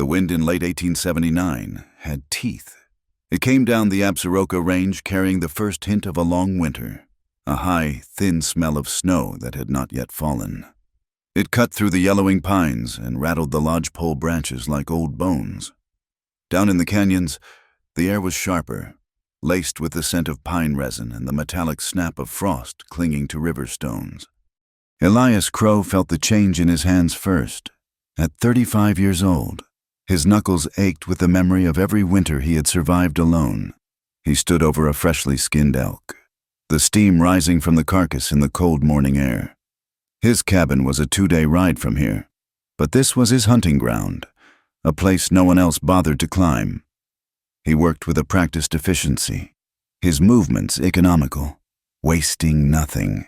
The wind in late 1879 had teeth. It came down the Absaroka Range carrying the first hint of a long winter, a high, thin smell of snow that had not yet fallen. It cut through the yellowing pines and rattled the lodgepole branches like old bones. Down in the canyons, the air was sharper, laced with the scent of pine resin and the metallic snap of frost clinging to river stones. Elias Crow felt the change in his hands first. At 35 years old, his knuckles ached with the memory of every winter he had survived alone. He stood over a freshly skinned elk, the steam rising from the carcass in the cold morning air. His cabin was a 2-day ride from here, but this was his hunting ground, a place no one else bothered to climb. He worked with a practiced efficiency, his movements economical, wasting nothing.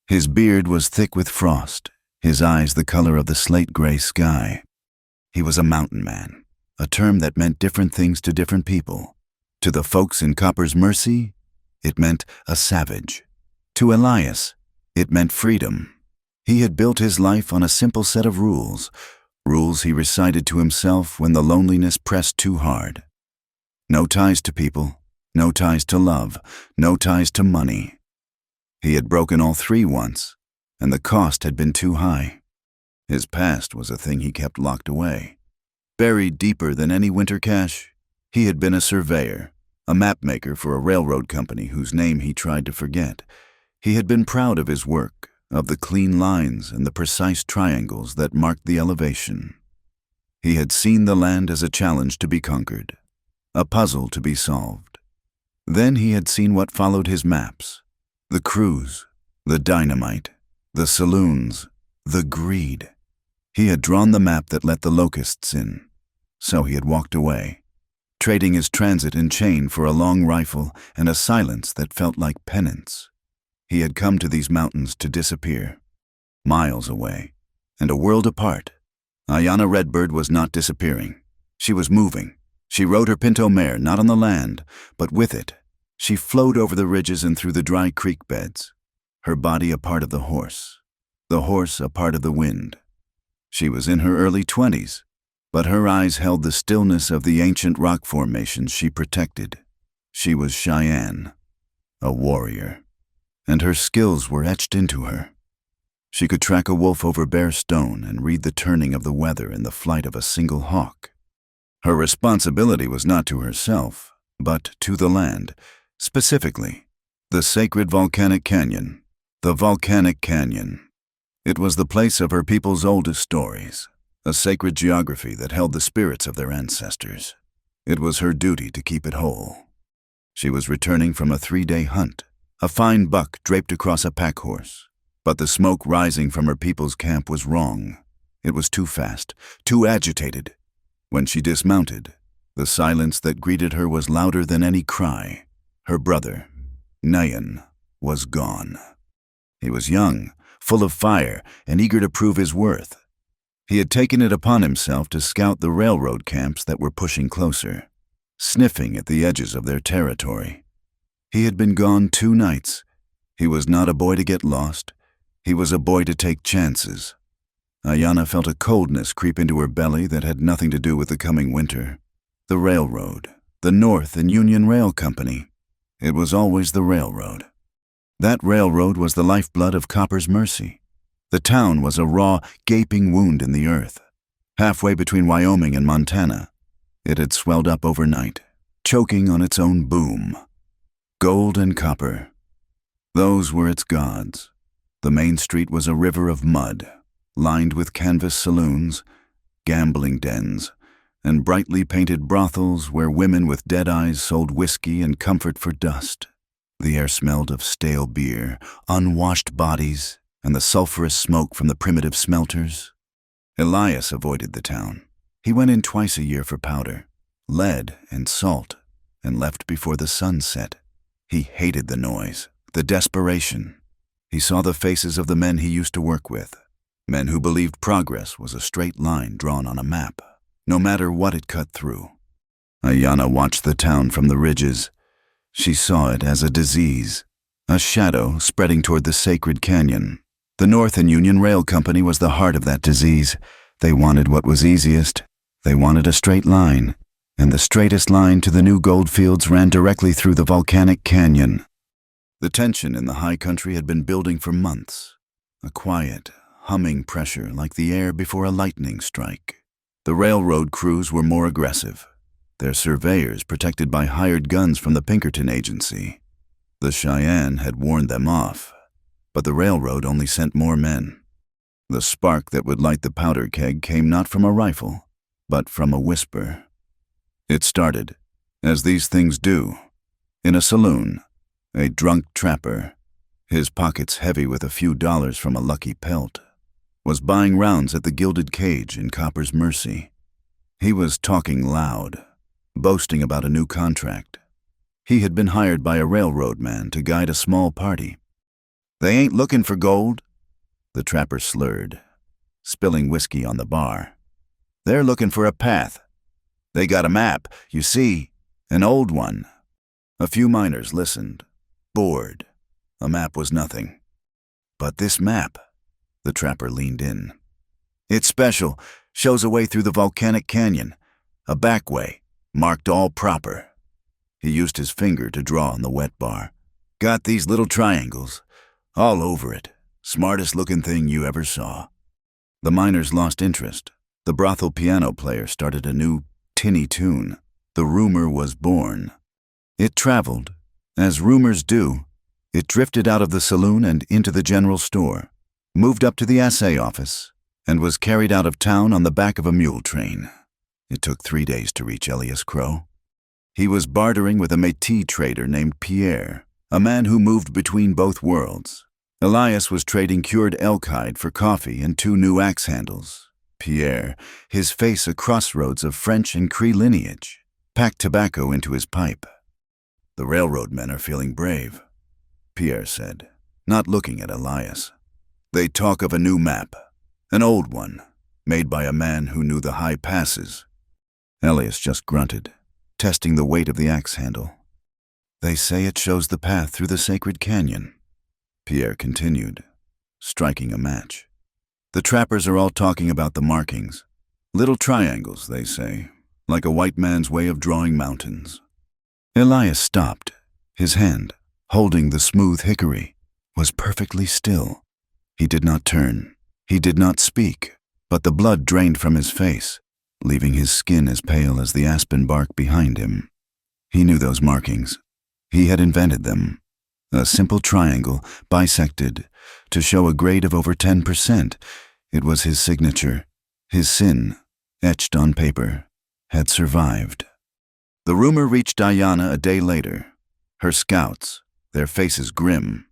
His beard was thick with frost, his eyes the color of the slate-gray sky. He was a mountain man, a term that meant different things to different people. To the folks in Copper's Mercy, it meant a savage. To Elias, it meant freedom. He had built his life on a simple set of rules he recited to himself when the loneliness pressed too hard. No ties to people, no ties to love, no ties to money. He had broken all three once, and the cost had been too high. His past was a thing he kept locked away. Buried deeper than any winter cache, he had been a surveyor, a mapmaker for a railroad company whose name he tried to forget. He had been proud of his work, of the clean lines and the precise triangles that marked the elevation. He had seen the land as a challenge to be conquered, a puzzle to be solved. Then he had seen what followed his maps: the crews, the dynamite, the saloons, the greed. He had drawn the map that let the locusts in, so he had walked away, trading his transit and chain for a long rifle and a silence that felt like penance. He had come to these mountains to disappear, miles away, and a world apart. Ayanna Redbird was not disappearing. She was moving. She rode her pinto mare not on the land, but with it. She flowed over the ridges and through the dry creek beds, her body a part of the horse a part of the wind. She was in her early 20s, but her eyes held the stillness of the ancient rock formations she protected. She was Cheyenne, a warrior, and her skills were etched into her. She could track a wolf over bare stone and read the turning of the weather in the flight of a single hawk. Her responsibility was not to herself, but to the land, specifically, the sacred volcanic canyon, the volcanic canyon. It was the place of her people's oldest stories, a sacred geography that held the spirits of their ancestors. It was her duty to keep it whole. She was returning from a 3-day hunt, a fine buck draped across a pack horse, but the smoke rising from her people's camp was wrong. It was too fast, too agitated. When she dismounted, the silence that greeted her was louder than any cry. Her brother, Nayan, was gone. He was young, full of fire, and eager to prove his worth. He had taken it upon himself to scout the railroad camps that were pushing closer, sniffing at the edges of their territory. He had been gone 2 nights. He was not a boy to get lost. He was a boy to take chances. Ayanna felt a coldness creep into her belly that had nothing to do with the coming winter. The railroad, the North and Union Rail Company. It was always the railroad. That railroad was the lifeblood of Copper's Mercy. The town was a raw, gaping wound in the earth. Halfway between Wyoming and Montana, it had swelled up overnight, choking on its own boom. Gold and copper. Those were its gods. The main street was a river of mud, lined with canvas saloons, gambling dens, and brightly painted brothels where women with dead eyes sold whiskey and comfort for dust. The air smelled of stale beer, unwashed bodies, and the sulphurous smoke from the primitive smelters. Elias avoided the town. He went in twice a year for powder, lead, and salt, and left before the sun set. He hated the noise, the desperation. He saw the faces of the men he used to work with, men who believed progress was a straight line drawn on a map, no matter what it cut through. Ayanna watched the town from the ridges. She saw it as a disease, a shadow spreading toward the sacred canyon. The North and Union Rail Company was the heart of that disease. They wanted what was easiest, They wanted a straight line, and the straightest line to the new gold fields ran directly through the volcanic canyon. The tension in the high country had been building for months, a quiet, humming pressure like the air before a lightning strike. The railroad crews were more aggressive, their surveyors protected by hired guns from the Pinkerton agency. The Cheyenne had warned them off, but the railroad only sent more men. The spark that would light the powder keg came not from a rifle, but from a whisper. It started, as these things do, in a saloon. A drunk trapper, his pockets heavy with a few dollars from a lucky pelt, was buying rounds at the Gilded Cage in Copper's Mercy. He was talking loud, boasting about a new contract. He had been hired by a railroad man to guide a small party. "They ain't looking for gold," the trapper slurred, spilling whiskey on the bar. "They're looking for a path. They got a map, you see, an old one." A few miners listened, bored. A map was nothing. "But this map," the trapper leaned in. "It's special, shows a way through the volcanic canyon, a back way, marked all proper." He used his finger to draw on the wet bar. "Got these little triangles, all over it. Smartest looking thing you ever saw." The miners lost interest. The brothel piano player started a new tinny tune. The rumor was born. It traveled, as rumors do. It drifted out of the saloon and into the general store, moved up to the assay office, and was carried out of town on the back of a mule train. It took 3 days to reach Elias Crow. He was bartering with a Métis trader named Pierre, a man who moved between both worlds. Elias was trading cured elk hide for coffee and 2 new axe handles. Pierre, his face a crossroads of French and Cree lineage, packed tobacco into his pipe. "The railroad men are feeling brave," Pierre said, not looking at Elias. "They talk of a new map, an old one, made by a man who knew the high passes." Elias just grunted, testing the weight of the axe handle. "They say it shows the path through the sacred canyon," Pierre continued, striking a match. "The trappers are all talking about the markings. Little triangles, they say, like a white man's way of drawing mountains." Elias stopped. His hand, holding the smooth hickory, was perfectly still. He did not turn. He did not speak, but the blood drained from his face, leaving his skin as pale as the aspen bark behind him. He knew those markings. He had invented them. A simple triangle, bisected, to show a grade of over 10%. It was his signature. His sin, etched on paper, had survived. The rumor reached Diana a day later. Her scouts, their faces grim,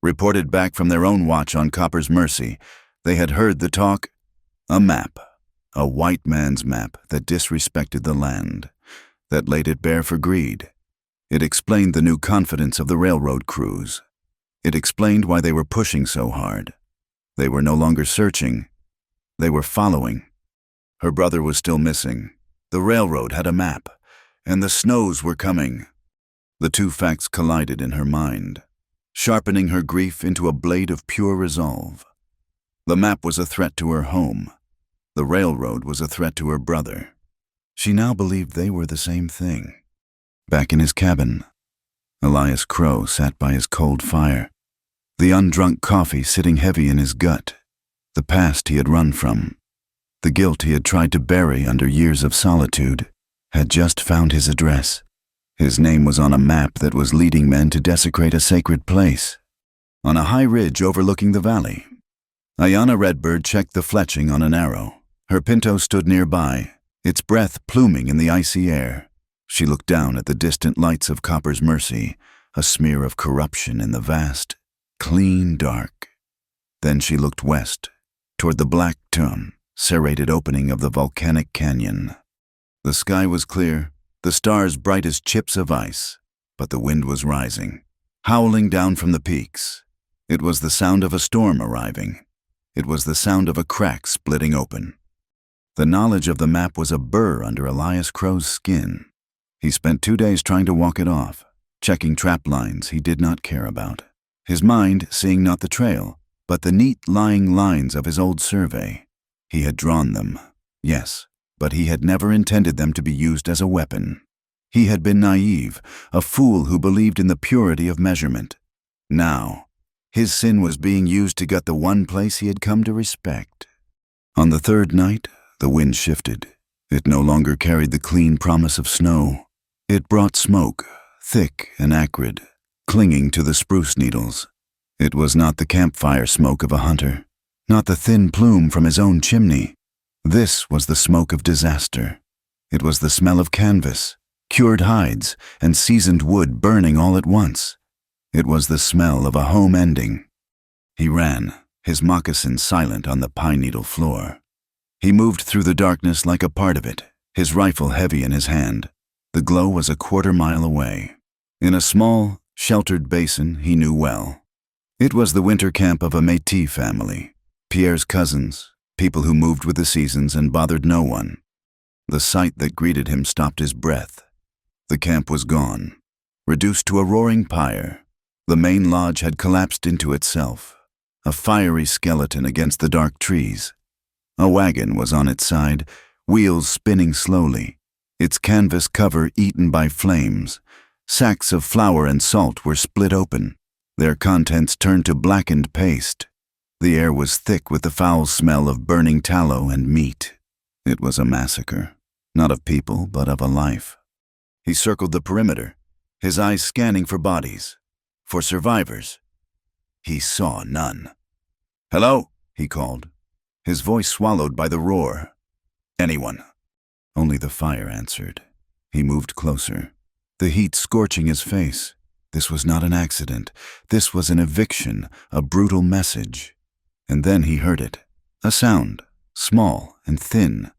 reported back from their own watch on Copper's Mercy. They had heard the talk. A map, a white man's map that disrespected the land, that laid it bare for greed. It explained the new confidence of the railroad crews. It explained why they were pushing so hard. They were no longer searching. They were following. Her brother was still missing. The railroad had a map, and the snows were coming. The two facts collided in her mind, sharpening her grief into a blade of pure resolve. The map was a threat to her home. The railroad was a threat to her brother. She now believed they were the same thing. Back in his cabin, Elias Crow sat by his cold fire, the undrunk coffee sitting heavy in his gut. The past he had run from, the guilt he had tried to bury under years of solitude, had just found his address. His name was on a map that was leading men to desecrate a sacred place. On a high ridge overlooking the valley, Ayanna Redbird checked the fletching on an arrow. Her pinto stood nearby, its breath pluming in the icy air. She looked down at the distant lights of Copper's Mercy, a smear of corruption in the vast, clean dark. Then she looked west, toward the black serrated opening of the volcanic canyon. The sky was clear, the stars bright as chips of ice, but the wind was rising, howling down from the peaks. It was the sound of a storm arriving. It was the sound of a crack splitting open. The knowledge of the map was a burr under Elias Crow's skin. He spent 2 days trying to walk it off, checking trap lines he did not care about. His mind seeing not the trail, but the neat lying lines of his old survey. He had drawn them, yes, but he had never intended them to be used as a weapon. He had been naive, a fool who believed in the purity of measurement. Now, his sin was being used to gut the one place he had come to respect. On the third night, the wind shifted. It no longer carried the clean promise of snow. It brought smoke, thick and acrid, clinging to the spruce needles. It was not the campfire smoke of a hunter, not the thin plume from his own chimney. This was the smoke of disaster. It was the smell of canvas, cured hides, and seasoned wood burning all at once. It was the smell of a home ending. He ran, his moccasins silent on the pine needle floor. He moved through the darkness like a part of it, his rifle heavy in his hand. The glow was a quarter-mile away. In a small, sheltered basin he knew well. It was the winter camp of a Métis family, Pierre's cousins, people who moved with the seasons and bothered no one. The sight that greeted him stopped his breath. The camp was gone, reduced to a roaring pyre. The main lodge had collapsed into itself, a fiery skeleton against the dark trees. A wagon was on its side, wheels spinning slowly, its canvas cover eaten by flames. Sacks of flour and salt were split open, their contents turned to blackened paste. The air was thick with the foul smell of burning tallow and meat. It was a massacre, not of people, but of a life. He circled the perimeter, his eyes scanning for bodies, for survivors. He saw none. "Hello," he called, his voice swallowed by the roar. "Anyone?" Only the fire answered. He moved closer, the heat scorching his face. This was not an accident. This was an eviction, a brutal message. And then he heard it, a sound, small and thin,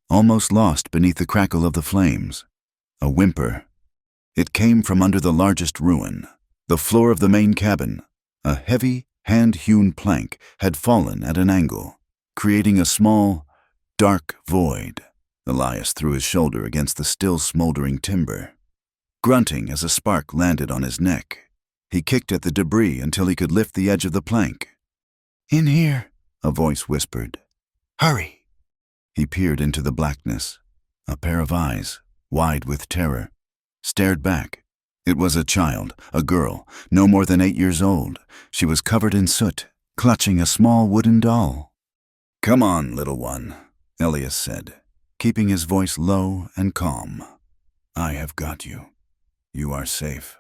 almost lost beneath the crackle of the flames. A whimper. It came from under the largest ruin, the floor of the main cabin. A heavy, hand-hewn plank had fallen at an angle, creating a small, dark void. Elias threw his shoulder against the still smoldering timber. Grunting as a spark landed on his neck, he kicked at the debris until he could lift the edge of the plank. "In here," a voice whispered. "Hurry." He peered into the blackness. A pair of eyes, wide with terror, stared back. It was a child, a girl, no more than 8 years old. She was covered in soot, clutching a small wooden doll. "Come on, little one," Elias said, keeping his voice low and calm. "I have got you. You are safe."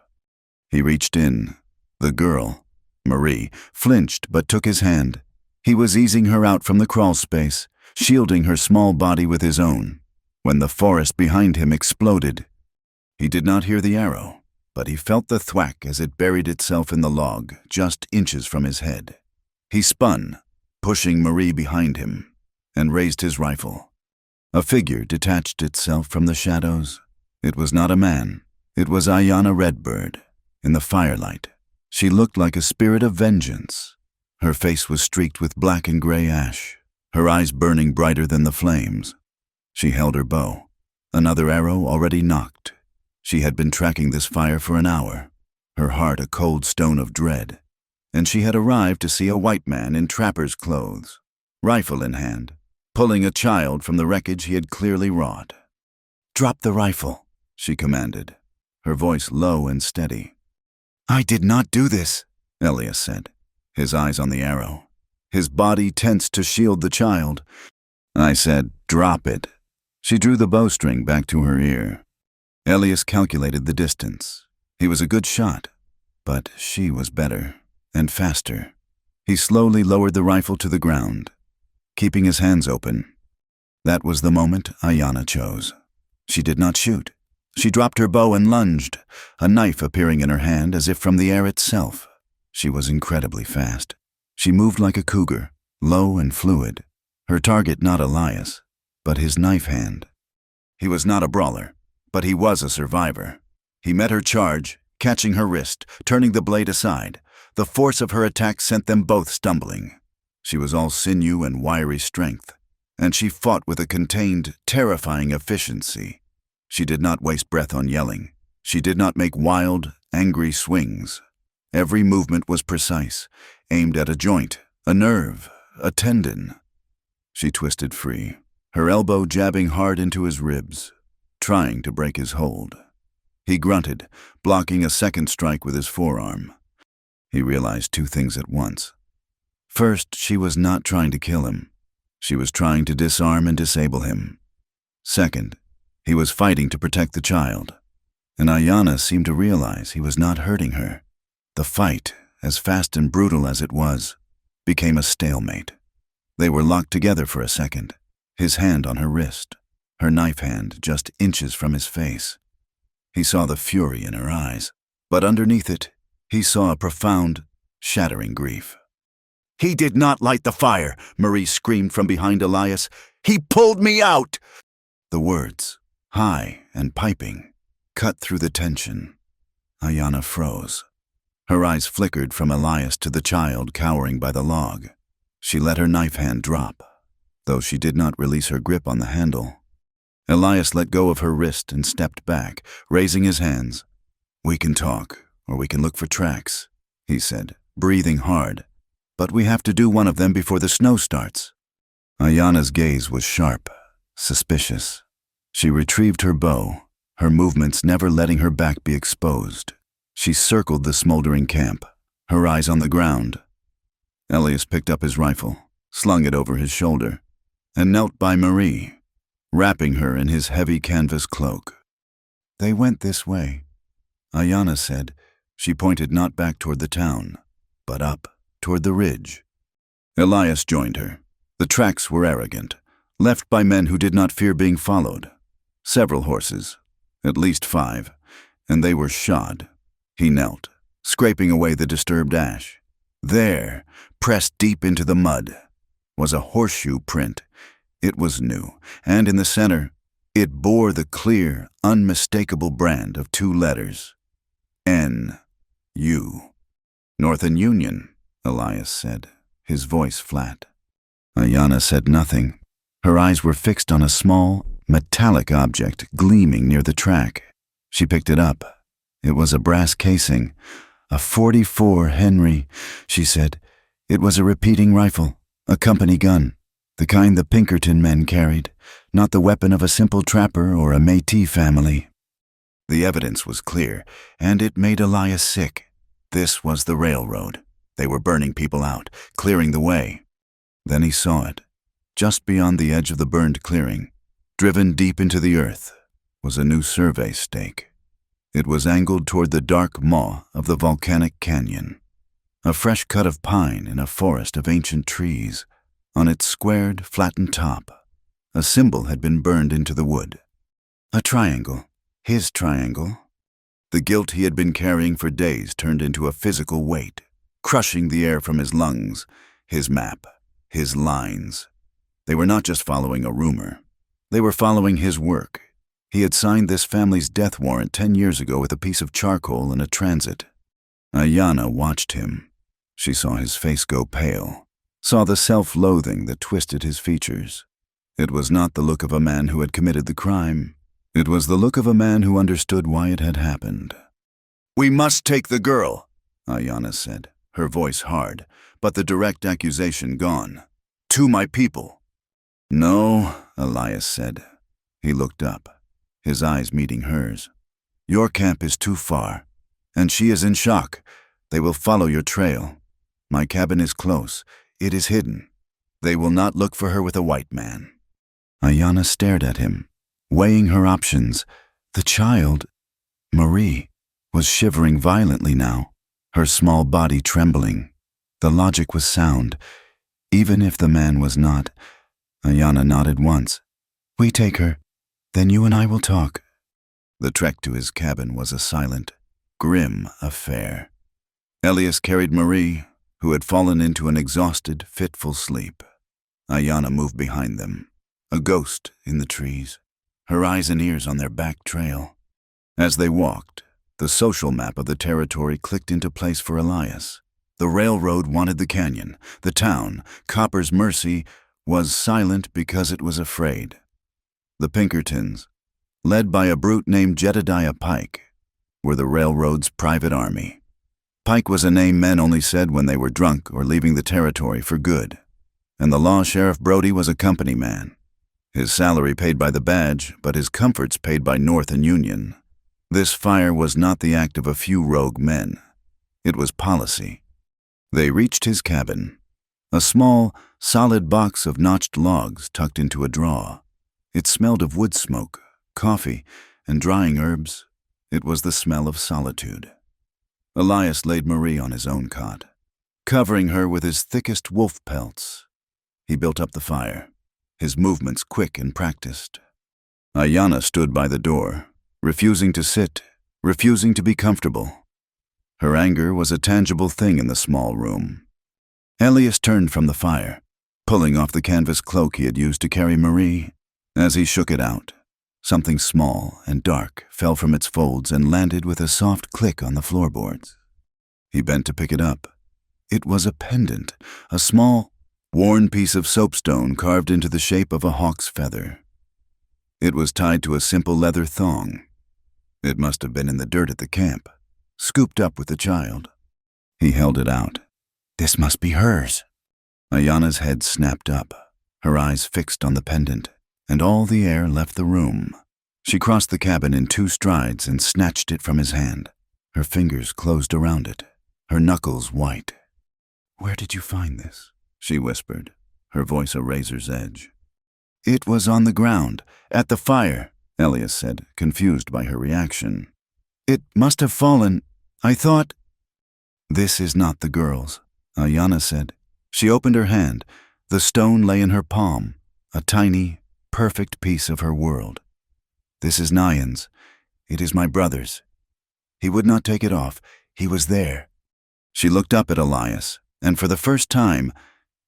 He reached in. The girl, Marie, flinched but took his hand. He was easing her out from the crawl space, shielding her small body with his own, when the forest behind him exploded. He did not hear the arrow, but he felt the thwack as it buried itself in the log, just inches from his head. He spun, pushing Marie behind him, and raised his rifle. A figure detached itself from the shadows. It was not a man. It was Ayanna Redbird. In the firelight, she looked like a spirit of vengeance. Her face was streaked with black and gray ash, her eyes burning brighter than the flames. She held her bow, another arrow already nocked. She had been tracking this fire for an hour, her heart a cold stone of dread, and she had arrived to see a white man in trapper's clothes, rifle in hand, pulling a child from the wreckage he had clearly wrought. "Drop the rifle," she commanded, her voice low and steady. "I did not do this," Elias said, his eyes on the arrow, his body tense to shield the child. "I said, drop it." She drew the bowstring back to her ear. Elias calculated the distance. He was a good shot, but she was better and faster. He slowly lowered the rifle to the ground, keeping his hands open. That was the moment Ayanna chose. She did not shoot. She dropped her bow and lunged, a knife appearing in her hand as if from the air itself. She was incredibly fast. She moved like a cougar, low and fluid. Her target not Elias, but his knife hand. He was not a brawler, but he was a survivor. He met her charge, catching her wrist, turning the blade aside. The force of her attack sent them both stumbling. She was all sinew and wiry strength, and she fought with a contained, terrifying efficiency. She did not waste breath on yelling. She did not make wild, angry swings. Every movement was precise, aimed at a joint, a nerve, a tendon. She twisted free, her elbow jabbing hard into his ribs, trying to break his hold. He grunted, blocking a second strike with his forearm. He realized two things at once. First, she was not trying to kill him. She was trying to disarm and disable him. Second, he was fighting to protect the child. And Ayanna seemed to realize he was not hurting her. The fight, as fast and brutal as it was, became a stalemate. They were locked together for a second, his hand on her wrist, her knife hand just inches from his face. He saw the fury in her eyes, but underneath it, he saw a profound, shattering grief. "He did not light the fire," Marie screamed from behind Elias. "He pulled me out!" The words, high and piping, cut through the tension. Ayanna froze. Her eyes flickered from Elias to the child cowering by the log. She let her knife hand drop, though she did not release her grip on the handle. Elias let go of her wrist and stepped back, raising his hands. "We can talk, or we can look for tracks," he said, breathing hard. "But we have to do one of them before the snow starts." Ayanna's gaze was sharp, suspicious. She retrieved her bow, her movements never letting her back be exposed. She circled the smoldering camp, her eyes on the ground. Elias picked up his rifle, slung it over his shoulder, and knelt by Marie, wrapping her in his heavy canvas cloak. "They went this way," Ayanna said. She pointed not back toward the town, but up toward the ridge. Elias joined her. The tracks were arrogant, left by men who did not fear being followed. Several horses, at least 5, and they were shod. He knelt, scraping away the disturbed ash. There, pressed deep into the mud, was a horseshoe print. It was new, and in the center, it bore the clear, unmistakable brand of 2 letters. N.U. "Northern Union," Elias said, his voice flat. Ayanna said nothing. Her eyes were fixed on a small, metallic object gleaming near the track. She picked it up. It was a brass casing. "A .44 Henry," she said. "It was a repeating rifle, a company gun, the kind the Pinkerton men carried, not the weapon of a simple trapper or a Métis family." The evidence was clear, and it made Elias sick. This was the railroad. They were burning people out, clearing the way. Then he saw it. Just beyond the edge of the burned clearing, driven deep into the earth, was a new survey stake. It was angled toward the dark maw of the volcanic canyon, a fresh cut of pine in a forest of ancient trees. On its squared, flattened top, a symbol had been burned into the wood. A triangle, his triangle. The guilt he had been carrying for days turned into a physical weight, crushing the air from his lungs, his map, his lines. They were not just following a rumor. They were following his work. He had signed this family's death warrant 10 years ago with a piece of charcoal and a transit. Ayanna watched him. She saw his face go pale, saw the self-loathing that twisted his features. It was not the look of a man who had committed the crime. It was the look of a man who understood why it had happened. "We must take the girl," Ayanna said, her voice hard, but the direct accusation gone. "To my people." "No," Elias said. He looked up, his eyes meeting hers. "Your camp is too far, and she is in shock. They will follow your trail. My cabin is close. It is hidden. They will not look for her with a white man." Ayanna stared at him, weighing her options. The child, Marie, was shivering violently now, her small body trembling. The logic was sound, even if the man was not. Ayanna nodded once. "We take her. Then you and I will talk." The trek to his cabin was a silent, grim affair. Elias carried Marie, who had fallen into an exhausted, fitful sleep. Ayanna moved behind them, a ghost in the trees, her eyes and ears on their back trail. As they walked, the social map of the territory clicked into place for Elias. The railroad wanted the canyon. The town, Copper's Mercy, was silent because it was afraid. The Pinkertons, led by a brute named Jedediah Pike, were the railroad's private army. Pike was a name men only said when they were drunk or leaving the territory for good, and the law sheriff Brody was a company man. His salary paid by the badge, but his comforts paid by North and Union. This fire was not the act of a few rogue men. It was policy. They reached his cabin. A small, solid box of notched logs tucked into a drawer. It smelled of wood smoke, coffee, and drying herbs. It was the smell of solitude. Elias laid Marie on his own cot, covering her with his thickest wolf pelts. He built up the fire, his movements quick and practiced. Ayanna stood by the door, refusing to sit, refusing to be comfortable. Her anger was a tangible thing in the small room. Elias turned from the fire, pulling off the canvas cloak he had used to carry Marie. As he shook it out, something small and dark fell from its folds and landed with a soft click on the floorboards. He bent to pick it up. It was a pendant, a small, worn piece of soapstone carved into the shape of a hawk's feather. It was tied to a simple leather thong. It must have been in the dirt at the camp, scooped up with the child. He held it out. "This must be hers." Ayanna's head snapped up, her eyes fixed on the pendant, and all the air left the room. She crossed the cabin in 2 strides and snatched it from his hand. Her fingers closed around it, her knuckles white. "Where did you find this?" she whispered, her voice a razor's edge. "It was on the ground, at the fire," Elias said, confused by her reaction. "It must have fallen. I thought—" "This is not the girl's," Ayanna said. She opened her hand. The stone lay in her palm, a tiny, perfect piece of her world. "This is Nyan's. It is my brother's. He would not take it off. He was there." She looked up at Elias, and for the first time,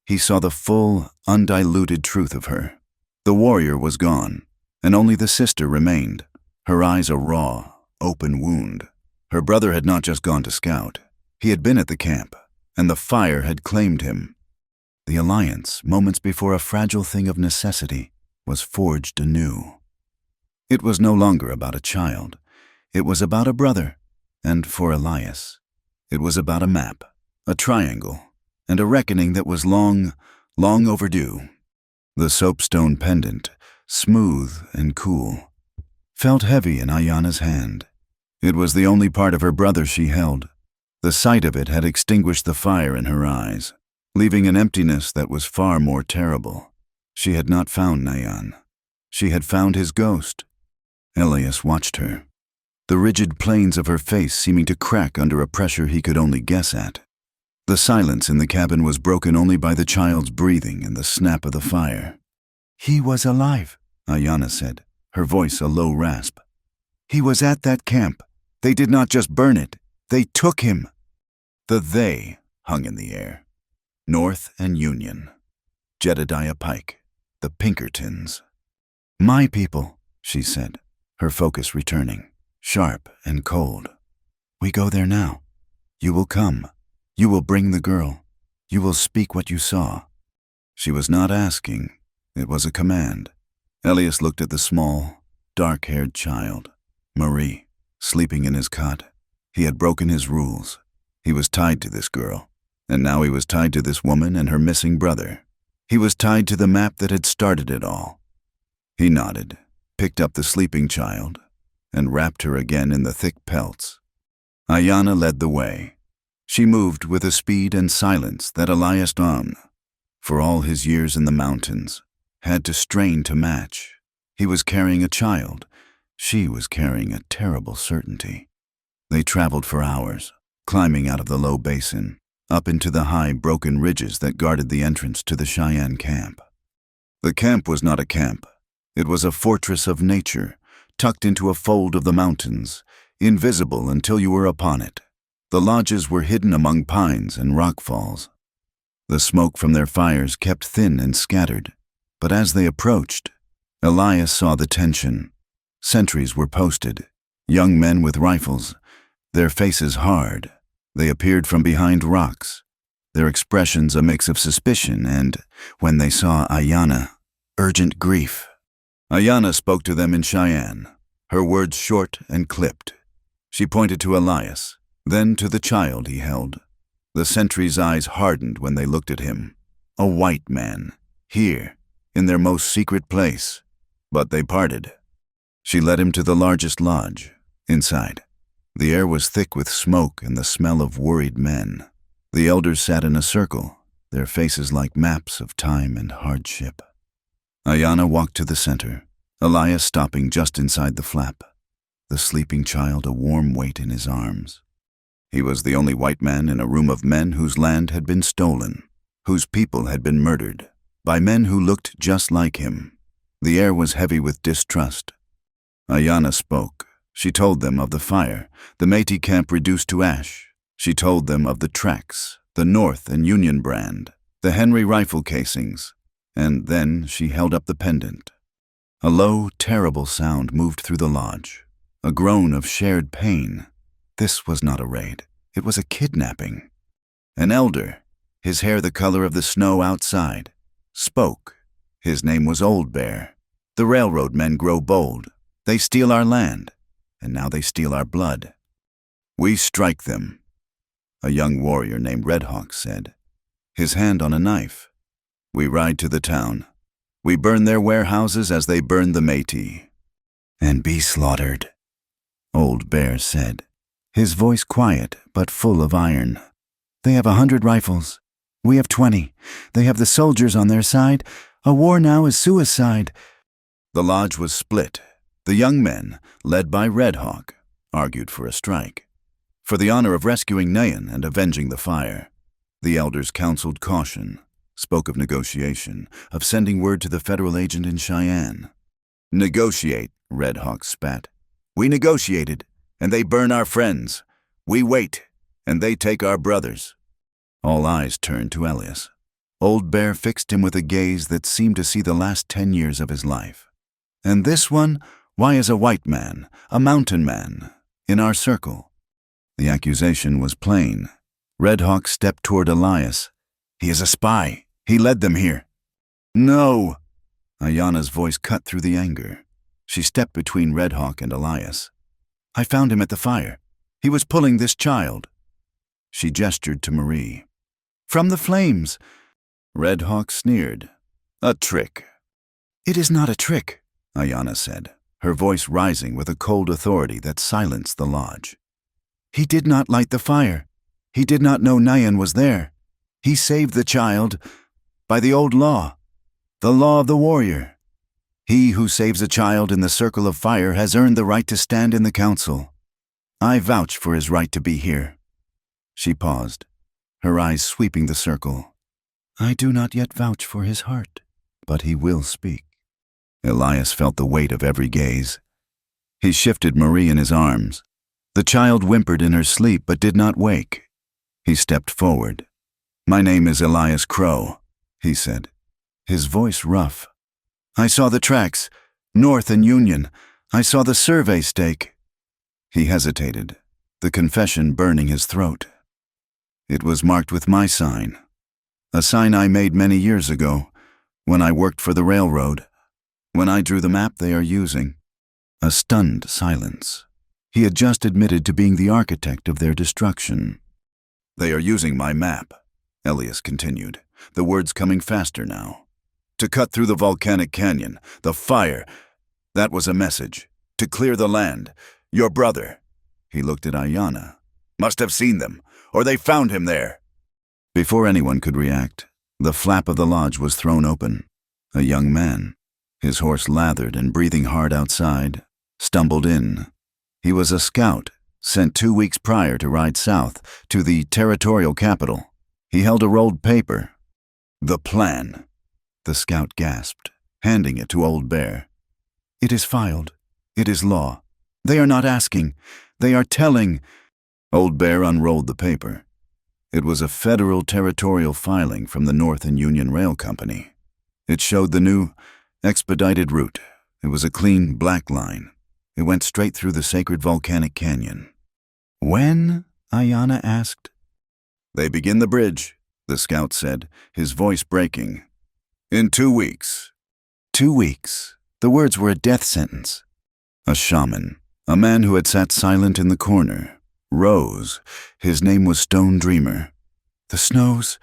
he saw the full, undiluted truth of her. The warrior was gone, and only the sister remained, her eyes a raw, open wound. Her brother had not just gone to scout. He had been at the camp, and the fire had claimed him. The alliance, moments before a fragile thing of necessity, was forged anew. It was no longer about a child. It was about a brother, and for Elias, it was about a map, a triangle, and a reckoning that was long, long overdue. The soapstone pendant, smooth and cool, felt heavy in Ayanna's hand. It was the only part of her brother she held. The sight of it had extinguished the fire in her eyes, leaving an emptiness that was far more terrible. She had not found Nyan. She had found his ghost. Elias watched her, the rigid planes of her face seeming to crack under a pressure he could only guess at. The silence in the cabin was broken only by the child's breathing and the snap of the fire. "He was alive," Ayanna said, her voice a low rasp. "He was at that camp. They did not just burn it. They took him." The "they" hung in the air. North and Union. Jedediah Pike. The Pinkertons. "My people," she said, her focus returning, sharp and cold. "We go there now. You will come. You will bring the girl. You will speak what you saw." She was not asking. It was a command. Elias looked at the small, dark-haired child, Marie, sleeping in his cot. He had broken his rules. He was tied to this girl, and now he was tied to this woman and her missing brother. He was tied to the map that had started it all. He nodded, picked up the sleeping child, and wrapped her again in the thick pelts. Ayanna led the way. She moved with a speed and silence that Elias, for all his years in the mountains, had to strain to match. He was carrying a child. She was carrying a terrible certainty. They traveled for hours, climbing out of the low basin, up into the high, broken ridges that guarded the entrance to the Cheyenne camp. The camp was not a camp. It was a fortress of nature, tucked into a fold of the mountains, invisible until you were upon it. The lodges were hidden among pines and rock falls. The smoke from their fires kept thin and scattered, but as they approached, Elias saw the tension. Sentries were posted, young men with rifles, their faces hard. They appeared from behind rocks, their expressions a mix of suspicion and, when they saw Ayanna, urgent grief. Ayanna spoke to them in Cheyenne, her words short and clipped. She pointed to Elias, then to the child he held. The sentry's eyes hardened when they looked at him. A white man, here, in their most secret place. But they parted. She led him to the largest lodge. Inside, the air was thick with smoke and the smell of worried men. The elders sat in a circle, their faces like maps of time and hardship. Ayanna walked to the center, Elias stopping just inside the flap, the sleeping child a warm weight in his arms. He was the only white man in a room of men whose land had been stolen, whose people had been murdered, by men who looked just like him. The air was heavy with distrust. Ayanna spoke. She told them of the fire, the Métis camp reduced to ash. She told them of the tracks, the North and Union brand, the Henry rifle casings, and then she held up the pendant. A low, terrible sound moved through the lodge, a groan of shared pain. This was not a raid. It was a kidnapping. An elder, his hair the color of the snow outside, spoke. His name was Old Bear. The railroad men grow bold. They steal our land, and now they steal our blood. We strike them, a young warrior named Red Hawk said, his hand on a knife. We ride to the town. We burn their warehouses as they burn the Métis. And be slaughtered, Old Bear said, his voice quiet but full of iron. They have 100 rifles. We have 20. They have the soldiers on their side. A war now is suicide. The lodge was split. The young men, led by Red Hawk, argued for a strike, for the honor of rescuing Nayan and avenging the fire. The elders counseled caution, spoke of negotiation, of sending word to the federal agent in Cheyenne. Negotiate, Red Hawk spat. We negotiated, and they burn our friends. We wait, and they take our brothers. All eyes turned to Elias. Old Bear fixed him with a gaze that seemed to see the last 10 years of his life. And this one, why is a white man, a mountain man, in our circle? The accusation was plain. Red Hawk stepped toward Elias. He is a spy. He led them here. No! Ayanna's voice cut through the anger. She stepped between Red Hawk and Elias. I found him at the fire. He was pulling this child. She gestured to Marie. From the flames. Red Hawk sneered. A trick. It is not a trick, Ayanna said, her voice rising with a cold authority that silenced the lodge. He did not light the fire. He did not know Nayan was there. He saved the child by the old law, the law of the warrior. He who saves a child in the circle of fire has earned the right to stand in the council. I vouch for his right to be here. She paused, her eyes sweeping the circle. I do not yet vouch for his heart, but he will speak. Elias felt the weight of every gaze. He shifted Marie in his arms. The child whimpered in her sleep but did not wake. He stepped forward. My name is Elias Crow, he said, his voice rough. I saw the tracks, North and Union. I saw the survey stake. He hesitated, the confession burning his throat. It was marked with my sign, a sign I made many years ago, when I worked for the railroad, when I drew the map they are using. A stunned silence. He had just admitted to being the architect of their destruction. They are using my map, Elias continued, the words coming faster now. To cut through the volcanic canyon, the fire, that was a message. To clear the land. Your brother, he looked at Ayanna, must have seen them, or they found him there. Before anyone could react, the flap of the lodge was thrown open. A young man, his horse lathered and breathing hard outside, stumbled in. He was a scout, sent 2 weeks prior to ride south to the territorial capital. He held a rolled paper. The plan, the scout gasped, handing it to Old Bear. It is filed. It is law. They are not asking. They are telling. Old Bear unrolled the paper. It was a federal territorial filing from the North and Union Rail Company. It showed the new, expedited route. It was a clean black line. It went straight through the sacred volcanic canyon. When? Ayanna asked. They begin the bridge, the scout said, his voice breaking. In 2 weeks. 2 weeks. The words were a death sentence. A shaman, a man who had sat silent in the corner, rose. His name was Stone Dreamer. The snows,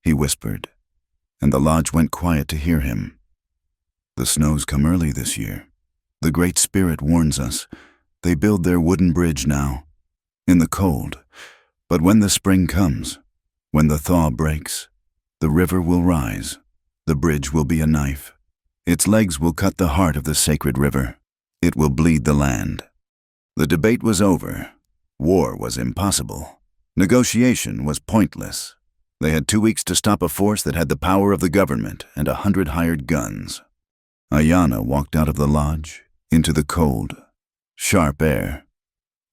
he whispered, and the lodge went quiet to hear him. The snows come early this year. The Great Spirit warns us. They build their wooden bridge now, in the cold. But when the spring comes, when the thaw breaks, the river will rise. The bridge will be a knife. Its legs will cut the heart of the sacred river. It will bleed the land. The debate was over. War was impossible. Negotiation was pointless. They had 2 weeks to stop a force that had the power of the government and 100 hired guns. Ayanna walked out of the lodge into the cold, sharp air.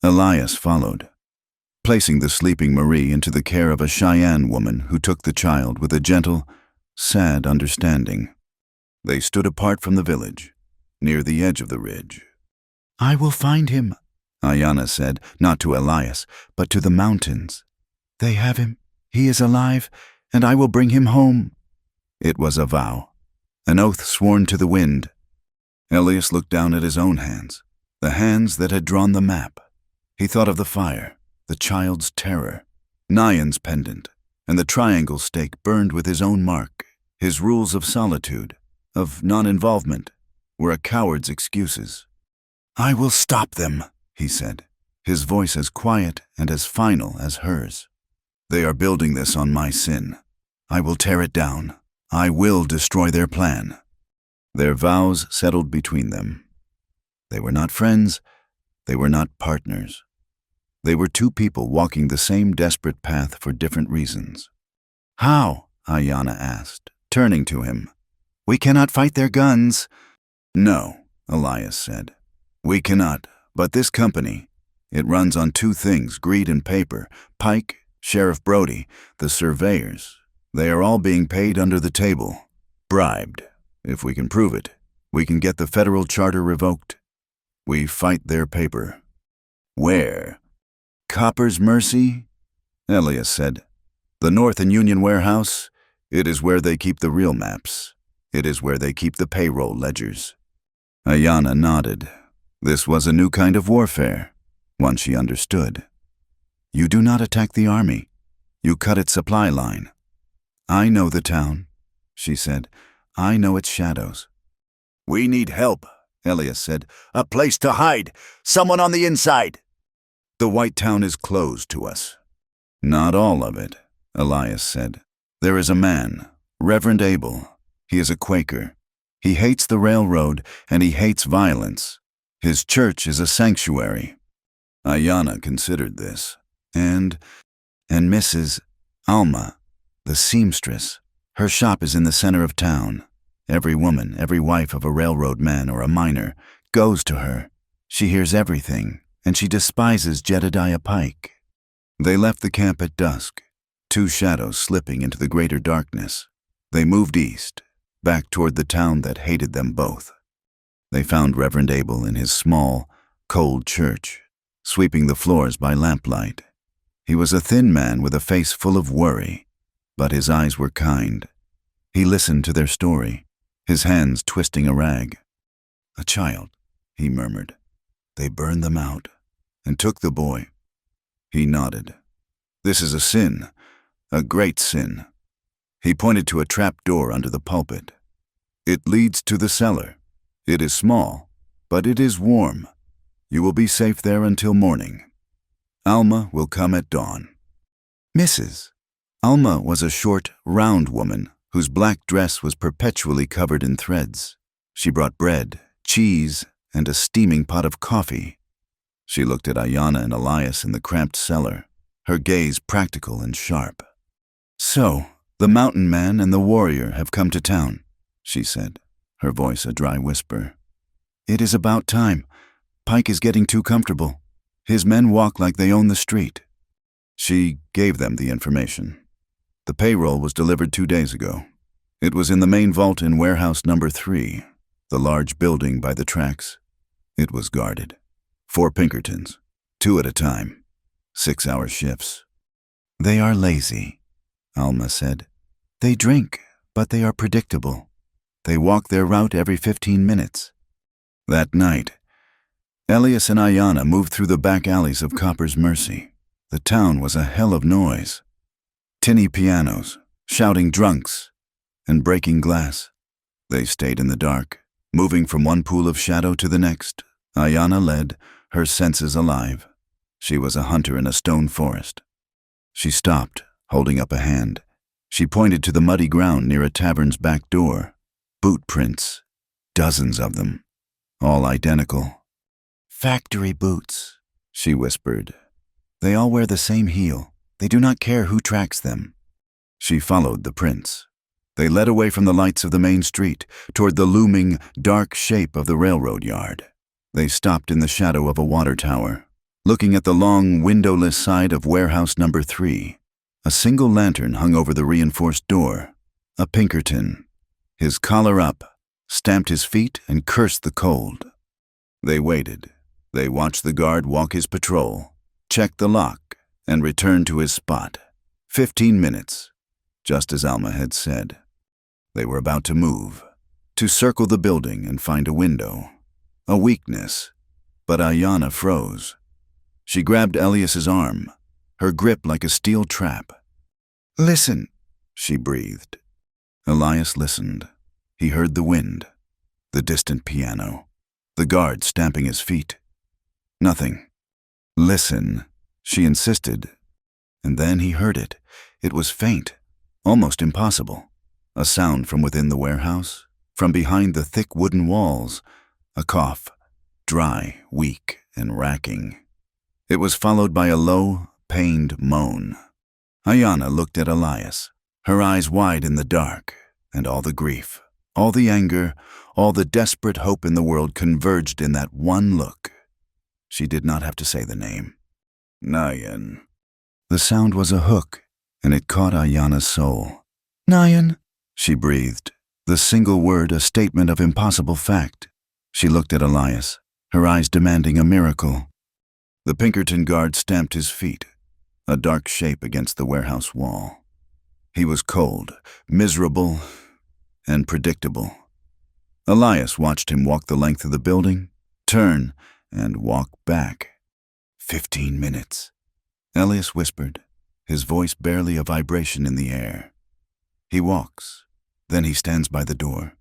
Elias followed, placing the sleeping Marie into the care of a Cheyenne woman who took the child with a gentle, sad understanding. They stood apart from the village, near the edge of the ridge. "I will find him," Ayanna said, not to Elias, but to the mountains. "They have him. He is alive, and I will bring him home." It was a vow, an oath sworn to the wind. Elias looked down at his own hands, the hands that had drawn the map. He thought of the fire, the child's terror, Nyan's pendant, and the triangle stake burned with his own mark. His rules of solitude, of non-involvement, were a coward's excuses. "I will stop them," he said, his voice as quiet and as final as hers. "They are building this on my sin. I will tear it down. I will destroy their plan." Their vows settled between them. They were not friends. They were not partners. They were two people walking the same desperate path for different reasons. "How?" Ayanna asked, turning to him. "We cannot fight their guns." "No," Elias said. "We cannot, but this company, it runs on 2 things, greed and paper. Pike, Sheriff Brody, the surveyors, they are all being paid under the table, bribed. If we can prove it, we can get the federal charter revoked. We fight their paper." "Where?" "Copper's Mercy," Elias said. "The North and Union warehouse, it is where they keep the real maps. It is where they keep the payroll ledgers." Ayanna nodded. This was a new kind of warfare, one she understood. "You do not attack the army. You cut its supply line." "I know the town," she said. "I know its shadows." "We need help," Elias said. "A place to hide. Someone on the inside." "The White Town is closed to us." "Not all of it," Elias said. "There is a man, Reverend Abel. He is a Quaker. He hates the railroad, and he hates violence. His church is a sanctuary." Ayanna considered this. And Mrs. Alma, the seamstress. Her shop is in the center of town. Every woman, every wife of a railroad man or a miner, goes to her. She hears everything, and she despises Jedediah Pike. They left the camp at dusk, 2 shadows slipping into the greater darkness. They moved east, back toward the town that hated them both. They found Reverend Abel in his small, cold church, sweeping the floors by lamplight. He was a thin man with a face full of worry, but his eyes were kind. He listened to their story, his hands twisting a rag. "A child," he murmured. "They burned them out and took the boy." He nodded. "This is a sin, a great sin." He pointed to a trap door under the pulpit. "It leads to the cellar. It is small, but it is warm. You will be safe there until morning. Alma will come at dawn." Mrs. Alma was a short, round woman whose black dress was perpetually covered in threads. She brought bread, cheese, and a steaming pot of coffee. She looked at Ayanna and Elias in the cramped cellar, her gaze practical and sharp. "So, the mountain man and the warrior have come to town," she said, her voice a dry whisper. "It is about time. Pike is getting too comfortable. His men walk like they own the street." She gave them the information. The payroll was delivered 2 days ago. It was in the main vault in warehouse number 3, the large building by the tracks. It was guarded. 4 Pinkertons, 2 at a time, 6-hour shifts. "They are lazy," Alma said. "They drink, but they are predictable. They walk their route every 15 minutes. That night, Elias and Ayanna moved through the back alleys of Copper's Mercy. The town was a hell of noise. Tinny pianos, shouting drunks, and breaking glass. They stayed in the dark, Moving from one pool of shadow to the next, Ayana led, her senses alive. She was a hunter in a stone forest. She stopped, holding up a hand. She pointed to the muddy ground near a tavern's back door. Boot prints, dozens of them, all identical. "Factory boots," she whispered. "They all wear the same heel. They do not care who tracks them." She followed the prints. They led away from the lights of the main street, toward the looming, dark shape of the railroad yard. They stopped in the shadow of a water tower, looking at the long, windowless side of warehouse number 3. A single lantern hung over the reinforced door. A Pinkerton, his collar up, stamped his feet and cursed the cold. They waited. They watched the guard walk his patrol, check the lock, and return to his spot. 15 minutes, just as Alma had said. They were about to move, to circle the building and find a window. A weakness, but Ayana froze. She grabbed Elias's arm, her grip like a steel trap. "Listen," she breathed. Elias listened. He heard the wind, the distant piano, the guard stamping his feet. Nothing. "Listen," she insisted. And then he heard it. It was faint, almost impossible. A sound from within the warehouse, from behind the thick wooden walls. A cough, dry, weak, and racking. It was followed by a low, pained moan. Ayana looked at Elias, her eyes wide in the dark, and all the grief, all the anger, all the desperate hope in the world converged in that one look. She did not have to say the name. "Nayan." The sound was a hook, and it caught Ayana's soul. "Nayan," she breathed, the single word a statement of impossible fact. She looked at Elias, her eyes demanding a miracle. The Pinkerton guard stamped his feet, a dark shape against the warehouse wall. He was cold, miserable, and predictable. Elias watched him walk the length of the building, turn, and walk back. 15 minutes. Elias whispered, his voice barely a vibration in the air. He walks. Then he stands by the door.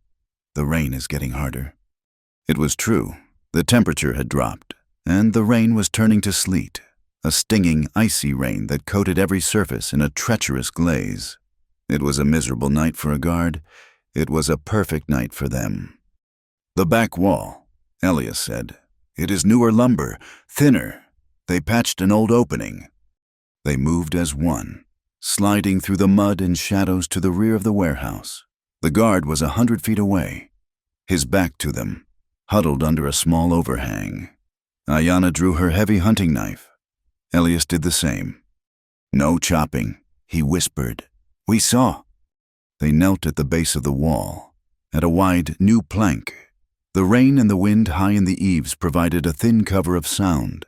The rain is getting harder. It was true. The temperature had dropped, and the rain was turning to sleet, a stinging, icy rain that coated every surface in a treacherous glaze. It was a miserable night for a guard. It was a perfect night for them. "The back wall," Elias said. "It is newer lumber, thinner. They patched an old opening." They moved as one, sliding through the mud and shadows to the rear of the warehouse. The guard was 100 feet away, his back to them, huddled under a small overhang. Ayana drew her heavy hunting knife. Elias did the same. "No chopping," he whispered. "We saw." They knelt at the base of the wall, at a wide, new plank. The rain and the wind high in the eaves provided a thin cover of sound.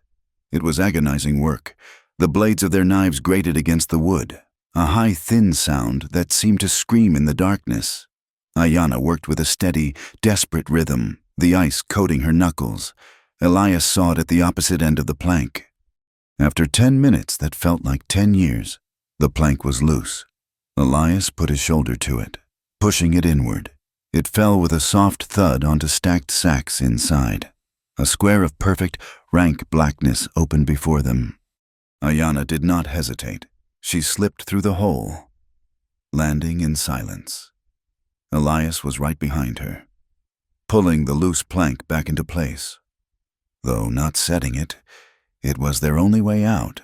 It was agonizing work. The blades of their knives grated against the wood, a high, thin sound that seemed to scream in the darkness. Ayana worked with a steady, desperate rhythm, the ice coating her knuckles. Elias saw it at the opposite end of the plank. After 10 minutes that felt like 10 years, the plank was loose. Elias put his shoulder to it, pushing it inward. It fell with a soft thud onto stacked sacks inside. A square of perfect, rank blackness opened before them. Ayana did not hesitate. She slipped through the hole, landing in silence. Elias was right behind her, pulling the loose plank back into place. Though not setting it, it was their only way out.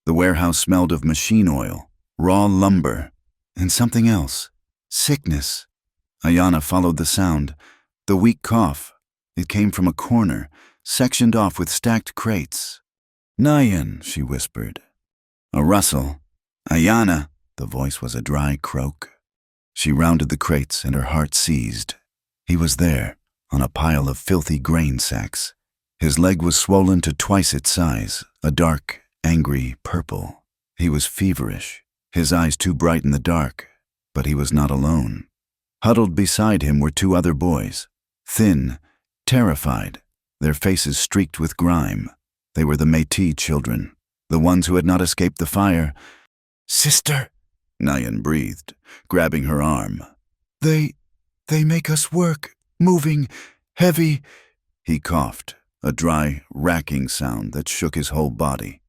The warehouse smelled of machine oil, raw lumber, and something else, sickness. Ayana followed the sound, the weak cough. It came from a corner, sectioned off with stacked crates. "Nayan," she whispered. A rustle. "Ayana." The voice was a dry croak. She rounded the crates and her heart seized. He was there, on a pile of filthy grain sacks. His leg was swollen to twice its size, a dark, angry purple. He was feverish, his eyes too bright in the dark, but he was not alone. Huddled beside him were 2 other boys, thin, terrified, their faces streaked with grime. They were the Métis children, the ones who had not escaped the fire. "Sister," Nayan breathed, grabbing her arm. They make us work," Moving. Heavy. He coughed, a dry, racking sound that shook his whole body.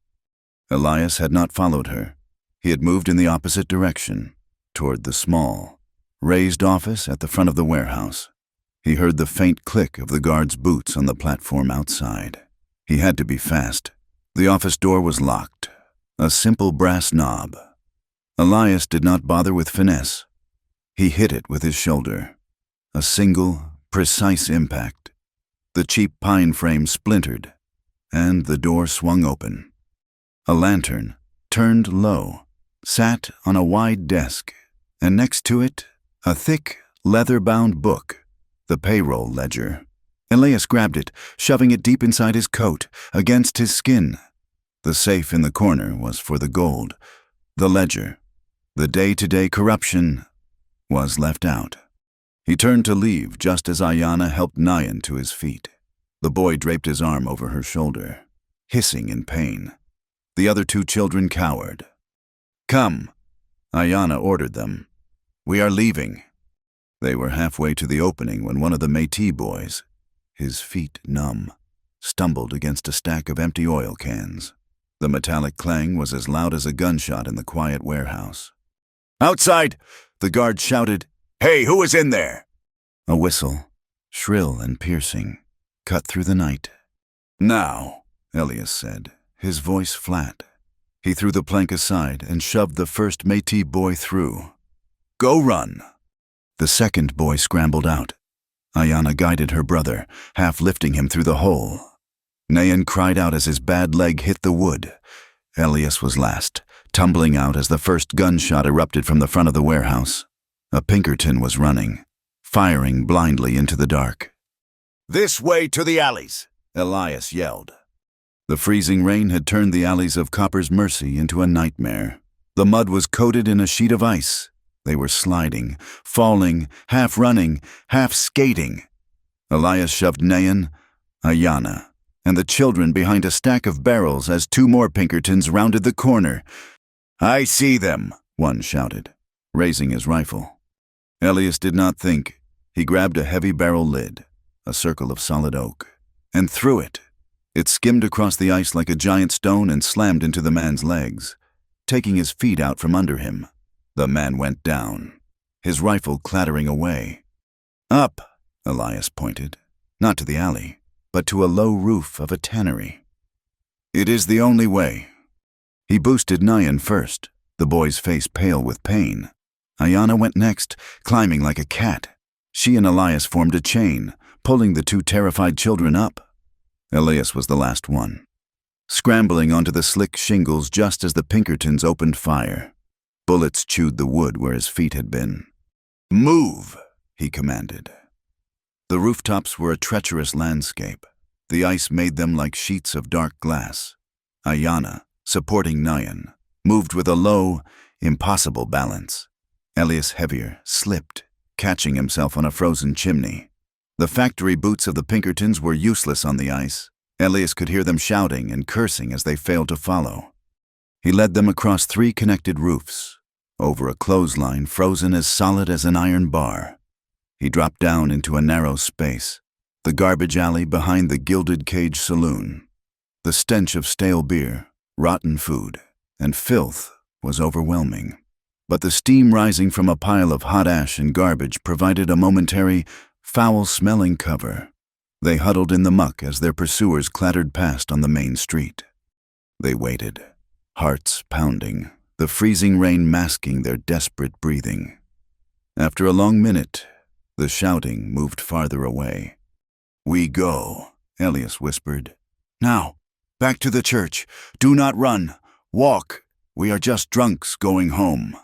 Elias had not followed her. He had moved in the opposite direction, toward the small, raised office at the front of the warehouse. He heard the faint click of the guard's boots on the platform outside. He had to be fast. The office door was locked, a simple brass knob. Elias did not bother with finesse. He hit it with his shoulder. A single, precise impact. The cheap pine frame splintered, and the door swung open. A lantern, turned low, sat on a wide desk, and next to it, a thick, leather-bound book, the payroll ledger. Elias grabbed it, shoving it deep inside his coat, against his skin. The safe in the corner was for the gold. The ledger, the day-to-day corruption, was left out. He turned to leave just as Ayanna helped Nayan to his feet. The boy draped his arm over her shoulder, hissing in pain. The other two children cowered. "Come," Ayanna ordered them. "We are leaving." They were halfway to the opening when one of the Métis boys, his feet numb, stumbled against a stack of empty oil cans. The metallic clang was as loud as a gunshot in the quiet warehouse. "Outside!" the guard shouted. "Hey, who is in there?" A whistle, shrill and piercing, cut through the night. "Now," Elias said, his voice flat. He threw the plank aside and shoved the first Métis boy through. "Go run." The second boy scrambled out. Ayanna guided her brother, half lifting him through the hole. Nayan cried out as his bad leg hit the wood. Elias was last, tumbling out as the first gunshot erupted from the front of the warehouse. A Pinkerton was running, firing blindly into the dark. "This way to the alleys," Elias yelled. The freezing rain had turned the alleys of Copper's Mercy into a nightmare. The mud was coated in a sheet of ice. They were sliding, falling, half running, half skating. Elias shoved Nayan, Ayanna, and the children behind a stack of barrels as two more Pinkertons rounded the corner. "I see them," one shouted, raising his rifle. Elias did not think. He grabbed a heavy barrel lid, a circle of solid oak, and threw it. It skimmed across the ice like a giant stone and slammed into the man's legs, taking his feet out from under him. The man went down, his rifle clattering away. "Up," Elias pointed, not to the alley, but to a low roof of a tannery. "It is the only way." He boosted Nayan first, the boy's face pale with pain. Ayanna went next, climbing like a cat. She and Elias formed a chain, pulling the two terrified children up. Elias was the last one, scrambling onto the slick shingles just as the Pinkertons opened fire. Bullets chewed the wood where his feet had been. "Move," he commanded. The rooftops were a treacherous landscape. The ice made them like sheets of dark glass. Ayanna, supporting Nayan, moved with a low, impossible balance. Elias, heavier, slipped, catching himself on a frozen chimney. The factory boots of the Pinkertons were useless on the ice. Elias could hear them shouting and cursing as they failed to follow. He led them across 3 connected roofs, over a clothesline frozen as solid as an iron bar. He dropped down into a narrow space, the garbage alley behind the gilded cage saloon. The stench of stale beer, rotten food, and filth was overwhelming. But the steam rising from a pile of hot ash and garbage provided a momentary, foul-smelling cover. They huddled in the muck as their pursuers clattered past on the main street. They waited, hearts pounding, the freezing rain masking their desperate breathing. After a long minute, the shouting moved farther away. "We go," Elias whispered. "Now, back to the church. Do not run. Walk. We are just drunks going home."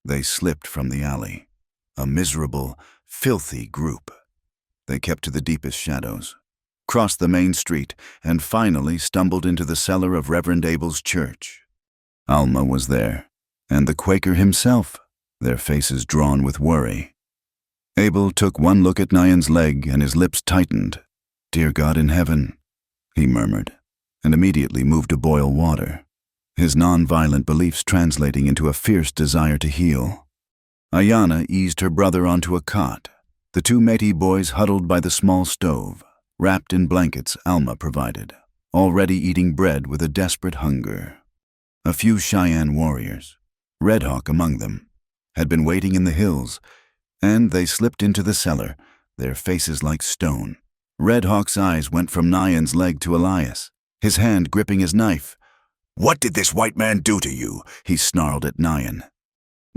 They slipped from the alley, a miserable, filthy group. They kept to the deepest shadows, crossed the main street, and finally stumbled into the cellar of Reverend Abel's church. Alma was there, and the Quaker himself, their faces drawn with worry. Abel took one look at Nayan's leg and his lips tightened. "Dear God in heaven," he murmured, and immediately moved to boil water, his non-violent beliefs translating into a fierce desire to heal. Ayanna eased her brother onto a cot, The two Métis boys huddled by the small stove, wrapped in blankets Alma provided, already eating bread with a desperate hunger. A few Cheyenne warriors, Red Hawk among them, had been waiting in the hills, and they slipped into the cellar, their faces like stone. Red Hawk's eyes went from Nyan's leg to Elias, his hand gripping his knife. "What did this white man do to you?" he snarled at Nyan.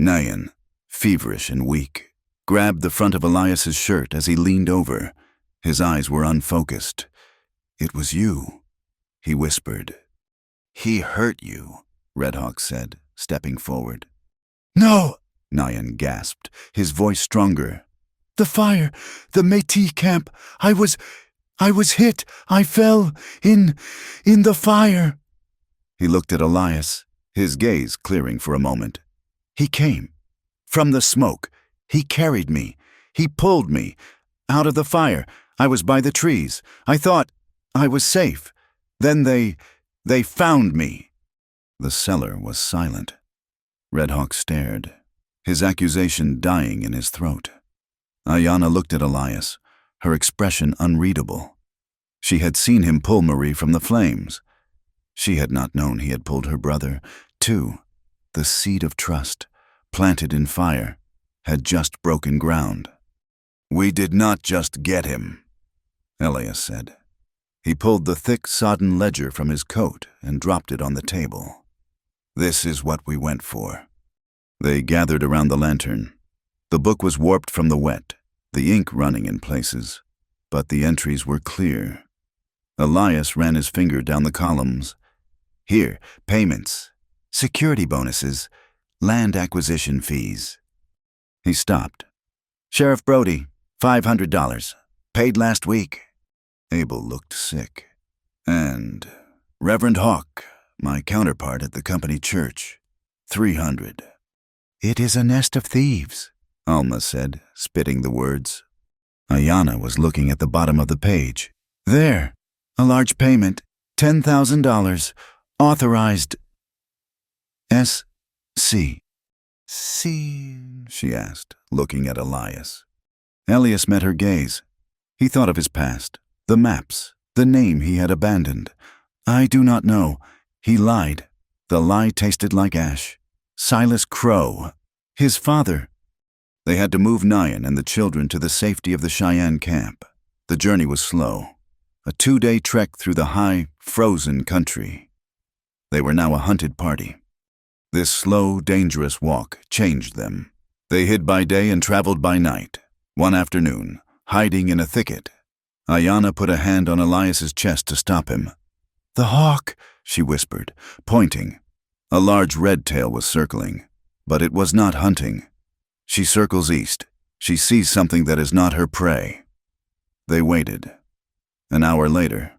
Nyan, feverish and weak, grabbed the front of Elias's shirt as he leaned over. His eyes were unfocused. "It was you," he whispered. "He hurt you," Red Hawk said, stepping forward. "No!" Nyan gasped, his voice stronger. "The fire! The Métis camp! I was hit! I fell in the fire!" He looked at Elias, his gaze clearing for a moment. "He came. From the smoke. He carried me. He pulled me. Out of the fire. I was by the trees. I thought I was safe. Then they found me." The cellar was silent. Red Hawk stared, his accusation dying in his throat. Ayanna looked at Elias, her expression unreadable. She had seen him pull Marie from the flames. She had not known he had pulled her brother, too. The seed of trust, planted in fire, had just broken ground. "We did not just get him," Elias said. He pulled the thick, sodden ledger from his coat and dropped it on the table. "This is what we went for." They gathered around the lantern. The book was warped from the wet, the ink running in places, but the entries were clear. Elias ran his finger down the columns. "Here, payments, security bonuses, land acquisition fees." He stopped. "Sheriff Brody, $500. Paid last week." Abel looked sick. "And Reverend Hawk, my counterpart at the company church, $300. "It is a nest of thieves," Alma said, spitting the words. Ayanna was looking at the bottom of the page. "There, a large payment, $10,000, authorized S.C. "See?" she asked, looking at Elias. Elias met her gaze. He thought of his past, the maps, the name he had abandoned. "I do not know. He lied. The lie tasted like ash. Silas Crow. His father." They had to move Nyan and the children to the safety of the Cheyenne camp. The journey was slow, a 2-day trek through the high, frozen country. They were now a hunted party. This slow, dangerous walk changed them. They hid by day and traveled by night. One afternoon, hiding in a thicket, Ayanna put a hand on Elias's chest to stop him. "The hawk," she whispered, pointing. A large red tail was circling, but it was not hunting. She circles east. She sees something that is not her prey. They waited. An hour later,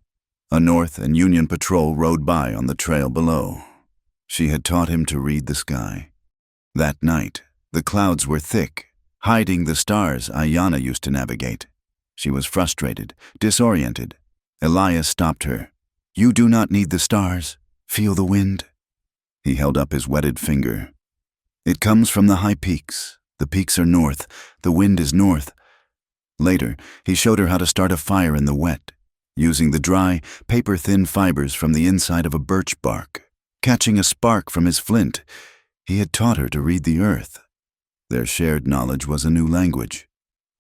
a North and Union patrol rode by on the trail below. She had taught him to read the sky. That night, the clouds were thick, hiding the stars Ayanna used to navigate. She was frustrated, disoriented. Elias stopped her. "You do not need the stars. Feel the wind." He held up his wetted finger. "It comes from the high peaks. The peaks are north. The wind is north." Later, he showed her how to start a fire in the wet, using the dry, paper-thin fibers from the inside of a birch bark. Catching a spark from his flint, he had taught her to read the earth. Their shared knowledge was a new language.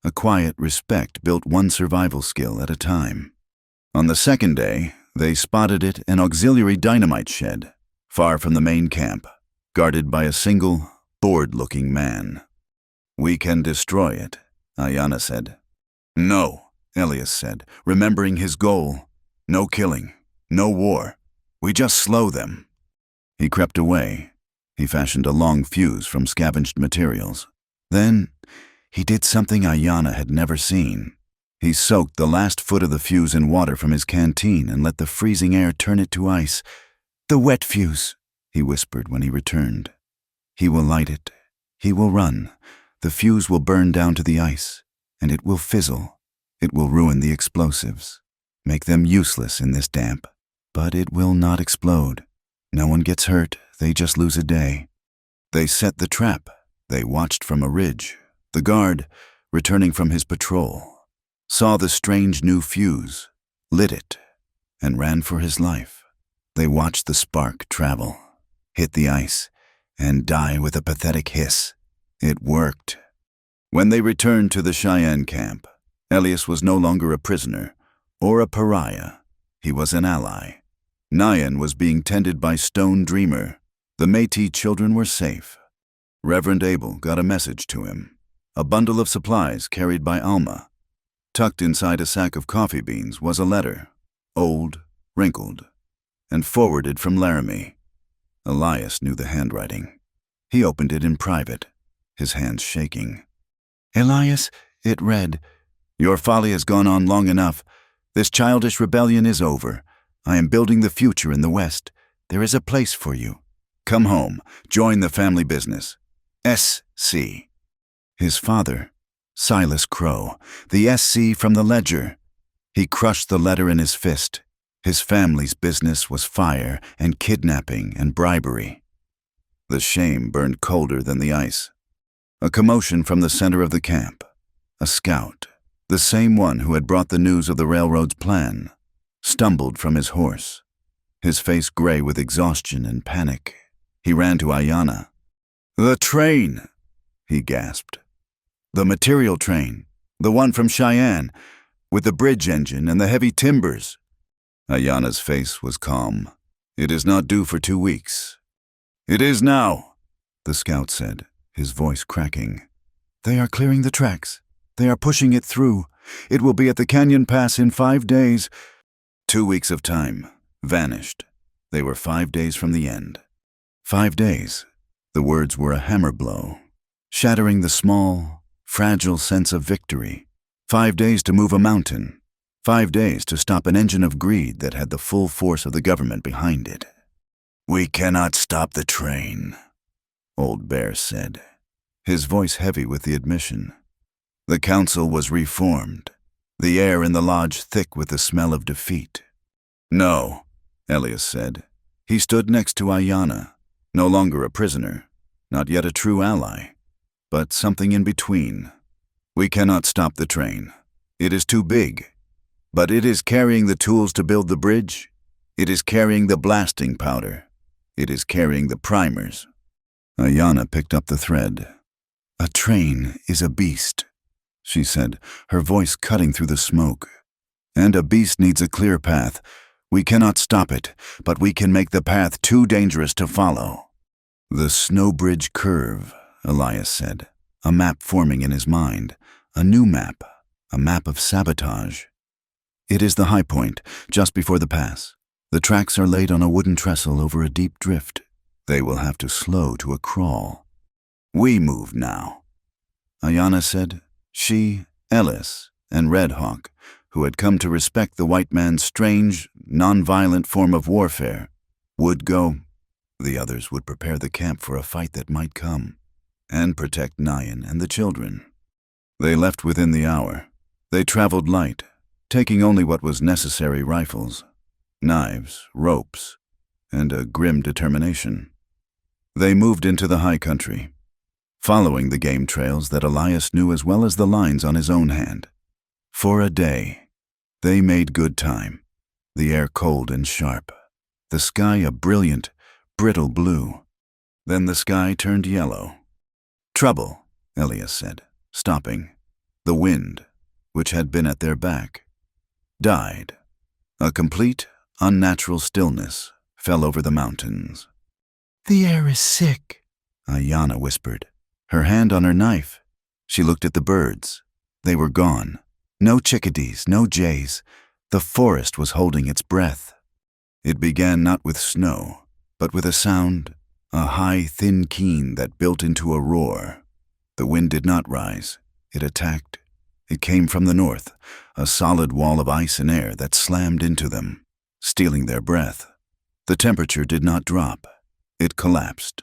A quiet respect built one survival skill at a time. On the second day, they spotted it an auxiliary dynamite shed, far from the main camp, guarded by a single, bored-looking man. "We can destroy it," Ayanna said. "No," Elias said, remembering his goal. "No killing, no war. We just slow them." He crept away. He fashioned a long fuse from scavenged materials. Then, he did something Ayanna had never seen. He soaked the last foot of the fuse in water from his canteen and let the freezing air turn it to ice. "The wet fuse," he whispered when he returned. "He will light it. He will run. The fuse will burn down to the ice, and it will fizzle. It will ruin the explosives, make them useless in this damp. But it will not explode. No one gets hurt. They just lose a day." They set the trap. They watched from a ridge. The guard, returning from his patrol, saw the strange new fuse, lit it, and ran for his life. They watched the spark travel, hit the ice, and die with a pathetic hiss. It worked. When they returned to the Cheyenne camp, Elias was no longer a prisoner or a pariah. He was an ally. Nyan was being tended by Stone Dreamer. The Métis children were safe. Reverend Abel got a message to him, a bundle of supplies carried by Alma. Tucked inside a sack of coffee beans was a letter, old, wrinkled, and forwarded from Laramie. Elias knew the handwriting. He opened it in private, his hands shaking. Elias, it read, "Your folly has gone on long enough. This childish rebellion is over. I am building the future in the West. There is a place for you. Come home, join the family business. S.C." His father, Silas Crow, the S.C. from the ledger. He crushed the letter in his fist. His family's business was fire and kidnapping and bribery. The shame burned colder than the ice. A commotion from the center of the camp. A scout, the same one who had brought the news of the railroad's plan, stumbled from his horse, his face gray with exhaustion and panic. He ran to Ayanna. "The train!" he gasped. "The material train, the one from Cheyenne, with the bridge engine and the heavy timbers." Ayanna's face was calm. "It is not due for 2 weeks." "It is now," the scout said, his voice cracking. "They are clearing the tracks. They are pushing it through. It will be at the Canyon Pass in 5 days. 2 weeks of time vanished. They were 5 days from the end. 5 days. The words were a hammer blow, shattering the small, fragile sense of victory. 5 days to move a mountain. 5 days to stop an engine of greed that had the full force of the government behind it. "We cannot stop the train," Old Bear said, his voice heavy with the admission. The council was reformed, the air in the lodge thick with the smell of defeat. "No," Elias said. He stood next to Ayanna, no longer a prisoner, not yet a true ally, but something in between. "We cannot stop the train. It is too big. But it is carrying the tools to build the bridge. It is carrying the blasting powder. It is carrying the primers." Ayanna picked up the thread. "A train is a beast," she said, her voice cutting through the smoke. "And a beast needs a clear path. We cannot stop it, but we can make the path too dangerous to follow." "The snow bridge curve," Elias said, a map forming in his mind, a new map, a map of sabotage. "It is the high point, just before the pass. The tracks are laid on a wooden trestle over a deep drift. They will have to slow to a crawl." "We move now," Ayanna said. She, Ellis, and Red Hawk, who had come to respect the white man's strange, non-violent form of warfare, would go. The others would prepare the camp for a fight that might come, and protect Nyan and the children. They left within the hour. They traveled light, taking only what was necessary: rifles, knives, ropes, and a grim determination. They moved into the high country, following the game trails that Elias knew as well as the lines on his own hand. For a day, they made good time, the air cold and sharp, the sky a brilliant, brittle blue. Then the sky turned yellow. "Trouble," Elias said, stopping. The wind, which had been at their back, died. A complete, unnatural stillness fell over the mountains. "The air is sick," Ayanna whispered, her hand on her knife. She looked at the birds. They were gone. No chickadees, no jays. The forest was holding its breath. It began not with snow, but with a sound, a high, thin keen that built into a roar. The wind did not rise. It attacked. It came from the north, a solid wall of ice and air that slammed into them, stealing their breath. The temperature did not drop. It collapsed.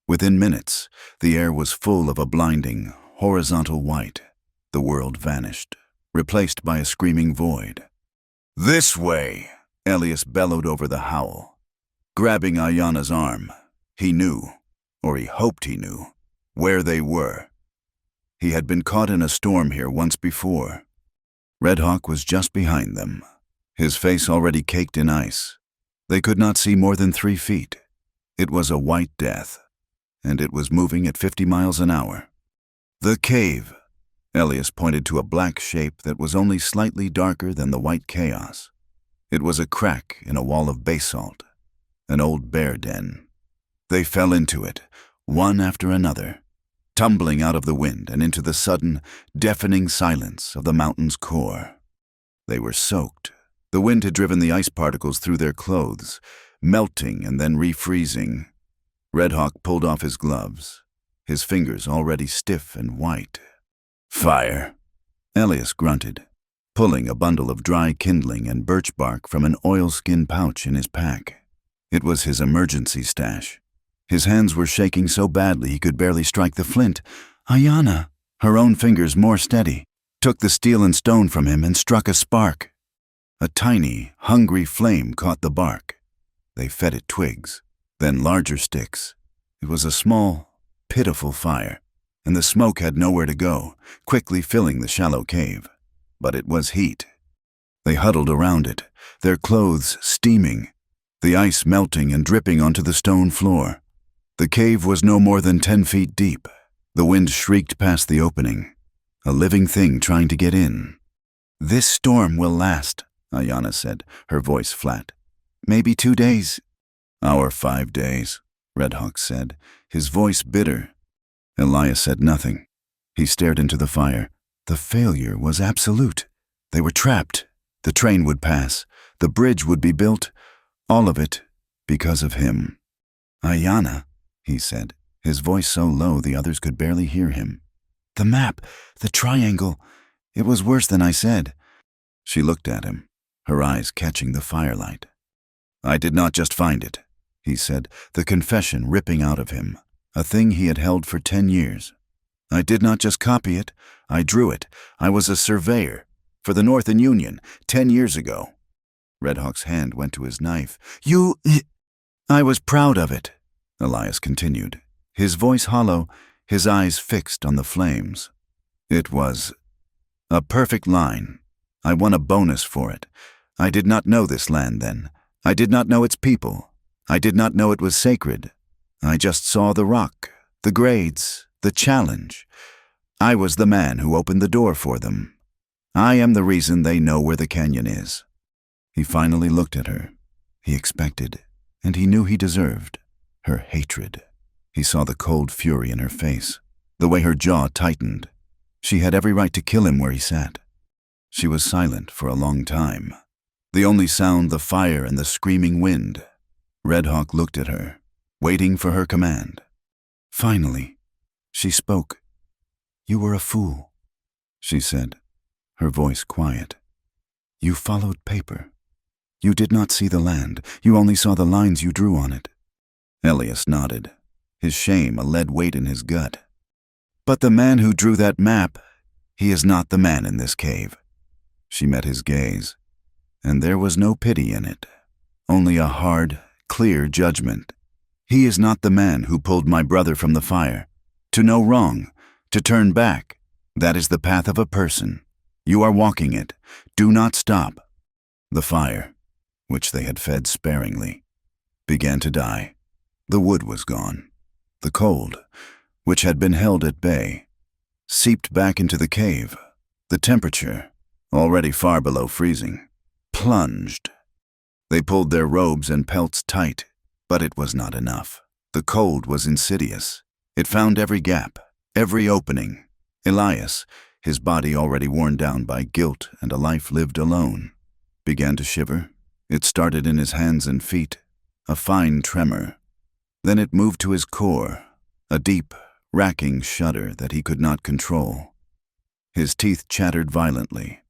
Within minutes, the air was full of a blinding, horizontal white. The world vanished, replaced by a screaming void. "This way!" Elias bellowed over the howl. Grabbing Ayanna's arm, he knew, or he hoped he knew, where they were. He had been caught in a storm here once before. Red Hawk was just behind them, his face already caked in ice. They could not see more than 3 feet. It was a white death, and it was moving at 50 miles an hour. The cave. Elias pointed to a black shape that was only slightly darker than the white chaos. It was a crack in a wall of basalt, an old bear den. They fell into it, one after another, tumbling out of the wind and into the sudden, deafening silence of the mountain's core. They were soaked. The wind had driven the ice particles through their clothes, melting and then refreezing. Red Hawk pulled off his gloves, his fingers already stiff and white. "Fire," Elias grunted, pulling a bundle of dry kindling and birch bark from an oilskin pouch in his pack. It was his emergency stash. His hands were shaking so badly he could barely strike the flint. Ayanna, her own fingers more steady, took the steel and stone from him and struck a spark. A tiny, hungry flame caught the bark. They fed it twigs, then larger sticks. It was a small, pitiful fire, and the smoke had nowhere to go, quickly filling the shallow cave. But it was heat. They huddled around it, their clothes steaming, the ice melting and dripping onto the stone floor. The cave was no more than 10 feet deep. The wind shrieked past the opening, a living thing trying to get in. "This storm will last," Ayanna said, her voice flat. "Maybe 2 days." "Our 5 days," Red Hawk said, his voice bitter. Elias said nothing. He stared into the fire. The failure was absolute. They were trapped. The train would pass. The bridge would be built. All of it because of him. "Ayanna," he said, his voice so low the others could barely hear him. "The map, the triangle, it was worse than I said." She looked at him, her eyes catching the firelight. "I did not just find it," he said, the confession ripping out of him, a thing he had held for 10 years. "I did not just copy it, I drew it. I was a surveyor for the Northern Union 10 years ago." Red Hawk's hand went to his knife. "I was proud of it," Elias continued, his voice hollow, his eyes fixed on the flames. "It was a perfect line. I won a bonus for it. I did not know this land then. I did not know its people. I did not know it was sacred. I just saw the rock, the grades, the challenge. I was the man who opened the door for them. I am the reason they know where the canyon is." He finally looked at her. He expected, and he knew he deserved, her hatred. He saw the cold fury in her face, the way her jaw tightened. She had every right to kill him where he sat. She was silent for a long time. The only sound, the fire and the screaming wind. Red Hawk looked at her, waiting for her command. Finally, she spoke. "You were a fool," she said, her voice quiet. "You followed paper. You did not see the land. You only saw the lines you drew on it." Elias nodded, his shame a lead weight in his gut. "But the man who drew that map, he is not the man in this cave." She met his gaze, and there was no pity in it, only a hard, clear judgment. "He is not the man who pulled my brother from the fire. To know wrong, to turn back, that is the path of a person. You are walking it. Do not stop." The fire, which they had fed sparingly, began to die. The wood was gone. The cold, which had been held at bay, seeped back into the cave. The temperature, already far below freezing, plunged. They pulled their robes and pelts tight, but it was not enough. The cold was insidious. It found every gap, every opening. Elias, his body already worn down by guilt and a life lived alone, began to shiver. It started in his hands and feet, a fine tremor. Then it moved to his core, a deep, racking shudder that he could not control. His teeth chattered violently.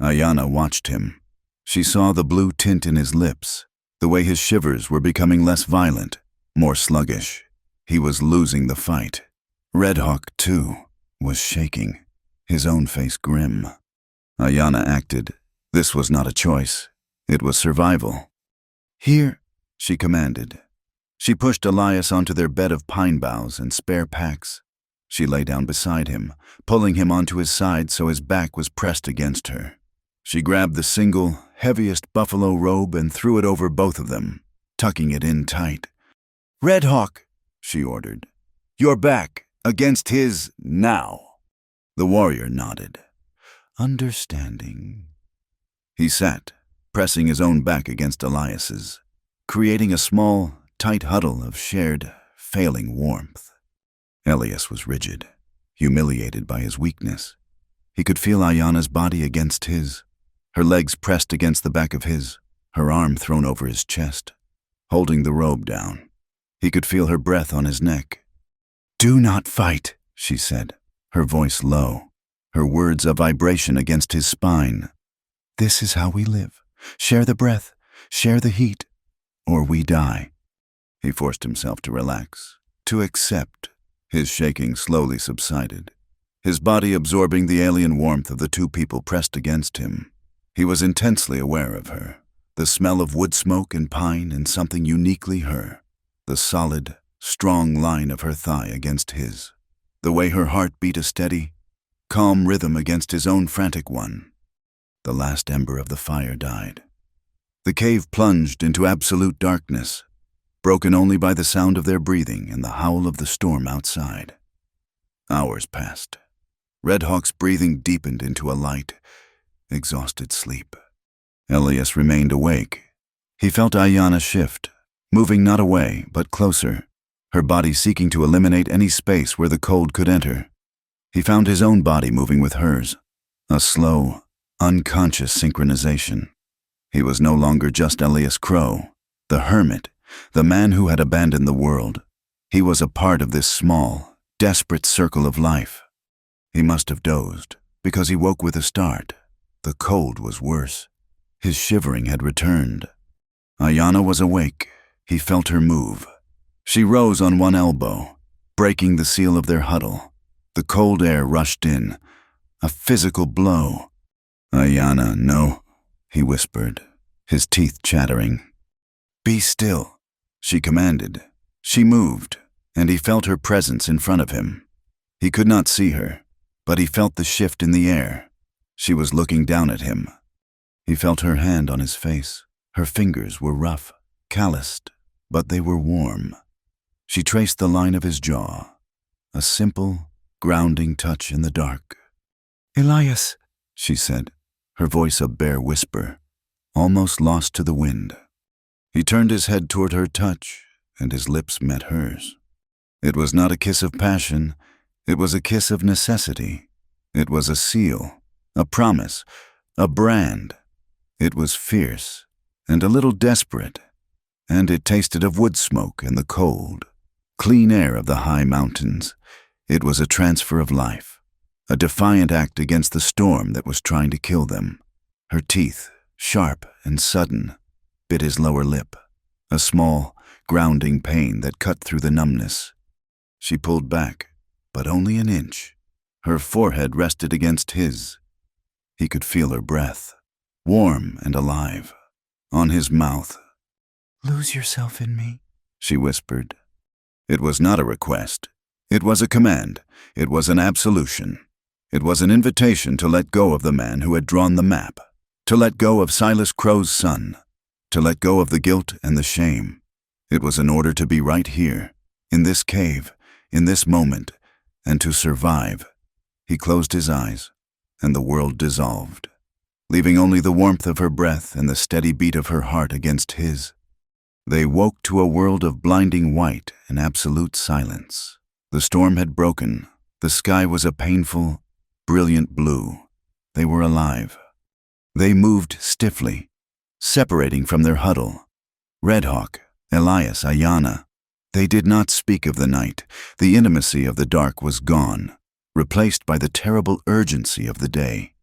Ayanna watched him. She saw the blue tint in his lips, the way his shivers were becoming less violent, more sluggish. He was losing the fight. Red Hawk, too, was shaking, his own face grim. Ayanna acted. This was not a choice. It was survival. "Here," she commanded. She pushed Elias onto their bed of pine boughs and spare packs. She lay down beside him, pulling him onto his side so his back was pressed against her. She grabbed the single, heaviest buffalo robe and threw it over both of them, tucking it in tight. "Red Hawk," she ordered. "Your back against his now." The warrior nodded. "Understanding." He sat, pressing his own back against Elias's, creating a small, tight huddle of shared, failing warmth. Elias was rigid, humiliated by his weakness. He could feel Ayanna's body against his, her legs pressed against the back of his, her arm thrown over his chest, holding the robe down. He could feel her breath on his neck. "Do not fight," she said, her voice low, her words a vibration against his spine. "This is how we live. Share the breath, share the heat, or we die." He forced himself to relax, to accept. His shaking slowly subsided, his body absorbing the alien warmth of the two people pressed against him. He was intensely aware of her, the smell of wood smoke and pine and something uniquely her, the solid, strong line of her thigh against his, the way her heart beat a steady, calm rhythm against his own frantic one. The last ember of the fire died. The cave plunged into absolute darkness, broken only by the sound of their breathing and the howl of the storm outside. Hours passed. Red Hawk's breathing deepened into a light, exhausted sleep. Elias remained awake. He felt Ayanna shift, moving not away, but closer, her body seeking to eliminate any space where the cold could enter. He found his own body moving with hers, a slow, unconscious synchronization. He was no longer just Elias Crow, the hermit, the man who had abandoned the world. He was a part of this small, desperate circle of life. He must have dozed, because he woke with a start. The cold was worse. His shivering had returned. Ayanna was awake. He felt her move. She rose on one elbow, breaking the seal of their huddle. The cold air rushed in, a physical blow. "Ayanna, no," he whispered, his teeth chattering. "Be still," she commanded. She moved, and he felt her presence in front of him. He could not see her, but he felt the shift in the air. She was looking down at him. He felt her hand on his face. Her fingers were rough, calloused, but they were warm. She traced the line of his jaw, a simple, grounding touch in the dark. "Elias," she said, her voice a bare whisper, almost lost to the wind. He turned his head toward her touch, and his lips met hers. It was not a kiss of passion, it was a kiss of necessity. It was a seal, a promise, a brand. It was fierce, and a little desperate, and it tasted of wood smoke and the cold, clean air of the high mountains. It was a transfer of life, a defiant act against the storm that was trying to kill them. Her teeth, sharp and sudden, bit his lower lip, a small, grounding pain that cut through the numbness. She pulled back, but only an inch. Her forehead rested against his. He could feel her breath, warm and alive, on his mouth. "Lose yourself in me," she whispered. It was not a request. It was a command. It was an absolution. It was an invitation to let go of the man who had drawn the map, to let go of Silas Crow's son, to let go of the guilt and the shame. It was an order to be right here, in this cave, in this moment, and to survive. He closed his eyes, and the world dissolved, leaving only the warmth of her breath and the steady beat of her heart against his. They woke to a world of blinding white and absolute silence. The storm had broken. The sky was a painful, brilliant blue. They were alive. They moved stiffly, separating from their huddle. Red Hawk, Elias, Ayanna. They did not speak of the night. The intimacy of the dark was gone, replaced by the terrible urgency of the day.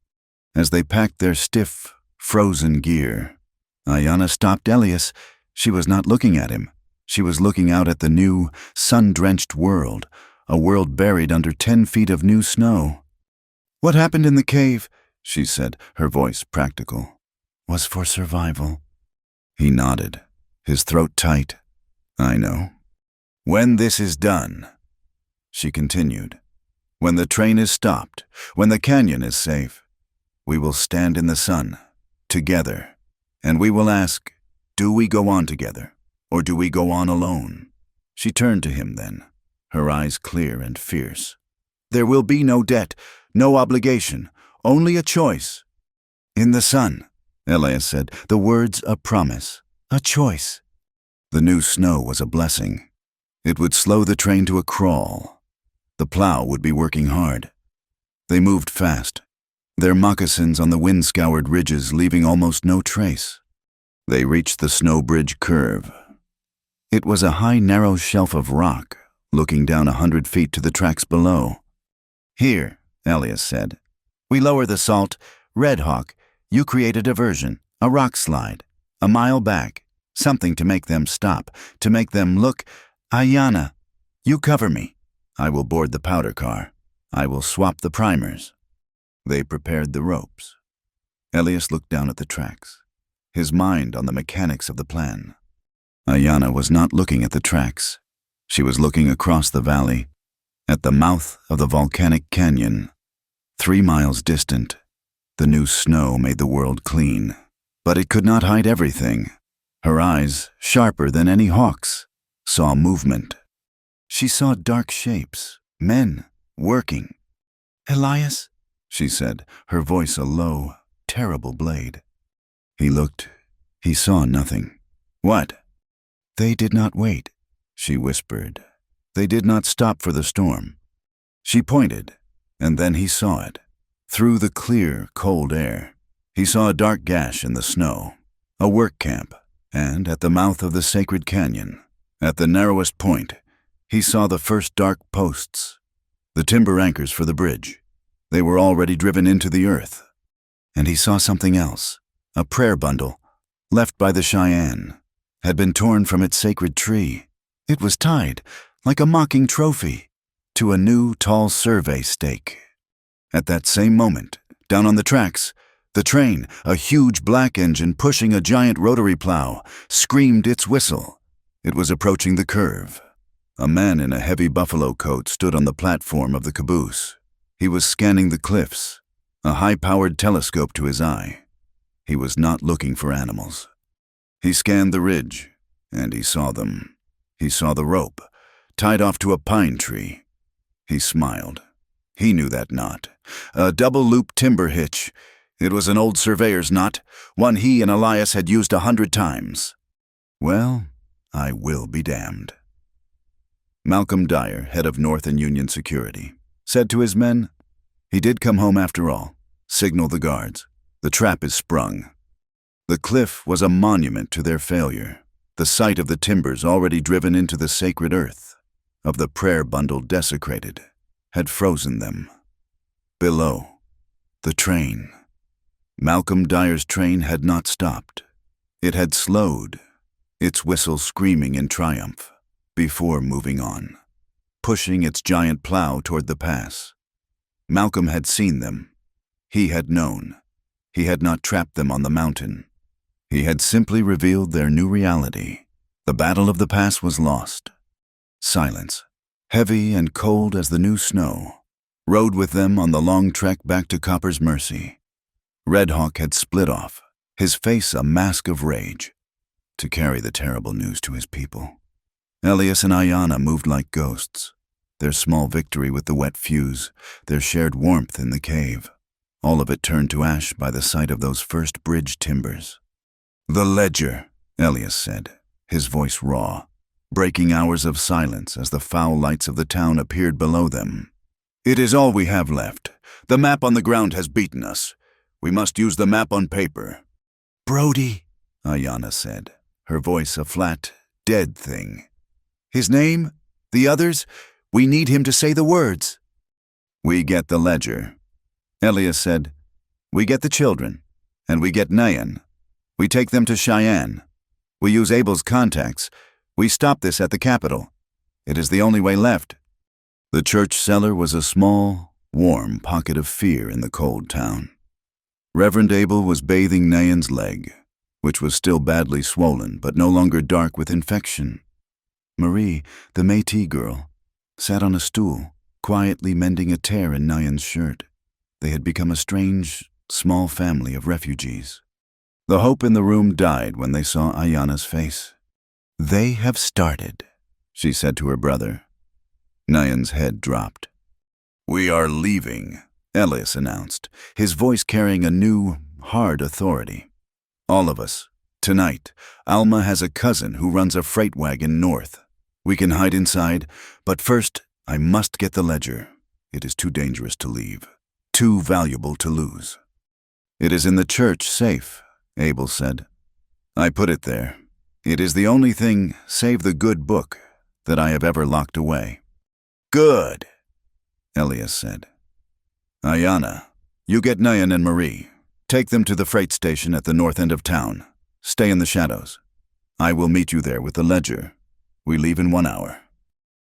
As they packed their stiff, frozen gear, Ayanna stopped Elias. She was not looking at him. She was looking out at the new, sun-drenched world, a world buried under 10 feet of new snow. "What happened in the cave," she said, her voice practical, "was for survival." He nodded, his throat tight. "I know. When this is done," she continued, When the train is stopped, when the canyon is safe, we will stand in the sun, together, and we will ask, do we go on together, or do we go on alone? She turned to him then, her eyes clear and fierce. There will be no debt, no obligation, only a choice. In the sun, Elias said, the words a promise, a choice. The new snow was a blessing. It would slow the train to a crawl. The plow would be working hard. They moved fast, their moccasins on the wind-scoured ridges leaving almost no trace. They reached the snow bridge curve. It was a high, narrow shelf of rock, looking down 100 feet to the tracks below. Here, Elias said, we lower the salt. Red Hawk, you create a diversion, a rock slide, a mile back, something to make them stop, to make them look. Ayanna, you cover me. I will board the powder car. I will swap the primers. They prepared the ropes. Elias looked down at the tracks, his mind on the mechanics of the plan. Ayanna was not looking at the tracks. She was looking across the valley, at the mouth of the volcanic canyon. 3 miles distant, the new snow made the world clean, but it could not hide everything. Her eyes, sharper than any hawk's, saw movement. She saw dark shapes, men, working. Elias, she said, her voice a low, terrible blade. He looked. He saw nothing. What? They did not wait, she whispered. They did not stop for the storm. She pointed, and then he saw it. Through the clear, cold air, he saw a dark gash in the snow, a work camp, and at the mouth of the sacred canyon, at the narrowest point, he saw the first dark posts, the timber anchors for the bridge. They were already driven into the earth. And he saw something else, a prayer bundle, left by the Cheyenne, had been torn from its sacred tree. It was tied, like a mocking trophy, to a new tall survey stake. At that same moment, down on the tracks, the train, a huge black engine pushing a giant rotary plow, screamed its whistle. It was approaching the curve. A man in a heavy buffalo coat stood on the platform of the caboose. He was scanning the cliffs, a high-powered telescope to his eye. He was not looking for animals. He scanned the ridge, and he saw them. He saw the rope, tied off to a pine tree. He smiled. He knew that knot, a double-loop timber hitch. It was an old surveyor's knot, one he and Elias had used 100 times. Well, I will be damned. Malcolm Dyer, head of North and Union Security, said to his men, he did come home after all. Signal the guards. The trap is sprung. The cliff was a monument to their failure, the site of the timbers already driven into the sacred earth, of the prayer bundle desecrated, had frozen them. Below, the train. Malcolm Dyer's train had not stopped. It had slowed, its whistle screaming in triumph, before moving on, pushing its giant plow toward the pass. Malcolm had seen them. He had known. He had not trapped them on the mountain. He had simply revealed their new reality. The battle of the pass was lost. Silence, heavy and cold as the new snow, rode with them on the long trek back to Copper's Mercy. Red Hawk had split off, his face a mask of rage, to carry the terrible news to his people. Elias and Ayanna moved like ghosts, their small victory with the wet fuse, their shared warmth in the cave, all of it turned to ash by the sight of those first bridge timbers. The ledger, Elias said, his voice raw, breaking hours of silence as the foul lights of the town appeared below them. It is all we have left. The map on the ground has beaten us. We must use the map on paper. Brody, Ayanna said, her voice a flat, dead thing. His name? The others? We need him to say the words. We get the ledger. Elias said, we get the children, and we get Nayan. We take them to Cheyenne. We use Abel's contacts. We stop this at the capital. It is the only way left. The church cellar was a small, warm pocket of fear in the cold town. Reverend Abel was bathing Nayan's leg, which was still badly swollen but no longer dark with infection. Marie, the Métis girl, sat on a stool, quietly mending a tear in Nyan's shirt. They had become a strange, small family of refugees. The hope in the room died when they saw Ayana's face. "They have started," she said to her brother. Nyan's head dropped. "We are leaving," Elias announced, his voice carrying a new, hard authority. "All of us. Tonight, Alma has a cousin who runs a freight wagon north. We can hide inside, but first I must get the ledger. It is too dangerous to leave, too valuable to lose." "It is in the church safe," Abel said. "I put it there. It is the only thing, save the good book, that I have ever locked away." "Good," Elias said. "Ayana, you get Nyan and Marie. Take them to the freight station at the north end of town. Stay in the shadows. I will meet you there with the ledger. We leave in 1 hour."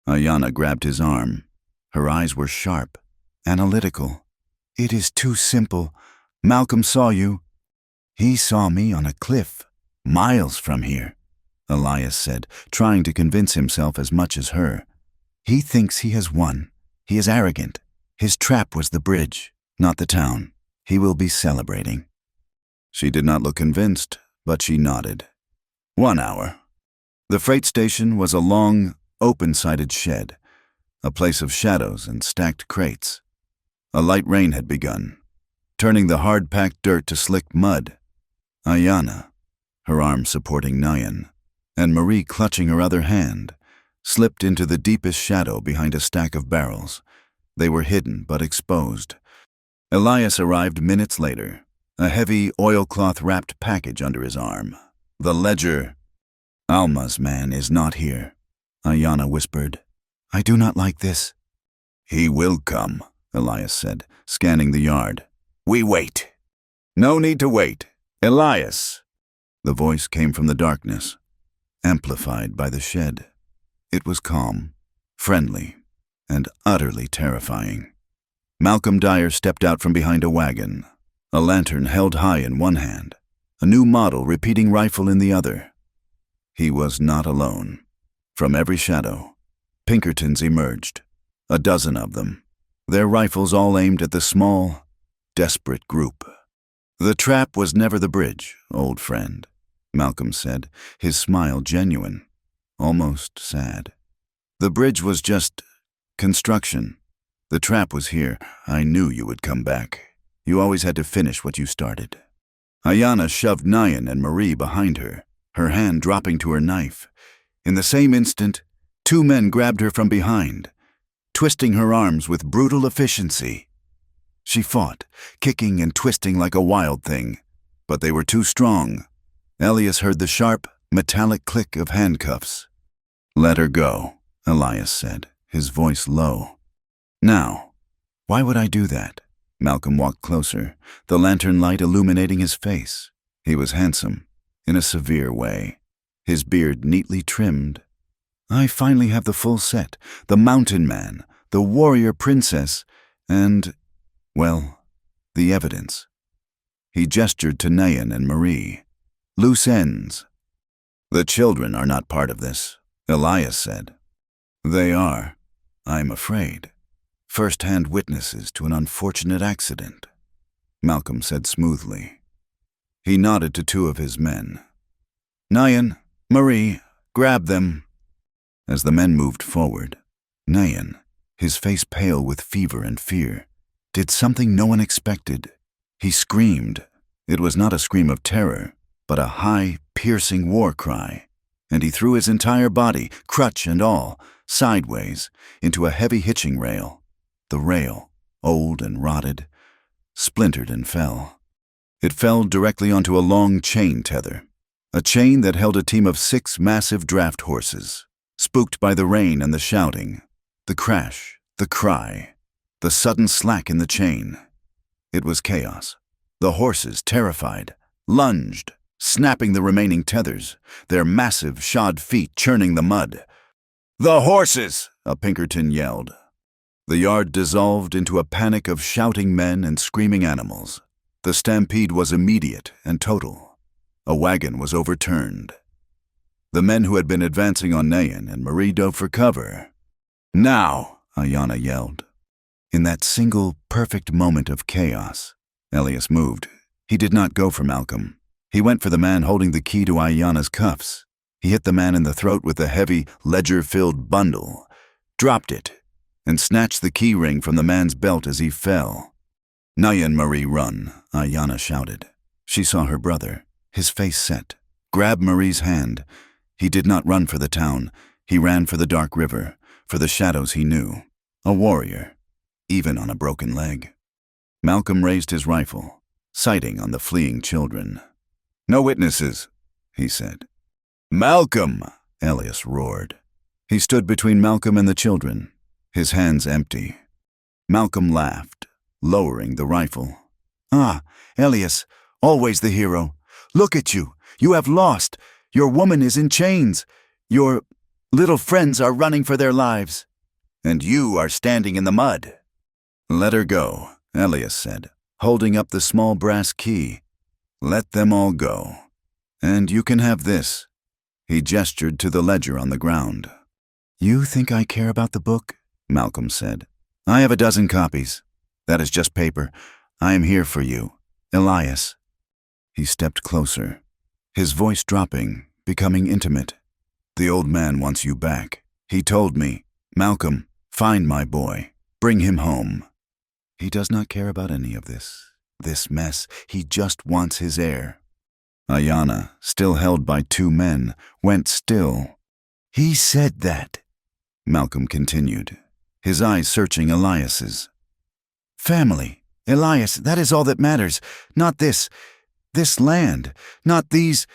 Ayana grabbed his arm. Her eyes were sharp, analytical. "It is too simple. Malcolm saw you." "He saw me on a cliff, miles from here," Elias said, trying to convince himself as much as her. "He thinks he has won. He is arrogant. His trap was the bridge, not the town. He will be celebrating." She did not look convinced, but she nodded. 1 hour. The freight station was a long, open-sided shed, a place of shadows and stacked crates. A light rain had begun, turning the hard-packed dirt to slick mud. Ayana, her arm supporting Nyan, and Marie clutching her other hand, slipped into the deepest shadow behind a stack of barrels. They were hidden but exposed. Elias arrived minutes later, a heavy oilcloth-wrapped package under his arm. The ledger. "Alma's man is not here," Ayana whispered. "I do not like this." "He will come," Elias said, scanning the yard. "We wait." "No need to wait. Elias!" The voice came from the darkness, amplified by the shed. It was calm, friendly, and utterly terrifying. Malcolm Dyer stepped out from behind a wagon, a lantern held high in one hand, a new model repeating rifle in the other. He was not alone. From every shadow, Pinkertons emerged, a dozen of them, their rifles all aimed at the small, desperate group. "The trap was never the bridge, old friend," Malcolm said, his smile genuine, almost sad. "The bridge was just construction. The trap was here. I knew you would come back. You always had to finish what you started." Ayana shoved Nyan and Marie behind her, her hand dropping to her knife. In the same instant, 2 men grabbed her from behind, twisting her arms with brutal efficiency. She fought, kicking and twisting like a wild thing, but they were too strong. Elias heard the sharp, metallic click of handcuffs. "Let her go," Elias said, his voice low. "Now, why would I do that?" Malcolm walked closer, the lantern light illuminating his face. He was handsome, in a severe way, his beard neatly trimmed. "I finally have the full set, the mountain man, the warrior princess, and, well, the evidence." He gestured to Nyan and Marie. "Loose ends." "The children are not part of this," Elias said. "They are, I'm afraid. First-hand witnesses to an unfortunate accident," Malcolm said smoothly. He nodded to 2 of his men. "Nyan, Marie, grab them." As the men moved forward, Nyan, his face pale with fever and fear, did something no one expected. He screamed. It was not a scream of terror, but a high, piercing war cry, and he threw his entire body, crutch and all, sideways into a heavy hitching rail. The rail, old and rotted, splintered and fell. It fell directly onto a long chain tether, a chain that held a team of 6 massive draft horses, spooked by the rain and the shouting, the crash, the cry, the sudden slack in the chain. It was chaos. The horses, terrified, lunged, snapping the remaining tethers, their massive, shod feet churning the mud. "The horses!" a Pinkerton yelled. The yard dissolved into a panic of shouting men and screaming animals. The stampede was immediate and total. A wagon was overturned. The men who had been advancing on Nyan and Marie dove for cover. "Now!" Ayana yelled, In that single, perfect moment of chaos, Elias moved. He did not go for Malcolm. He went for the man holding the key to Ayanna's cuffs. He hit the man in the throat with the heavy, ledger-filled bundle, dropped it, and snatched the key ring from the man's belt as he fell. "Nayan Marie, run," Ayanna shouted. She saw her brother, his face set, grab Marie's hand. He did not run for the town. He ran for the dark river, for the shadows he knew. A warrior, even on a broken leg. Malcolm raised his rifle, sighting on the fleeing children. "No witnesses," he said. "Malcolm!" Elias roared. He stood between Malcolm and the children, his hands empty. Malcolm laughed, lowering the rifle. "Ah, Elias, always the hero. Look at you. You have lost. Your woman is in chains. Your little friends are running for their lives. And you are standing in the mud." "Let her go," Elias said, holding up the small brass key. "Let them all go. And you can have this." He gestured to the ledger on the ground. "You think I care about the book?" Malcolm said. "I have a dozen copies. That is just paper. I am here for you, Elias." He stepped closer, his voice dropping, becoming intimate. "The old man wants you back. He told me, 'Malcolm, find my boy. Bring him home.' He does not care about any of this mess. He just wants his heir." Ayanna, still held by two men, went still. "He said that," Malcolm continued, his eyes searching Elias's. "Family, Elias, that is all that matters. Not this land, not these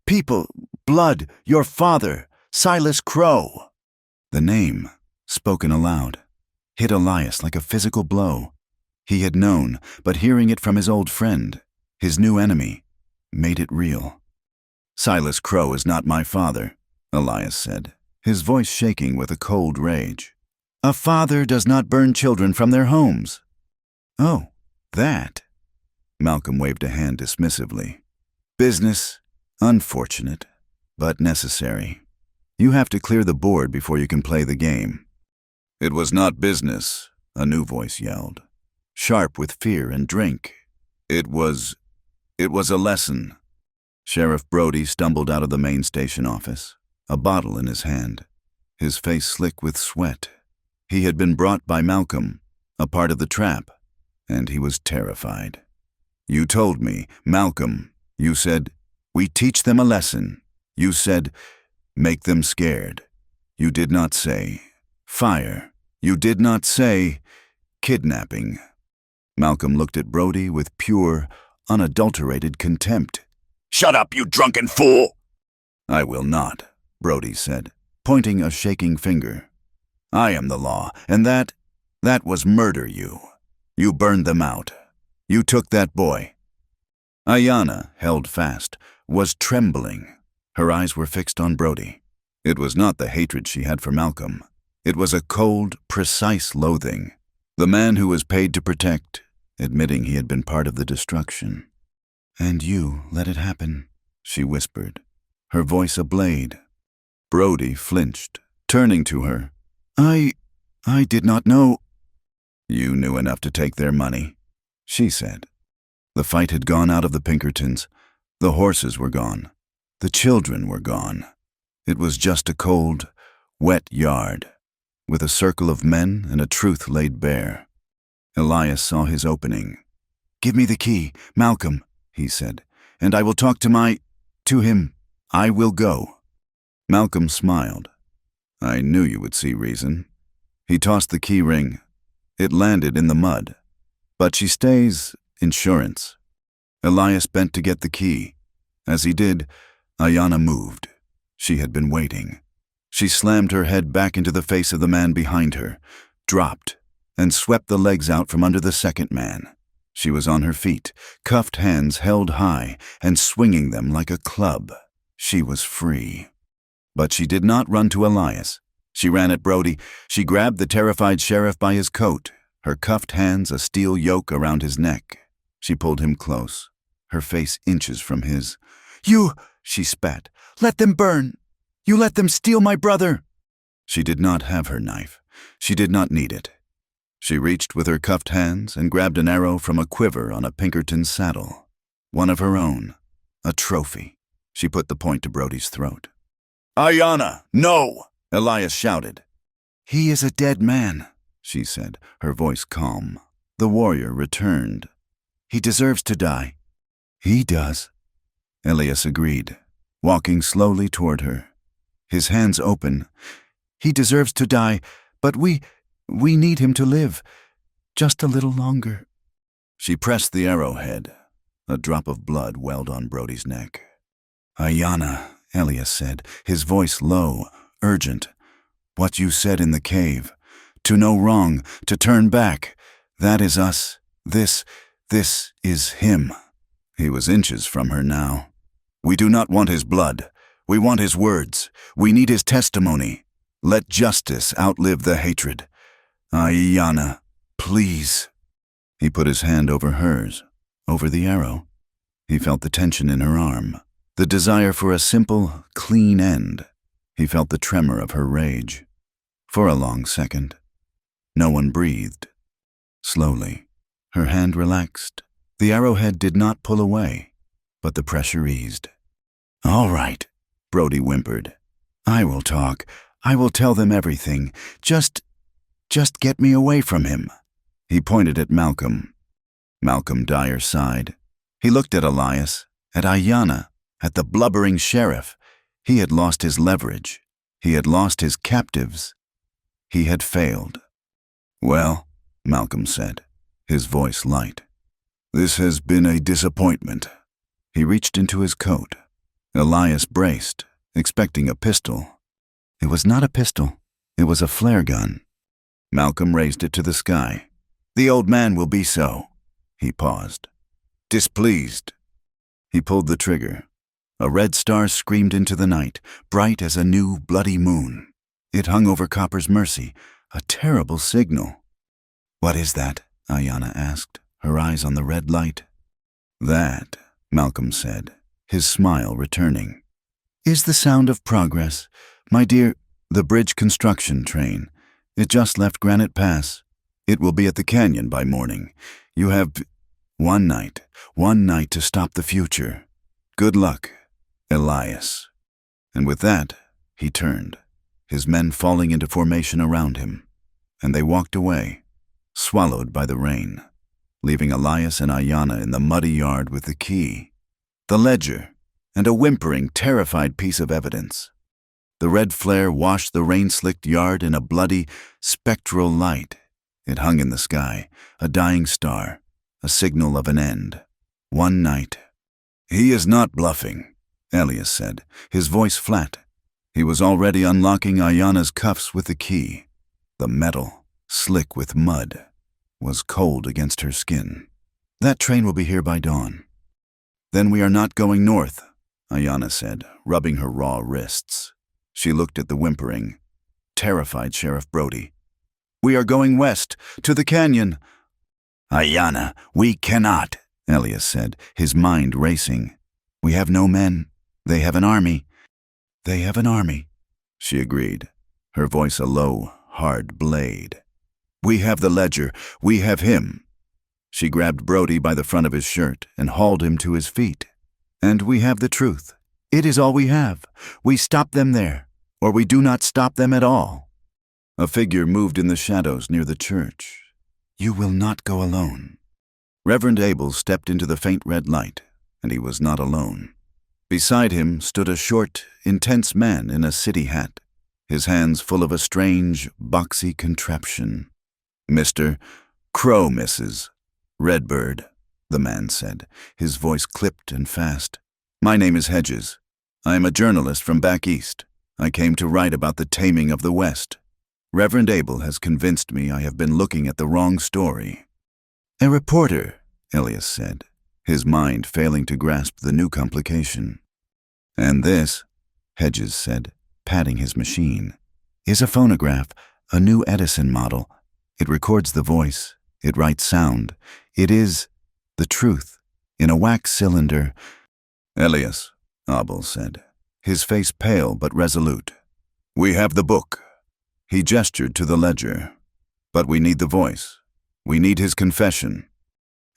people, blood, your father, Silas Crow." The name, spoken aloud, hit Elias like a physical blow. He had known, but hearing it from his old friend, his new enemy, made it real. "Silas Crow is not my father," Elias said, his voice shaking with a cold rage. "A father does not burn children from their homes." "Oh, that." Malcolm waved a hand dismissively. "Business, unfortunate, but necessary. You have to clear the board before you can play the game." "It was not business," a new voice yelled, sharp with fear and drink. It was a lesson." Sheriff Brody stumbled out of the main station office, a bottle in his hand, his face slick with sweat. He had been brought by Malcolm, a part of the trap, and he was terrified. "You told me, Malcolm, you said, 'We teach them a lesson.' You said, 'Make them scared.' You did not say, 'Fire.' You did not say, 'Kidnapping.'" Malcolm looked at Brody with pure, unadulterated contempt. "Shut up, you drunken fool!" "I will not," Brody said, pointing a shaking finger. "I am the law, and that was murder you. You burned them out. You took that boy." Ayanna, held fast, was trembling. Her eyes were fixed on Brody. It was not the hatred she had for Malcolm. It was a cold, precise loathing. The man who was paid to protect, admitting he had been part of the destruction. "And you let it happen," she whispered, her voice a blade. Brody flinched, turning to her. I did not know." "You knew enough to take their money," she said. The fight had gone out of the Pinkertons. The horses were gone. The children were gone. It was just a cold, wet yard, with a circle of men and a truth laid bare. Elias saw his opening. "Give me the key, Malcolm," he said, "and I will talk to him. I will go." Malcolm smiled. "I knew you would see reason." He tossed the key ring. It landed in the mud. "But she stays insurance." Elias bent to get the key. As he did, Ayanna moved. She had been waiting. She slammed her head back into the face of the man behind her, dropped, and swept the legs out from under the second man. She was on her feet, cuffed hands held high and swinging them like a club. She was free. But she did not run to Elias. She ran at Brody. She grabbed the terrified sheriff by his coat, her cuffed hands a steel yoke around his neck. She pulled him close, her face inches from his. "You," she spat, "let them burn. You let them steal my brother." She did not have her knife. She did not need it. She reached with her cuffed hands and grabbed an arrow from a quiver on a Pinkerton saddle. One of her own. A trophy. She put the point to Brody's throat. "Ayanna, no!" Elias shouted. "He is a dead man," she said, her voice calm. The warrior returned. "He deserves to die." "He does," Elias agreed, walking slowly toward her, his hands open. "He deserves to die, but we need him to live. Just a little longer." She pressed the arrowhead. A drop of blood welled on Brody's neck. "Ayanna," Elias said, his voice low, urgent. "What you said in the cave. To know wrong, to turn back. That is us. This is him." He was inches from her now. "We do not want his blood. We want his words. We need his testimony. Let justice outlive the hatred. Ayanna, please." He put his hand over hers, over the arrow. He felt the tension in her arm, the desire for a simple, clean end. He felt the tremor of her rage. For a long second, no one breathed. Slowly, her hand relaxed. The arrowhead did not pull away, but the pressure eased. "All right," Brody whimpered. "I will talk. I will tell them everything. Just get me away from him." He pointed at Malcolm. Malcolm Dyer sighed. He looked at Elias, at Ayanna, at the blubbering sheriff. He had lost his leverage. He had lost his captives. He had failed. "Well," Malcolm said, his voice light, "this has been a disappointment." He reached into his coat. Elias braced, expecting a pistol. It was not a pistol. It was a flare gun. Malcolm raised it to the sky. "The old man will be so." He paused. "Displeased." He pulled the trigger. A red star screamed into the night, bright as a new bloody moon. It hung over Copper's Mercy, a terrible signal. "What is that?" Ayanna asked, her eyes on the red light. "That," Malcolm said, his smile returning, "is the sound of progress. My dear, the bridge construction train. It just left Granite Pass. It will be at the canyon by morning. You have one night to stop the future. Good luck, Elias." And with that, he turned, his men falling into formation around him, and they walked away, swallowed by the rain, leaving Elias and Ayanna in the muddy yard with the key, the ledger, and a whimpering, terrified piece of evidence. The red flare washed the rain-slicked yard in a bloody, spectral light. It hung in the sky, a dying star, a signal of an end. One night. "He is not bluffing," Elias said, his voice flat. He was already unlocking Ayanna's cuffs with the key. The metal, slick with mud, was cold against her skin. "That train will be here by dawn." "Then we are not going north," Ayanna said, rubbing her raw wrists. She looked at the whimpering, terrified Sheriff Brody. "We are going west, to the canyon." "Ayanna, we cannot," Elias said, his mind racing. "We have no men. They have an army." "They have an army," she agreed, her voice a low, hard blade. "We have the ledger. We have him." She grabbed Brody by the front of his shirt and hauled him to his feet. "And we have the truth. It is all we have. We stop them there, or we do not stop them at all." A figure moved in the shadows near the church. "You will not go alone." Reverend Abel stepped into the faint red light, and he was not alone. Beside him stood a short, intense man in a city hat, his hands full of a strange, boxy contraption. "Mr. Crow, Mrs. Redbird," the man said, his voice clipped and fast. "My name is Hedges. I am a journalist from back east. I came to write about the taming of the West. Reverend Abel has convinced me I have been looking at the wrong story." "A reporter," Elias said, his mind failing to grasp the new complication. "And this," Hedges said, patting his machine, "is a phonograph, a new Edison model. It records the voice. It writes sound. It is the truth, in a wax cylinder." "Elias," Abel said, his face pale but resolute, "we have the book." He gestured to the ledger. But we need the voice. We need his confession.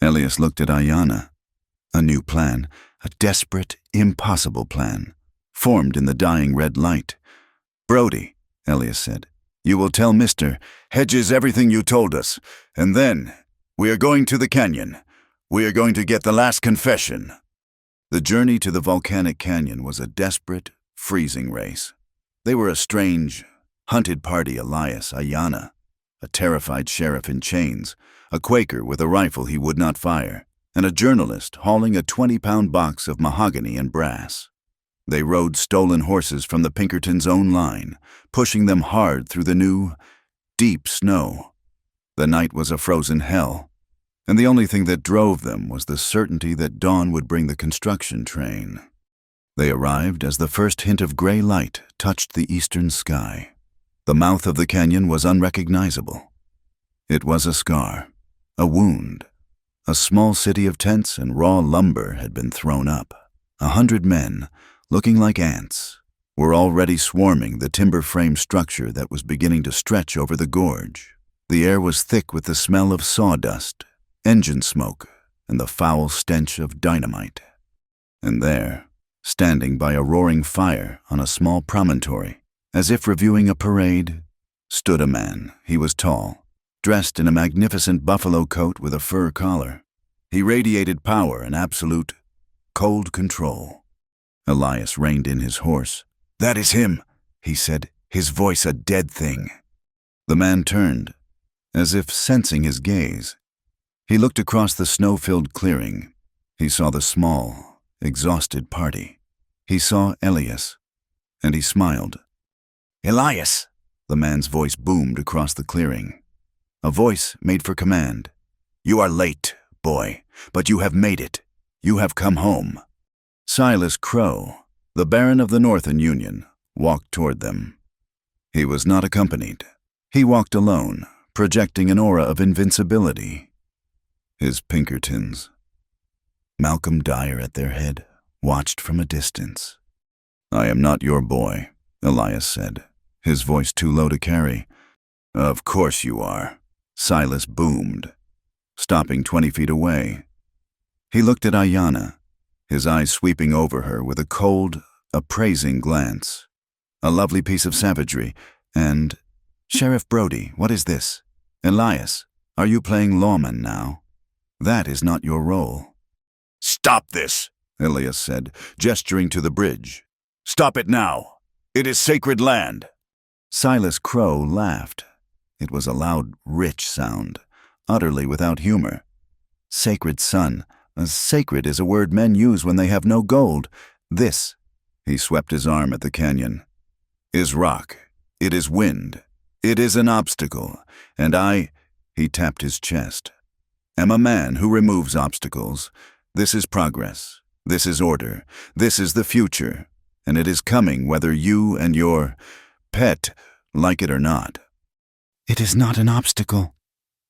Elias looked at Ayanna. A new plan, a desperate, impossible plan, formed in the dying red light. "Brody," Elias said, "you will tell Mr. Hedges everything you told us, and then we are going to the canyon. We are going to get the last confession." The journey to the volcanic canyon was a desperate, freezing race. They were a strange, hunted party: Elias, Ayanna, a terrified sheriff in chains, a Quaker with a rifle he would not fire, and a journalist hauling a 20-pound box of mahogany and brass. They rode stolen horses from the Pinkertons' own line, pushing them hard through the new, deep snow. The night was a frozen hell, and the only thing that drove them was the certainty that dawn would bring the construction train. They arrived as the first hint of gray light touched the eastern sky. The mouth of the canyon was unrecognizable. It was a scar, a wound. A small city of tents and raw lumber had been thrown up. 100 men, looking like ants, were already swarming the timber frame structure that was beginning to stretch over the gorge. The air was thick with the smell of sawdust, engine smoke, and the foul stench of dynamite. And there, standing by a roaring fire on a small promontory, as if reviewing a parade, stood a man. He was tall, dressed in a magnificent buffalo coat with a fur collar. He radiated power and absolute, cold control. Elias reined in his horse. "That is him," he said, his voice a dead thing. The man turned, as if sensing his gaze. He looked across the snow-filled clearing. He saw the small, exhausted party. He saw Elias, and he smiled. "Elias!" The man's voice boomed across the clearing. A voice made for command. "You are late, boy, but you have made it. You have come home." Silas Crow, the Baron of the Northern Union, walked toward them. He was not accompanied. He walked alone, projecting an aura of invincibility. His Pinkertons, Malcolm Dyer at their head, watched from a distance. "I am not your boy," Elias said, his voice too low to carry. "Of course you are," Silas boomed, stopping 20 feet away. He looked at Ayanna, his eyes sweeping over her with a cold, appraising glance. A lovely piece of savagery, and, "Sheriff Brody, what is this? Elias, are you playing lawman now? That is not your role." "Stop this," Elias said, gesturing to the bridge. "Stop it now. It is sacred land." Silas Crow laughed. It was a loud, rich sound, utterly without humor. "Sacred son. Sacred is a word men use when they have no gold. This," he swept his arm at the canyon, "is rock. It is wind. It is an obstacle. And I," he tapped his chest, "am a man who removes obstacles. This is progress. This is order. This is the future. And it is coming whether you and your pet like it or not." "It is not an obstacle."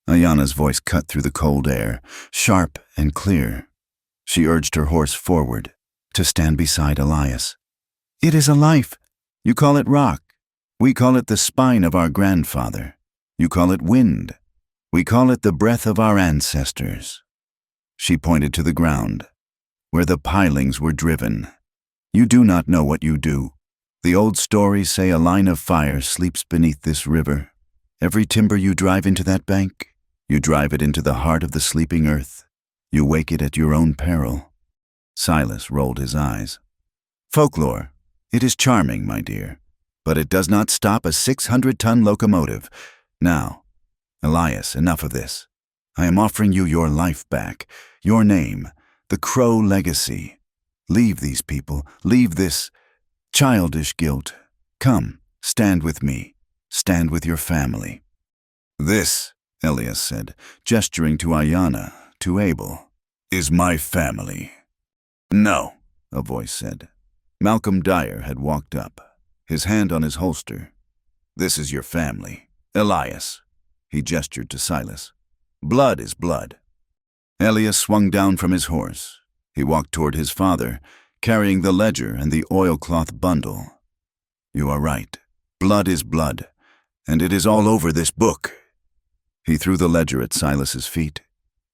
Ayanna's voice cut through the cold air, sharp and clear. She urged her horse forward, to stand beside Elias. "It is a life. You call it rock. We call it the spine of our grandfather. You call it wind. We call it the breath of our ancestors." She pointed to the ground, where the pilings were driven. "You do not know what you do. The old stories say a line of fire sleeps beneath this river. Every timber you drive into that bank, you drive it into the heart of the sleeping earth. You wake it at your own peril." Silas rolled his eyes. "Folklore. It is charming, my dear, but it does not stop a 600-ton locomotive. Now, Elias, enough of this. I am offering you your life back, your name, the Crow legacy. Leave these people, leave this childish guilt. Come, stand with me. Stand with your family." "This," Elias said, gesturing to Ayanna, to Abel, "is my family." "No," a voice said. Malcolm Dyer had walked up, his hand on his holster. "This is your family. Elias." He gestured to Silas. "Blood is blood." Elias swung down from his horse. He walked toward his father, carrying the ledger and the oilcloth bundle. "You are right. Blood is blood, and it is all over this book." He threw the ledger at Silas's feet.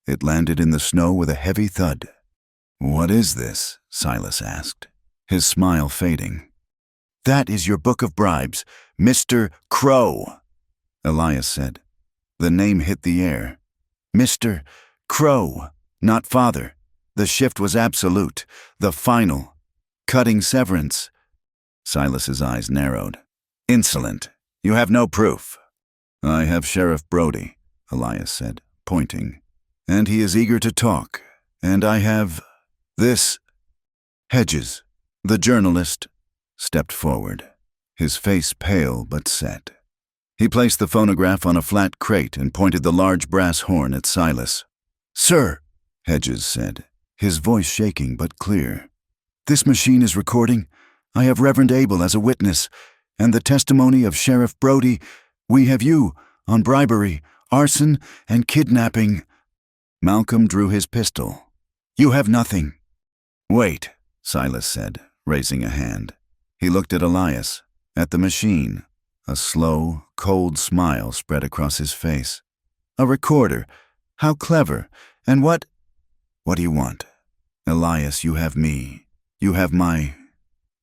It landed in the snow with a heavy thud. "What is this?" Silas asked, his smile fading. "That is your book of bribes, Mr. Crow," Elias said. The name hit the air. Mr. Crow, not father. The shift was absolute, the final, cutting severance. Silas's eyes narrowed. "Insolent. You have no proof." "I have Sheriff Brody," Elias said, pointing. "And he is eager to talk. And I have this." Hedges, the journalist, stepped forward, his face pale but set. He placed the phonograph on a flat crate and pointed the large brass horn at Silas. "Sir," Hedges said, his voice shaking but clear, "this machine is recording. I have Reverend Abel as a witness, and the testimony of Sheriff Brody. We have you on bribery, arson, and kidnapping." Malcolm drew his pistol. "You have nothing." "Wait," Silas said, raising a hand. He looked at Elias, at the machine. A slow, cold smile spread across his face. "A recorder. How clever. And what do you want?" "Elias, you have me. You have my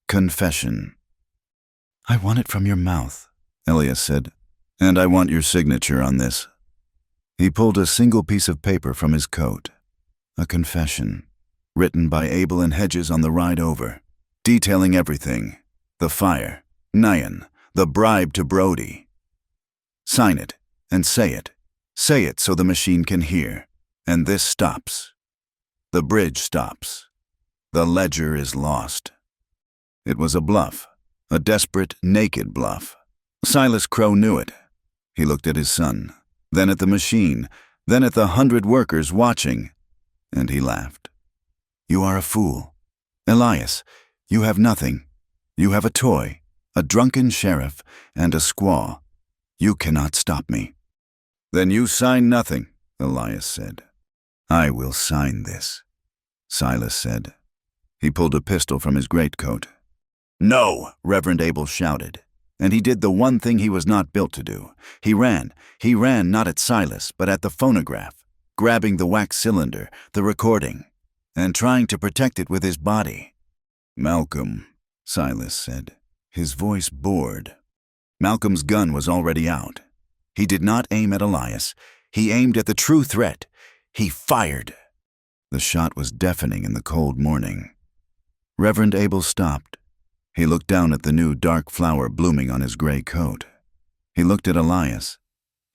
confession." "I want it from your mouth," Elias said, "and I want your signature on this." He pulled a single piece of paper from his coat. A confession, written by Abel and Hedges on the ride over, detailing everything: the fire, Nyan, the bribe to Brody. "Sign it, and say it. Say it so the machine can hear. And this stops. The bridge stops. The ledger is lost." It was a bluff, a desperate, naked bluff. Silas Crow knew it. He looked at his son, then at the machine, then at the 100 workers watching, and he laughed. "You are a fool. Elias, you have nothing. You have a toy, a drunken sheriff, and a squaw. You cannot stop me." "Then you sign nothing," Elias said. "I will sign this," Silas said. He pulled a pistol from his greatcoat. "No!" Reverend Abel shouted. And he did the one thing he was not built to do. He ran not at Silas, but at the phonograph, grabbing the wax cylinder, the recording, and trying to protect it with his body. "Malcolm," Silas said, his voice bored. Malcolm's gun was already out. He did not aim at Elias. He aimed at the true threat. He fired. The shot was deafening in the cold morning. Reverend Abel stopped. He looked down at the new dark flower blooming on his gray coat. He looked at Elias,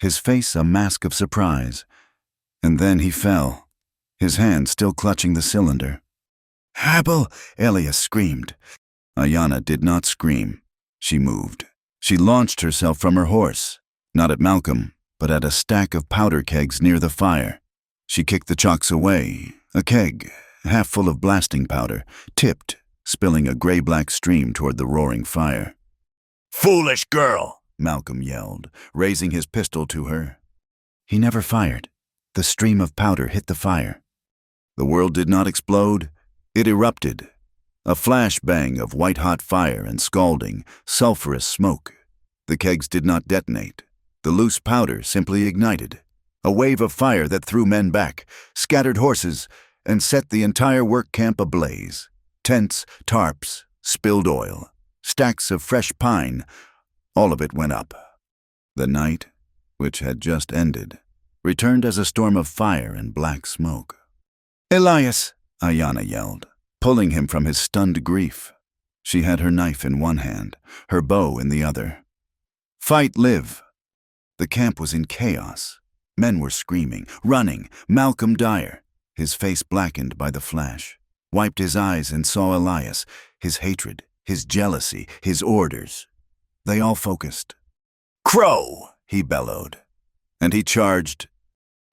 his face a mask of surprise, and then he fell, his hand still clutching the cylinder. "Abel!" Elias screamed. Ayanna did not scream. She moved. She launched herself from her horse, not at Malcolm, but at a stack of powder kegs near the fire. She kicked the chocks away. A keg, half full of blasting powder, tipped, spilling a gray-black stream toward the roaring fire. "Foolish girl!" Malcolm yelled, raising his pistol to her. He never fired. The stream of powder hit the fire. The world did not explode. It erupted. A flash-bang of white-hot fire and scalding, sulphurous smoke. The kegs did not detonate. The loose powder simply ignited. A wave of fire that threw men back, scattered horses, and set the entire work camp ablaze. Tents, tarps, spilled oil, stacks of fresh pine, all of it went up. The night, which had just ended, returned as a storm of fire and black smoke. "Elias!" Ayanna yelled, pulling him from his stunned grief. She had her knife in one hand, her bow in the other. "Fight, live!" The camp was in chaos. Men were screaming, running. Malcolm Dyer, his face blackened by the flash, wiped his eyes and saw Elias, his hatred, his jealousy, his orders. They all focused. "Crow!" he bellowed. And he charged.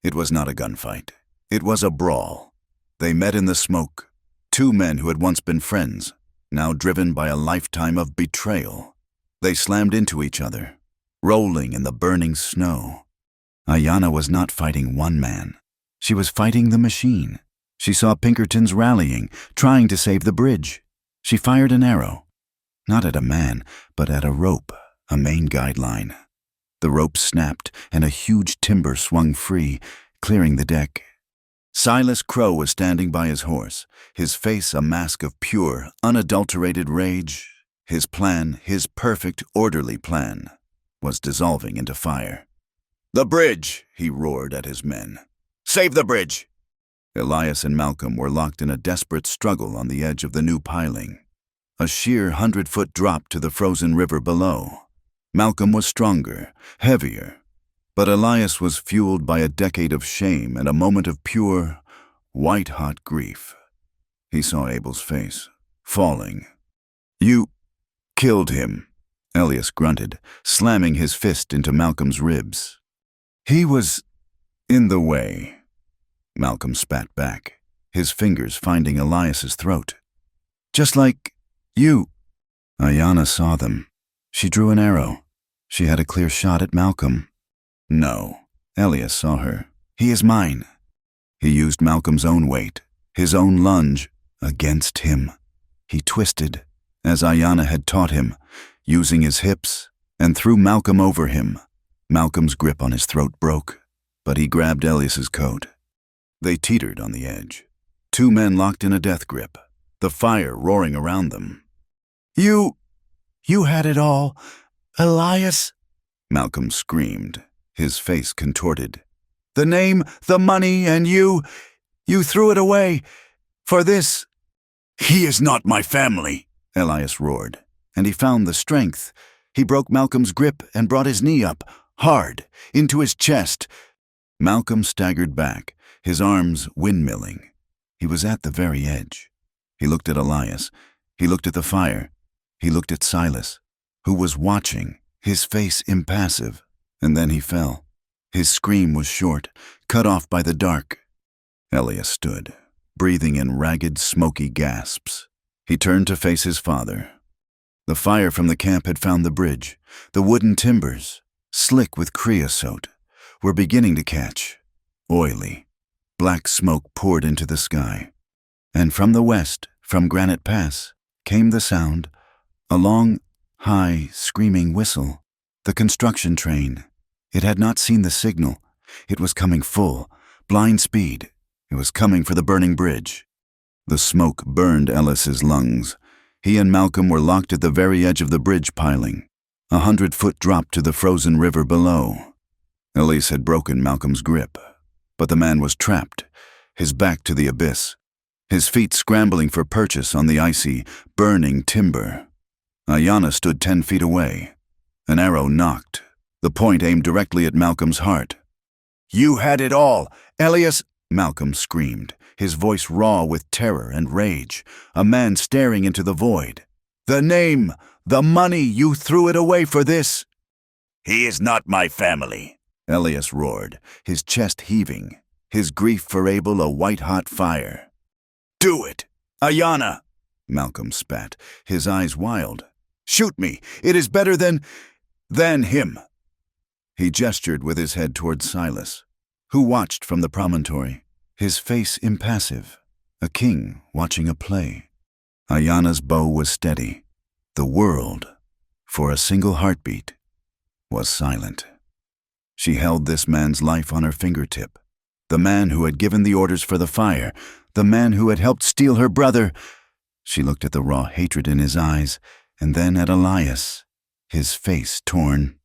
It was not a gunfight. It was a brawl. They met in the smoke. Two men who had once been friends, now driven by a lifetime of betrayal. They slammed into each other, rolling in the burning snow. Ayanna was not fighting one man. She was fighting the machine. She saw Pinkertons rallying, trying to save the bridge. She fired an arrow, not at a man, but at a rope, a main guideline. The rope snapped, and a huge timber swung free, clearing the deck. Silas Crow was standing by his horse, his face a mask of pure, unadulterated rage. His plan, his perfect, orderly plan, was dissolving into fire. "The bridge!" he roared at his men. "Save the bridge!" Elias and Malcolm were locked in a desperate struggle on the edge of the new piling. A sheer 100-foot drop to the frozen river below. Malcolm was stronger, heavier, but Elias was fueled by a decade of shame and a moment of pure, white-hot grief. He saw Abel's face, falling. "You killed him," Elias grunted, slamming his fist into Malcolm's ribs. "He was in the way," Malcolm spat back, his fingers finding Elias's throat. "Just like you." Ayanna saw them. She drew an arrow. She had a clear shot at Malcolm. "No," Elias saw her. "He is mine." He used Malcolm's own weight, his own lunge, against him. He twisted, as Ayanna had taught him, using his hips, and threw Malcolm over him. Malcolm's grip on his throat broke, but he grabbed Elias's coat. They teetered on the edge. Two men locked in a death grip, the fire roaring around them. You had it all, Elias," Malcolm screamed, his face contorted. "The name, the money, and you threw it away for this." "He is not my family," Elias roared, and he found the strength. He broke Malcolm's grip and brought his knee up, hard, into his chest. Malcolm staggered back, his arms windmilling. He was at the very edge. He looked at Elias. He looked at the fire. He looked at Silas, who was watching, his face impassive, and then he fell. His scream was short, cut off by the dark. Elias stood, breathing in ragged, smoky gasps. He turned to face his father. The fire from the camp had found the bridge. The wooden timbers, slick with creosote, were beginning to catch. Oily, black smoke poured into the sky. And from the west, from Granite Pass, came the sound, a long, high, screaming whistle. The construction train. It had not seen the signal. It was coming full, blind speed. It was coming for the burning bridge. The smoke burned Ellis's lungs. He and Malcolm were locked at the very edge of the bridge piling, 100-foot drop to the frozen river below. Elise had broken Malcolm's grip, but the man was trapped, his back to the abyss, his feet scrambling for purchase on the icy, burning timber. Ayanna stood 10 feet away. An arrow knocked, the point aimed directly at Malcolm's heart. "You had it all, Elias!" Malcolm screamed, his voice raw with terror and rage, a man staring into the void. "The name, the money, you threw it away for this." "He is not my family," Elias roared, his chest heaving, his grief for Abel a white-hot fire. "Do it, Ayanna!" Malcolm spat, his eyes wild. "Shoot me! It is better than him!" He gestured with his head towards Silas, who watched from the promontory, his face impassive, a king watching a play. Ayanna's bow was steady. The world, for a single heartbeat, was silent. She held this man's life on her fingertip, the man who had given the orders for the fire, the man who had helped steal her brother. She looked at the raw hatred in his eyes, and then at Elias, his face torn.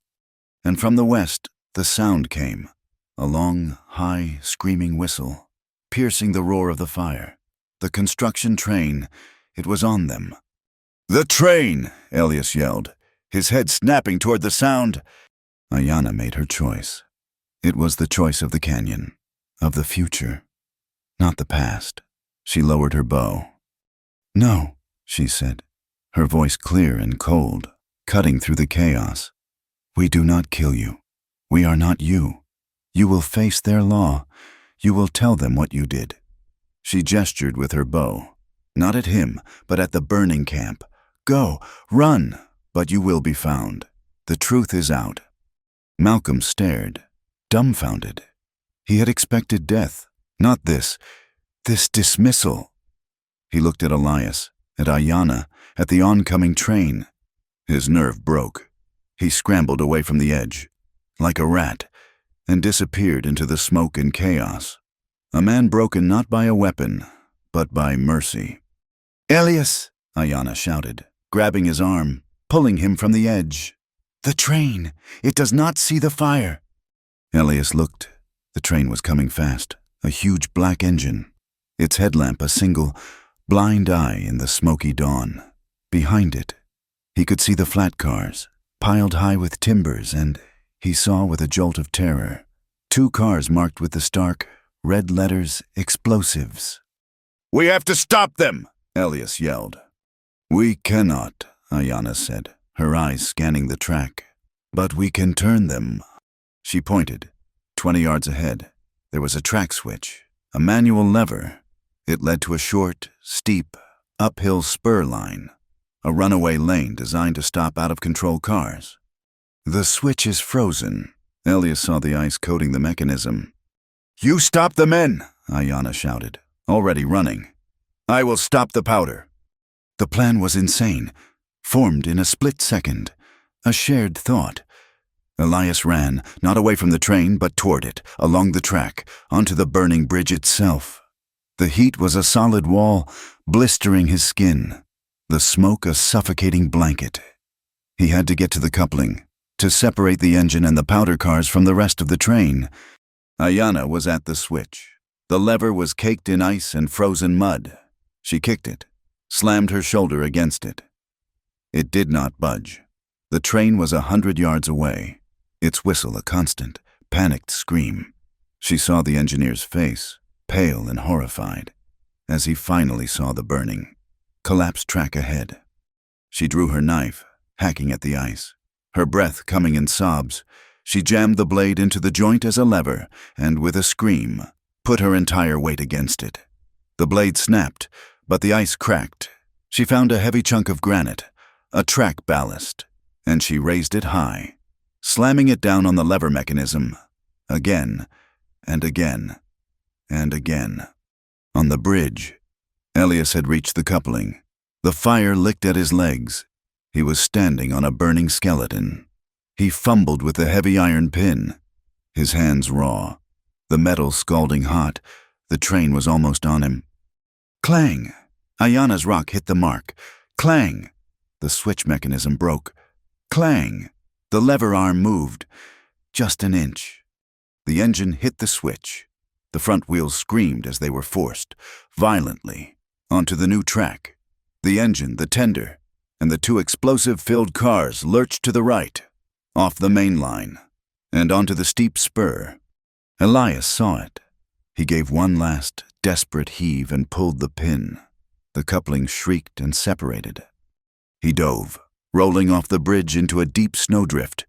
And from the west, the sound came, a long, high, screaming whistle, piercing the roar of the fire. The construction train, it was on them. "The train!" Elias yelled, his head snapping toward the sound. Ayanna made her choice. It was the choice of the canyon, of the future, not the past. She lowered her bow. "No," she said, her voice clear and cold, cutting through the chaos. "We do not kill you. We are not you. You will face their law. You will tell them what you did." She gestured with her bow, not at him, but at the burning camp. "Go, run, but you will be found. The truth is out." Malcolm stared, dumbfounded. He had expected death, not this dismissal. He looked at Elias, at Ayanna, at the oncoming train. His nerve broke. He scrambled away from the edge. like a rat, and disappeared into the smoke and chaos. A man broken not by a weapon, but by mercy. "Elias!" Ayanna shouted, grabbing his arm, pulling him from the edge. "The train! It does not see the fire!" Elias looked. The train was coming fast, a huge black engine, its headlamp a single, blind eye in the smoky dawn. Behind it, he could see the flat cars, piled high with timbers, and he saw with a jolt of terror 2 cars marked with the stark, red letters, explosives. "We have to stop them!" Elias yelled. "We cannot," Ayanna said, her eyes scanning the track. "But we can turn them." She pointed. 20 yards ahead, there was a track switch, a manual lever. It led to a short, steep, uphill spur line, a runaway lane designed to stop out-of-control cars. "The switch is frozen." Elias saw the ice coating the mechanism. "You stop the men!" Ayanna shouted, already running. "I will stop the powder." The plan was insane, formed in a split second, a shared thought. Elias ran, not away from the train, but toward it, along the track, onto the burning bridge itself. The heat was a solid wall, blistering his skin, the smoke a suffocating blanket. He had to get to the coupling, to separate the engine and the powder cars from the rest of the train. Ayanna was at the switch. The lever was caked in ice and frozen mud. She kicked it, slammed her shoulder against it. It did not budge. The train was 100 yards away, its whistle a constant, panicked scream. She saw the engineer's face, pale and horrified, as he finally saw the burning, collapsed track ahead. She drew her knife, hacking at the ice. Her breath coming in sobs, she jammed the blade into the joint as a lever and, with a scream, put her entire weight against it. The blade snapped, but the ice cracked. She found a heavy chunk of granite, a track ballast, and she raised it high, slamming it down on the lever mechanism, again and again and again. On the bridge, Elias had reached the coupling. The fire licked at his legs. He was standing on a burning skeleton. He fumbled with the heavy iron pin, his hands raw, the metal scalding hot. The train was almost on him. Clang! Ayanna's rock hit the mark. Clang! The switch mechanism broke. Clang! The lever arm moved, just an inch. The engine hit the switch. The front wheels screamed as they were forced, violently, onto the new track. The engine, the tender, and the 2 explosive-filled cars lurched to the right, off the main line, and onto the steep spur. Elias saw it. He gave one last, desperate heave and pulled the pin. The coupling shrieked and separated. He dove, rolling off the bridge into a deep snowdrift,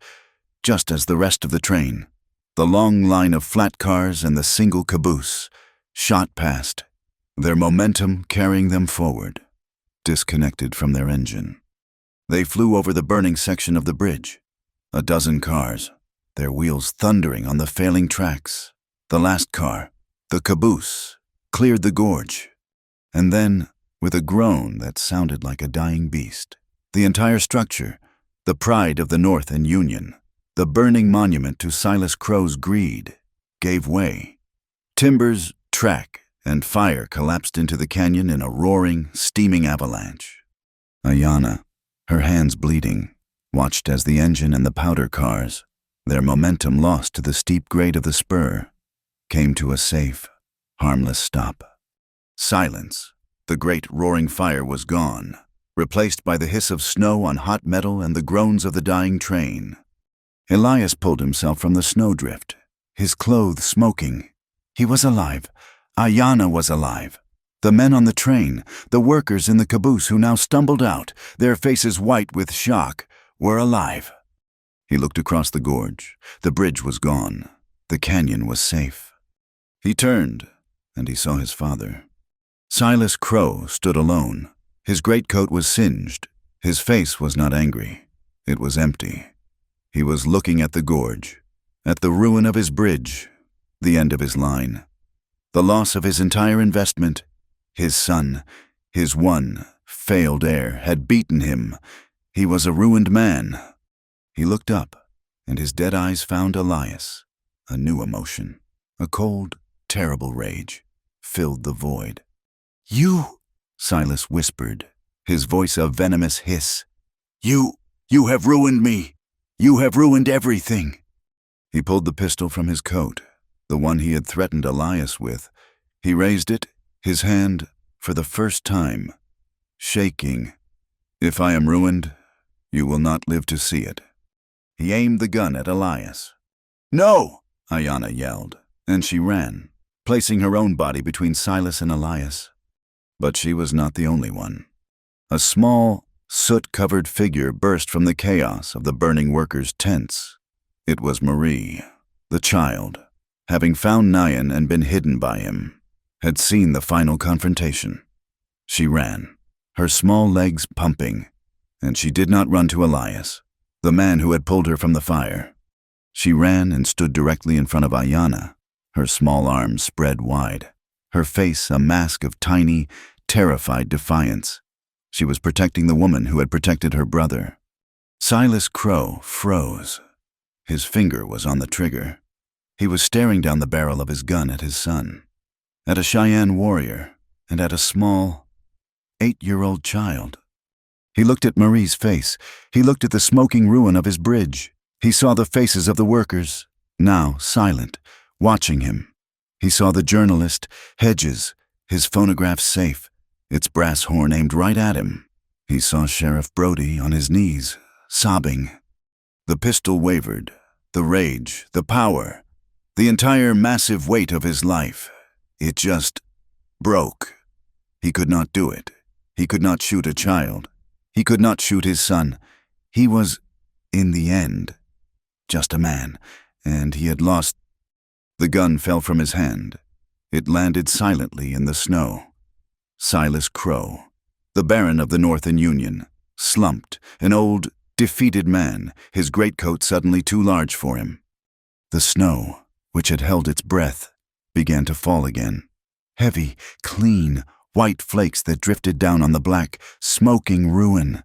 just as the rest of the train, the long line of flat cars and the single caboose, shot past, their momentum carrying them forward, disconnected from their engine. They flew over the burning section of the bridge, a dozen cars, their wheels thundering on the failing tracks. The last car, the caboose, cleared the gorge, and then, with a groan that sounded like a dying beast, the entire structure, the pride of the North and Union, the burning monument to Silas Crow's greed, gave way. Timbers, track, and fire collapsed into the canyon in a roaring, steaming avalanche. Ayanna, her hands bleeding, watched as the engine and the powder cars, their momentum lost to the steep grade of the spur, came to a safe, harmless stop. Silence. The great roaring fire was gone, replaced by the hiss of snow on hot metal and the groans of the dying train. Elias pulled himself from the snowdrift, his clothes smoking. He was alive. Ayanna was alive. The men on the train, the workers in the caboose who now stumbled out, their faces white with shock, were alive. He looked across the gorge. The bridge was gone. The canyon was safe. He turned, and he saw his father. Silas Crow stood alone. His greatcoat was singed. His face was not angry. It was empty. He was looking at the gorge, at the ruin of his bridge, the end of his line. The loss of his entire investment, his son, his one failed heir, had beaten him. He was a ruined man. He looked up. and his dead eyes found Elias. A new emotion, a cold, terrible rage, filled the void. "You," Silas whispered, his voice a venomous hiss. You have ruined me. You have ruined everything." He pulled the pistol from his coat, the one he had threatened Elias with. He raised it, his hand, for the first time, shaking. "If I am ruined, you will not live to see it." He aimed the gun at Elias. "No!" Ayanna yelled, and she ran, placing her own body between Silas and Elias. But she was not the only one. A small, soot-covered figure burst from the chaos of the burning workers' tents. It was Marie, the child, having found Nyan and been hidden by him, had seen the final confrontation. She ran, her small legs pumping, and she did not run to Elias, the man who had pulled her from the fire. She ran and stood directly in front of Ayanna, her small arms spread wide, her face a mask of tiny, terrified defiance. She was protecting the woman who had protected her brother. Silas Crow froze. His finger was on the trigger. He was staring down the barrel of his gun at his son, at a Cheyenne warrior, and at a small, 8-year-old child. He looked at Marie's face. He looked at the smoking ruin of his bridge. He saw the faces of the workers, now silent, watching him. He saw the journalist, Hedges, his phonograph safe, its brass horn aimed right at him. He saw Sheriff Brody on his knees, sobbing. The pistol wavered, the rage, the power, the entire massive weight of his life. It just broke. He could not do it. He could not shoot a child. He could not shoot his son. He was, in the end, just a man, and he had lost. The gun fell from his hand. It landed silently in the snow. Silas Crow, the Baron of the Northern Union, slumped, an old, defeated man, his greatcoat suddenly too large for him. The snow, which had held its breath, began to fall again. Heavy, clean, white flakes that drifted down on the black, smoking ruin.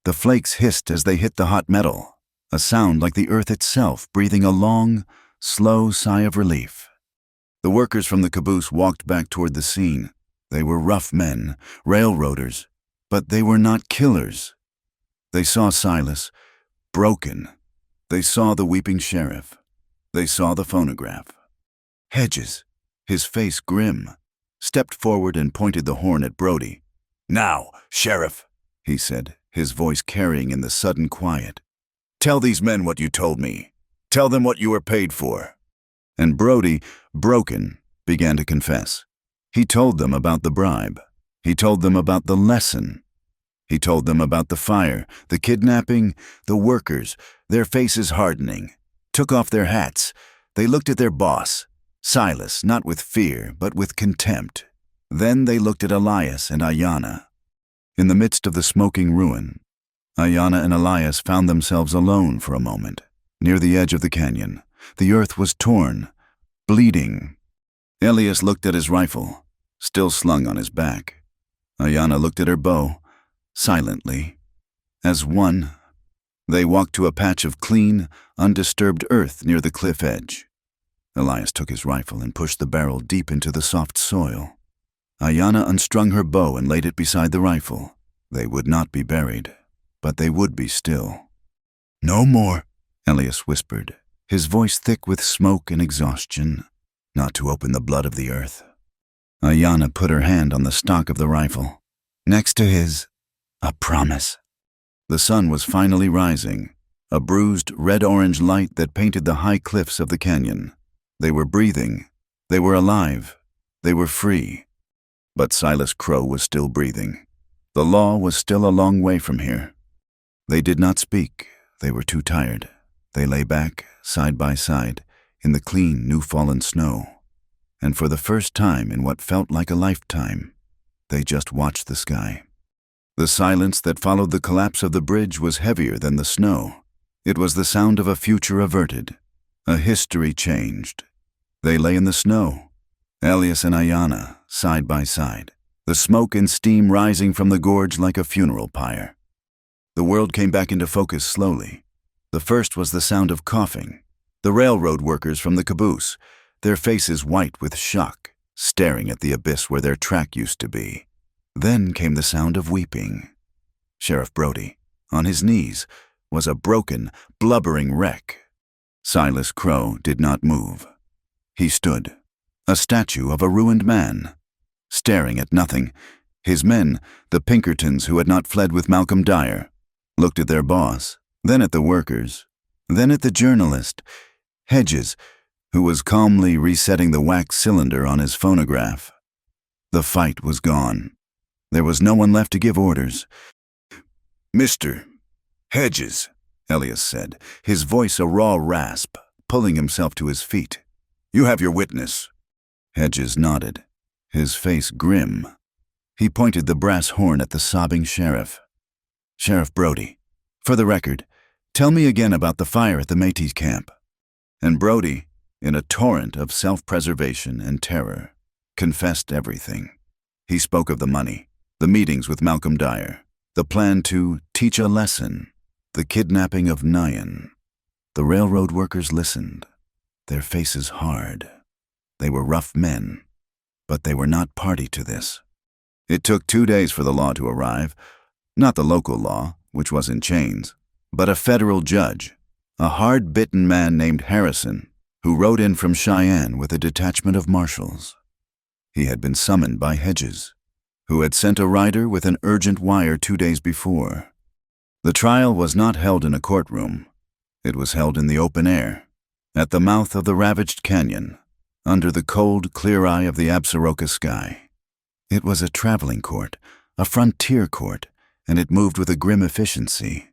The flakes hissed as they hit the hot metal, a sound like the earth itself breathing a long, slow sigh of relief. The workers from the caboose walked back toward the scene. They were rough men, railroaders, but they were not killers. They saw Silas, broken. They saw the weeping sheriff. They saw the phonograph. Hedges, his face grim, stepped forward and pointed the horn at Brody. "Now, Sheriff," he said, his voice carrying in the sudden quiet. "Tell these men what you told me. Tell them what you were paid for." And Brody, broken, began to confess. He told them about the bribe. He told them about the lesson. He told them about the fire, the kidnapping, the workers, their faces hardening, took off their hats. They looked at their boss, Silas, not with fear, but with contempt. Then they looked at Elias and Ayanna. In the midst of the smoking ruin, Ayanna and Elias found themselves alone for a moment, near the edge of the canyon. The earth was torn, bleeding. Elias looked at his rifle, still slung on his back. Ayanna looked at her bow, silently. As one, they walked to a patch of clean, undisturbed earth near the cliff edge. Elias took his rifle and pushed the barrel deep into the soft soil. Ayanna unstrung her bow and laid it beside the rifle. They would not be buried, but they would be still. "No more," Elias whispered, his voice thick with smoke and exhaustion. "Not to open the blood of the earth." Ayanna put her hand on the stock of the rifle. Next to his, a promise. The sun was finally rising, a bruised red-orange light that painted the high cliffs of the canyon. They were breathing. They were alive. They were free. But Silas Crow was still breathing. The law was still a long way from here. They did not speak. They were too tired. They lay back, side by side, in the clean, new-fallen snow. And for the first time in what felt like a lifetime, they just watched the sky. The silence that followed the collapse of the bridge was heavier than the snow. It was the sound of a future averted, a history changed. They lay in the snow, Elias and Ayanna, side by side, the smoke and steam rising from the gorge like a funeral pyre. The world came back into focus slowly. The first was the sound of coughing. The railroad workers from the caboose, their faces white with shock, staring at the abyss where their track used to be. Then came the sound of weeping. Sheriff Brody, on his knees, was a broken, blubbering wreck. Silas Crow did not move. He stood, a statue of a ruined man, staring at nothing. His men, the Pinkertons who had not fled with Malcolm Dyer, looked at their boss, then at the workers, then at the journalist, Hedges, who was calmly resetting the wax cylinder on his phonograph. The fight was gone. There was no one left to give orders. "Mr. Hedges," Elias said, his voice a raw rasp, pulling himself to his feet. "You have your witness." Hedges nodded, his face grim. He pointed the brass horn at the sobbing sheriff. "Sheriff Brody, for the record, tell me again about the fire at the Métis camp." And Brody, in a torrent of self-preservation and terror, confessed everything. He spoke of the money, the meetings with Malcolm Dyer, the plan to teach a lesson, the kidnapping of Nyan. The railroad workers listened, their faces hard. They were rough men, but they were not party to this. It took 2 days for the law to arrive, not the local law, which was in chains, but a federal judge, a hard-bitten man named Harrison, who rode in from Cheyenne with a detachment of marshals. He had been summoned by Hedges, who had sent a rider with an urgent wire 2 days before. The trial was not held in a courtroom. It was held in the open air, at the mouth of the ravaged canyon, under the cold, clear eye of the Absaroka sky. It was a traveling court, a frontier court, and it moved with a grim efficiency.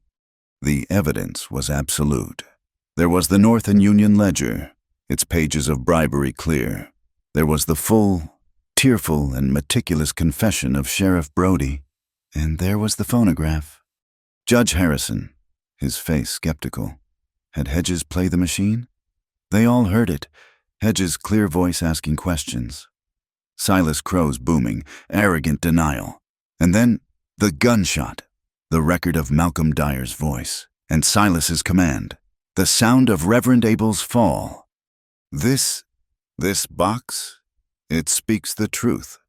The evidence was absolute. There was the North and Union ledger, its pages of bribery clear. There was the full, tearful, and meticulous confession of Sheriff Brody, and there was the phonograph. Judge Harrison, his face skeptical. Had Hedges played the machine? They all heard it, Hedges' clear voice asking questions. Silas Crow's booming, arrogant denial. And then the gunshot, the record of Malcolm Dyer's voice, and Silas's command, the sound of Reverend Abel's fall. This box, it speaks the truth,"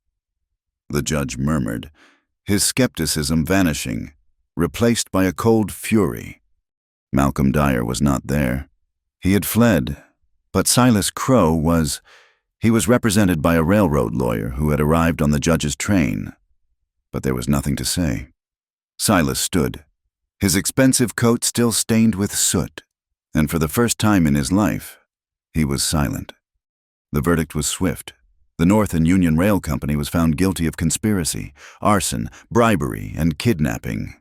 the judge murmured, his skepticism vanishing, replaced by a cold fury. Malcolm Dyer was not there. He had fled, but Silas Crow was represented by a railroad lawyer who had arrived on the judge's train. But there was nothing to say. Silas stood, his expensive coat still stained with soot, and for the first time in his life, he was silent. The verdict was swift. The North and Union Rail Company was found guilty of conspiracy, arson, bribery, and kidnapping.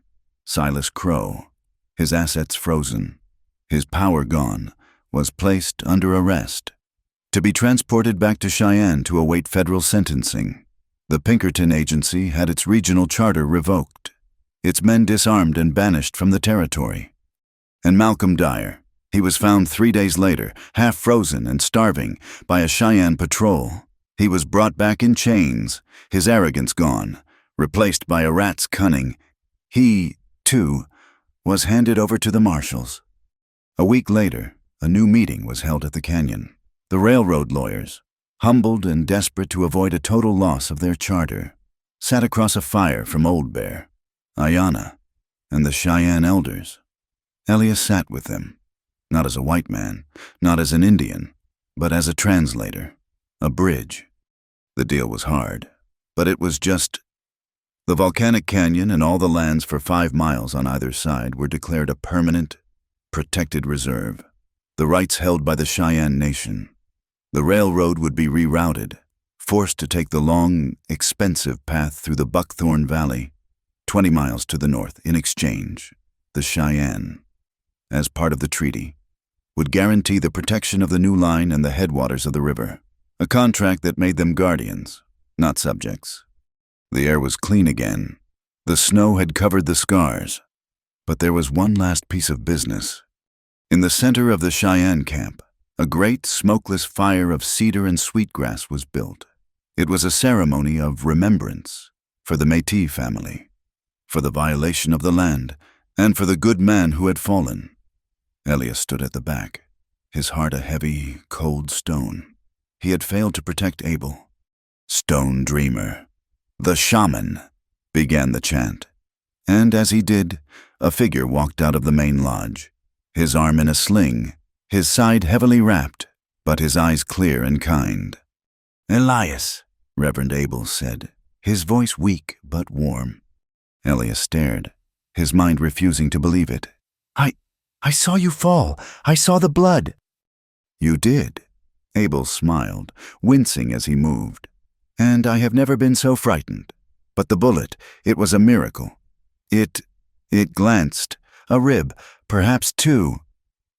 Silas Crow, his assets frozen, his power gone, was placed under arrest, to be transported back to Cheyenne to await federal sentencing. The Pinkerton Agency had its regional charter revoked, its men disarmed and banished from the territory. And Malcolm Dyer, he was found 3 days later, half frozen and starving, by a Cheyenne patrol. He was brought back in chains, his arrogance gone, replaced by a rat's cunning. He, too, was handed over to the marshals. A week later, a new meeting was held at the canyon. The railroad lawyers, humbled and desperate to avoid a total loss of their charter, sat across a fire from Old Bear, Ayanna, and the Cheyenne elders. Elias sat with them, not as a white man, not as an Indian, but as a translator, a bridge. The deal was hard, but it was just. The volcanic canyon and all the lands for 5 miles on either side were declared a permanent, protected reserve, the rights held by the Cheyenne Nation. The railroad would be rerouted, forced to take the long, expensive path through the Buckthorn Valley, 20 miles to the north. In exchange, the Cheyenne, as part of the treaty, would guarantee the protection of the new line and the headwaters of the river, a contract that made them guardians, not subjects. The air was clean again. The snow had covered the scars, but there was one last piece of business. In the center of the Cheyenne camp, a great smokeless fire of cedar and sweetgrass was built. It was a ceremony of remembrance for the Métis family, for the violation of the land, and for the good man who had fallen. Elias stood at the back, his heart a heavy, cold stone. He had failed to protect Abel. "Stone dreamer, the shaman," began the chant. And as he did, a figure walked out of the main lodge, his arm in a sling, his side heavily wrapped, but his eyes clear and kind. "Elias," Reverend Abel said, his voice weak but warm. Elias stared, his mind refusing to believe it. I saw you fall. I saw the blood." "You did." Abel smiled, wincing as he moved. "And I have never been so frightened. But the bullet, it was a miracle. It glanced. A rib, perhaps two."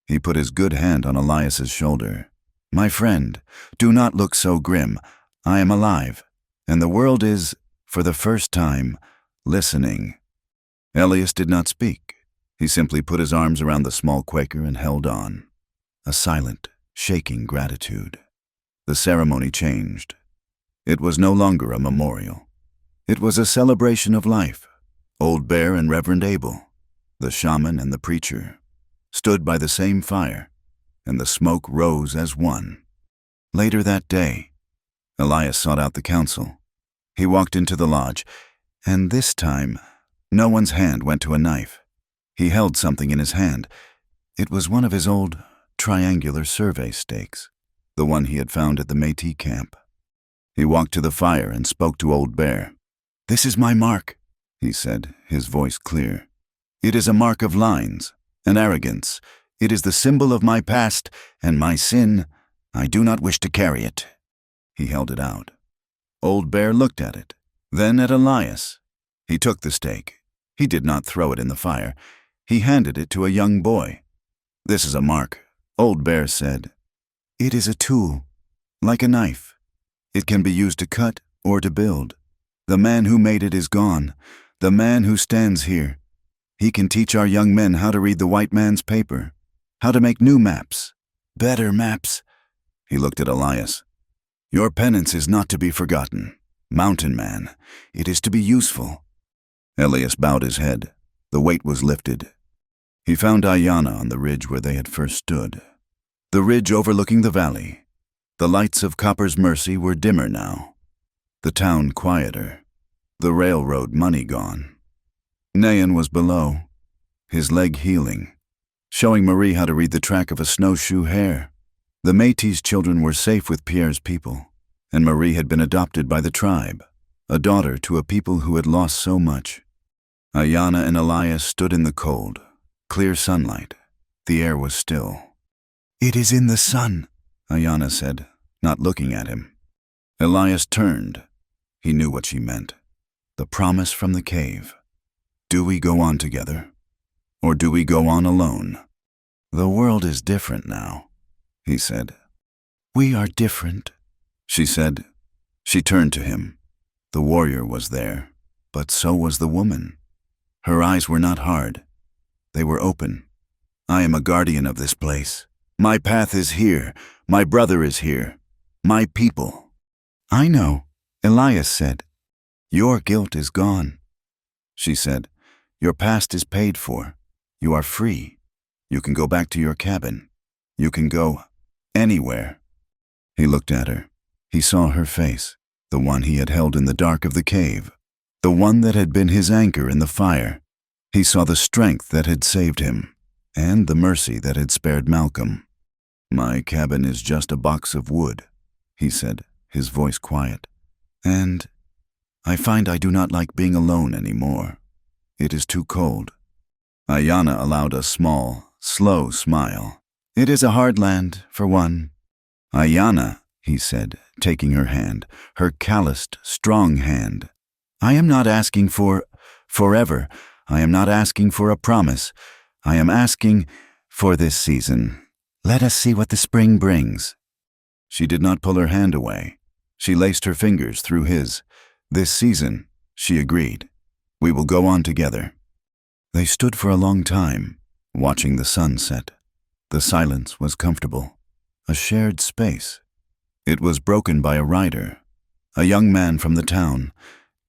He put his good hand on Elias's shoulder. "My friend, do not look so grim. I am alive, and the world is, for the first time, listening." Elias did not speak. He simply put his arms around the small Quaker and held on. A silent, shaking gratitude. The ceremony changed. It was no longer a memorial. It was a celebration of life. Old Bear and Reverend Abel, the shaman and the preacher, stood by the same fire, and the smoke rose as one. Later that day, Elias sought out the council. He walked into the lodge, and this time, no one's hand went to a knife. He held something in his hand. It was one of his old, triangular survey stakes, the one he had found at the Métis camp. He walked to the fire and spoke to Old Bear. "This is my mark," he said, his voice clear. "It is a mark of lines, an arrogance. It is the symbol of my past and my sin. I do not wish to carry it." He held it out. Old Bear looked at it, then at Elias. He took the stake. He did not throw it in the fire. He handed it to a young boy. "This is a mark," Old Bear said. "It is a tool, like a knife. It can be used to cut or to build. The man who made it is gone, the man who stands here. He can teach our young men how to read the white man's paper, how to make new maps, better maps." He looked at Elias. "Your penance is not to be forgotten, mountain man. It is to be useful." Elias bowed his head. The weight was lifted. He found Ayanna on the ridge where they had first stood. The ridge overlooking the valley. The lights of Copper's Mercy were dimmer now. The town quieter. The railroad money gone. Nayan was below, his leg healing, showing Marie how to read the track of a snowshoe hare. The Métis children were safe with Pierre's people, and Marie had been adopted by the tribe, a daughter to a people who had lost so much. Ayanna and Elias stood in the cold, clear sunlight. The air was still. "It is in the sun," Ayanna said, not looking at him. Elias turned. He knew what she meant. The promise from the cave. Do we go on together? Or do we go on alone? "The world is different now," he said. "We are different," she said. She turned to him. The warrior was there, but so was the woman. Her eyes were not hard. They were open. "I am a guardian of this place. My path is here. My brother is here. My people." "I know," Elias said. "Your guilt is gone," she said. "Your past is paid for. You are free. You can go back to your cabin. You can go anywhere." He looked at her. He saw her face, the one he had held in the dark of the cave, the one that had been his anchor in the fire. He saw the strength that had saved him, and the mercy that had spared Malcolm. "My cabin is just a box of wood," he said, his voice quiet. "And I find I do not like being alone anymore. It is too cold." Ayanna allowed a small, slow smile. "It is a hard land, for one." "Ayanna," he said, taking her hand, her calloused, strong hand. "I am not asking for forever. I am not asking for a promise. I am asking for this season. Let us see what the spring brings." She did not pull her hand away. She laced her fingers through his. "This season," she agreed. "We will go on together." They stood for a long time, watching the sun set. The silence was comfortable, a shared space. It was broken by a rider, a young man from the town,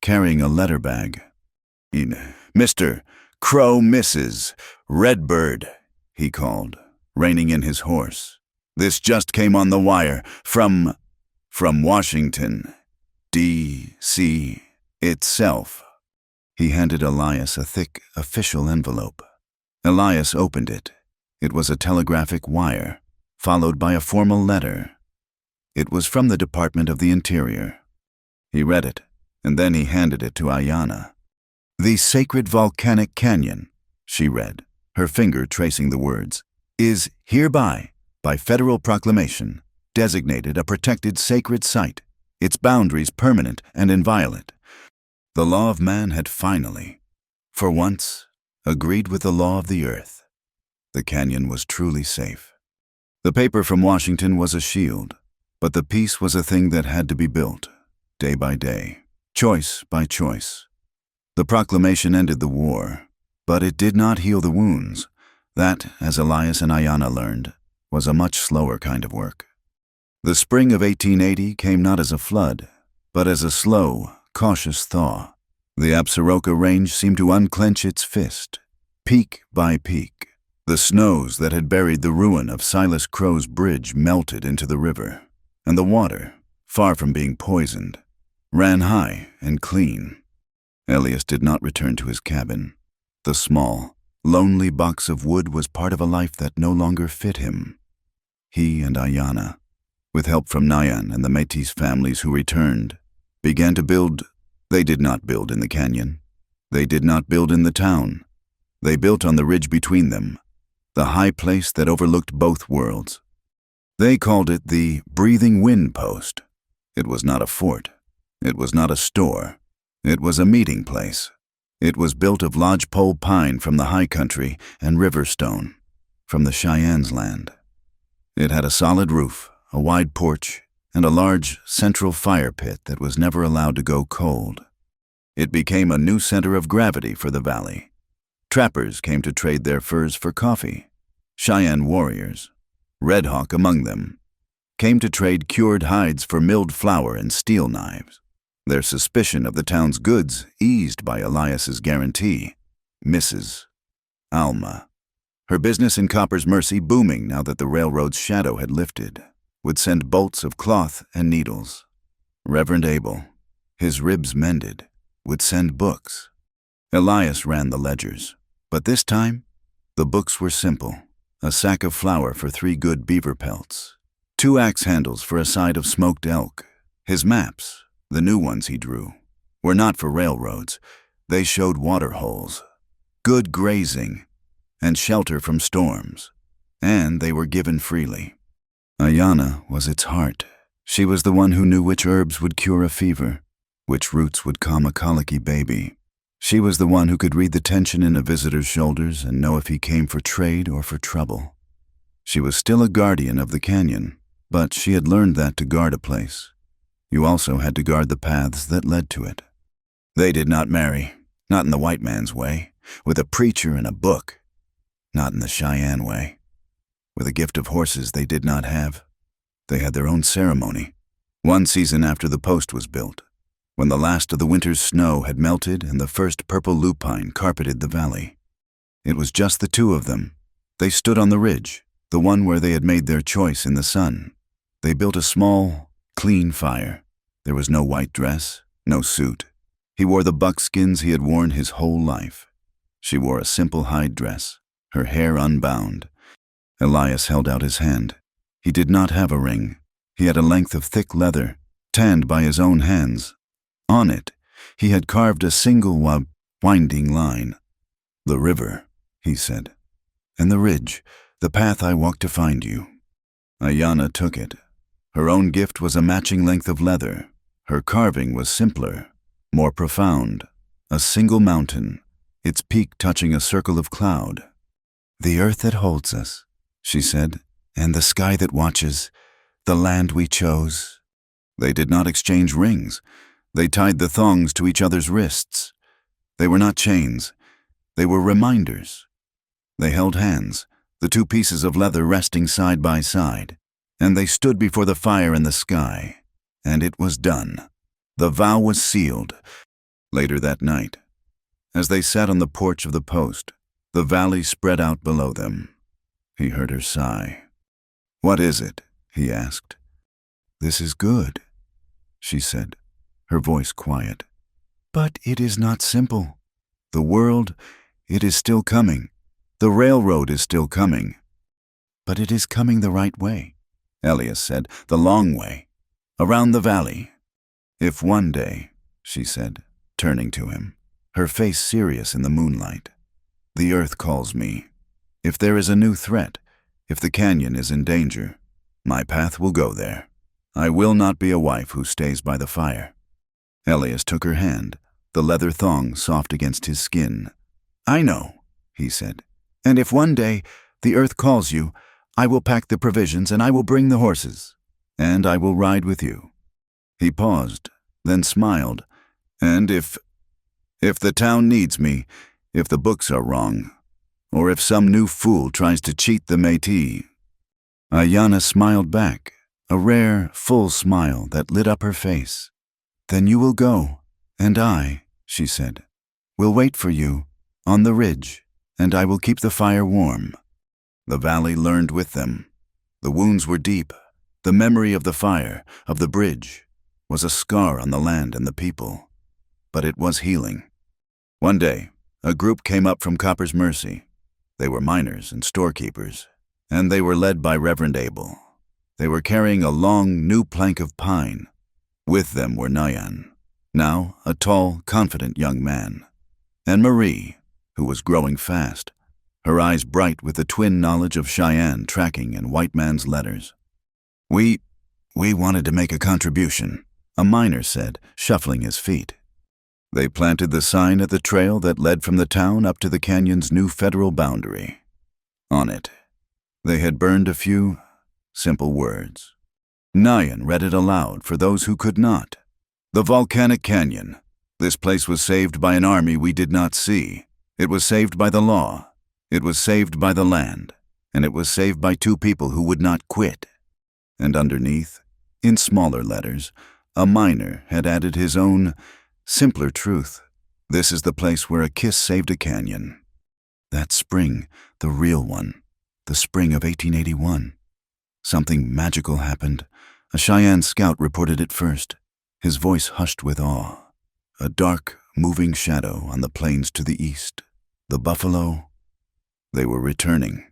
carrying a letter bag. "Mr. Crow Misses Redbird," he called. reining in his horse. "This just came on the wire from Washington, D.C. itself." He handed Elias a thick, official envelope. Elias opened it. It was a telegraphic wire, followed by a formal letter. It was from the Department of the Interior. He read it, and then he handed it to Ayanna. "The sacred volcanic canyon," she read, her finger tracing the words, "is hereby, by federal proclamation, designated a protected sacred site, its boundaries permanent and inviolate." The law of man had finally, for once, agreed with the law of the earth. The canyon was truly safe. The paper from Washington was a shield, but the peace was a thing that had to be built, day by day, choice by choice. The proclamation ended the war, but it did not heal the wounds. That, as Elias and Ayanna learned, was a much slower kind of work. The spring of 1880 came not as a flood, but as a slow, cautious thaw. The Absaroka Range seemed to unclench its fist, peak by peak. The snows that had buried the ruin of Silas Crow's bridge melted into the river, and the water, far from being poisoned, ran high and clean. Elias did not return to his cabin. The small, lonely box of wood was part of a life that no longer fit him. He and Ayanna, with help from Nayan and the Métis families who returned, began to build. They did not build in the canyon. They did not build in the town. They built on the ridge between them, the high place that overlooked both worlds. They called it the Breathing Wind Post. It was not a fort. It was not a store. It was a meeting place. It was built of lodgepole pine from the high country and river stone from the Cheyennes' land. It had a solid roof, a wide porch, and a large central fire pit that was never allowed to go cold. It became a new center of gravity for the valley. Trappers came to trade their furs for coffee. Cheyenne warriors, Red Hawk among them, came to trade cured hides for milled flour and steel knives. Their suspicion of the town's goods eased by Elias's guarantee. Mrs. Alma, her business in Copper's Mercy booming now that the railroad's shadow had lifted, would send bolts of cloth and needles. Reverend Abel, his ribs mended, would send books. Elias ran the ledgers, but this time, the books were simple. A sack of flour for 3 good beaver pelts, 2 axe handles for a side of smoked elk. His maps, the new ones he drew, were not for railroads. They showed water holes, good grazing, and shelter from storms, and they were given freely. Ayanna was its heart. She was the one who knew which herbs would cure a fever, which roots would calm a colicky baby. She was the one who could read the tension in a visitor's shoulders and know if he came for trade or for trouble. She was still a guardian of the canyon, but she had learned that to guard a place, you also had to guard the paths that led to it. They did not marry, not in the white man's way, with a preacher and a book, not in the Cheyenne way. With a gift of horses they did not have. They had their own ceremony. One season after the post was built, when the last of the winter's snow had melted and the first purple lupine carpeted the valley. It was just the 2 of them. They stood on the ridge, the one where they had made their choice in the sun. They built a small, clean fire. There was no white dress, no suit. He wore the buckskins he had worn his whole life. She wore a simple hide dress, her hair unbound. Elias held out his hand. He did not have a ring. He had a length of thick leather, tanned by his own hands. On it, he had carved a single winding line. "The river," he said, "and the ridge, the path I walked to find you." Ayanna took it. Her own gift was a matching length of leather. Her carving was simpler, more profound. A single mountain, its peak touching a circle of cloud. "The earth that holds us," she said, "and the sky that watches, the land we chose." They did not exchange rings. They tied the thongs to each other's wrists. They were not chains. They were reminders. They held hands, the 2 pieces of leather resting side by side, and they stood before the fire in the sky, and it was done. The vow was sealed. Later that night, as they sat on the porch of the post, the valley spread out below them. He heard her sigh. "What is it?" he asked. "This is good," she said, her voice quiet. "But it is not simple. The world, it is still coming. The railroad is still coming. But it is coming the right way," Elias said, "the long way, around the valley. If one day," she said, turning to him, her face serious in the moonlight, "the earth calls me. If there is a new threat, if the canyon is in danger, my path will go there. I will not be a wife who stays by the fire." Elias took her hand, the leather thong soft against his skin. "I know," he said, "and if one day the earth calls you, I will pack the provisions and I will bring the horses, and I will ride with you." He paused, then smiled. "And if the town needs me, if the books are wrong, or if some new fool tries to cheat the Métis." Ayanna smiled back, a rare, full smile that lit up her face. "Then you will go, and I," she said, "will wait for you on the ridge, and I will keep the fire warm." The valley learned with them. The wounds were deep. The memory of the fire, of the bridge, was a scar on the land and the people. But it was healing. One day, a group came up from Copper's Mercy. They were miners and storekeepers, and they were led by Reverend Abel. They were carrying a long, new plank of pine. With them were Nyan, now a tall, confident young man, and Marie, who was growing fast, her eyes bright with the twin knowledge of Cheyenne tracking and white man's letters. We wanted to make a contribution," a miner said, shuffling his feet. They planted the sign at the trail that led from the town up to the canyon's new federal boundary. On it, they had burned a few simple words. Nyan read it aloud for those who could not. "The volcanic canyon. This place was saved by an army we did not see. It was saved by the law. It was saved by the land. And it was saved by two people who would not quit." And underneath, in smaller letters, a miner had added his own, simpler truth. "This is the place where a kiss saved a canyon." That spring, the real one, the spring of 1881. Something magical happened. A Cheyenne scout reported it first, his voice hushed with awe. A dark, moving shadow on the plains to the east. The buffalo. They were returning,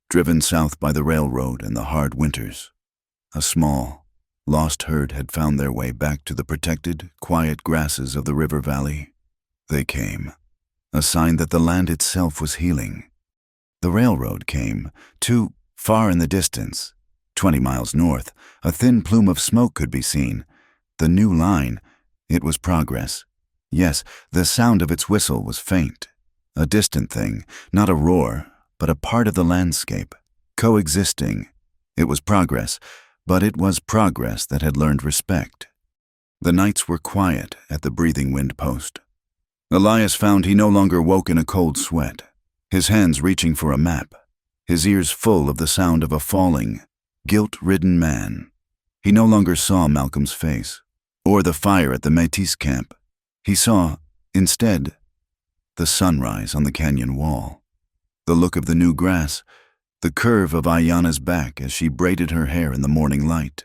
driven south by the railroad and the hard winters. A small, lost herd had found their way back to the protected, quiet grasses of the river valley. They came, a sign that the land itself was healing. The railroad came, too far in the distance. 20 miles north, a thin plume of smoke could be seen. The new line, it was progress. Yes, the sound of its whistle was faint. A distant thing, not a roar, but a part of the landscape, coexisting. It was progress, but it was progress that had learned respect. The nights were quiet at the breathing wind post. Elias found he no longer woke in a cold sweat, his hands reaching for a map, his ears full of the sound of a falling, guilt-ridden man. He no longer saw Malcolm's face, or the fire at the Métis camp. He saw, instead, the sunrise on the canyon wall, the look of the new grass, the curve of Ayanna's back as she braided her hair in the morning light.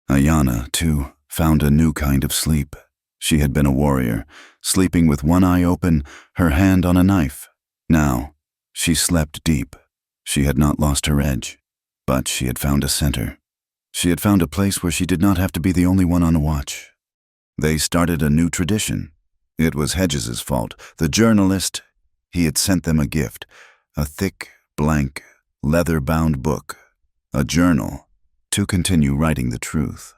Ayanna, too, found a new kind of sleep. She had been a warrior, sleeping with one eye open, her hand on a knife. Now, she slept deep. She had not lost her edge, but she had found a center. She had found a place where she did not have to be the only one on watch. They started a new tradition. It was Hedges's fault. The journalist, he had sent them a gift, a thick, blank, leather-bound book, a journal, to continue writing the truth.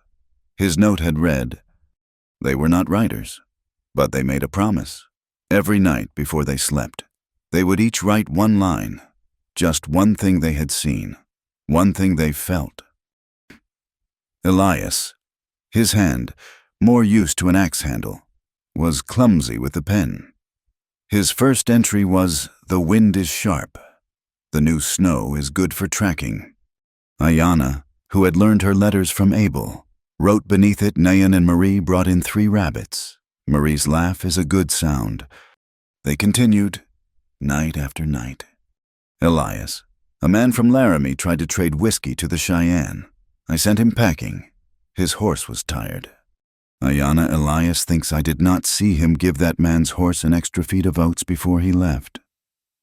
His note had read, "They were not writers, but they made a promise. Every night before they slept, they would each write one line, just one thing they had seen, one thing they felt." Elias, his hand, more used to an axe handle, was clumsy with the pen. His first entry was, "The wind is sharp. The new snow is good for tracking." Ayanna, who had learned her letters from Abel, wrote beneath it, "Nyan and Marie brought in 3 rabbits. Marie's laugh is a good sound." They continued, night after night. Elias, A man from Laramie tried to trade whiskey to the Cheyenne. I sent him packing. His horse was tired. Ayanna Elias thinks I did not see him give that man's horse an extra feed of oats before he left.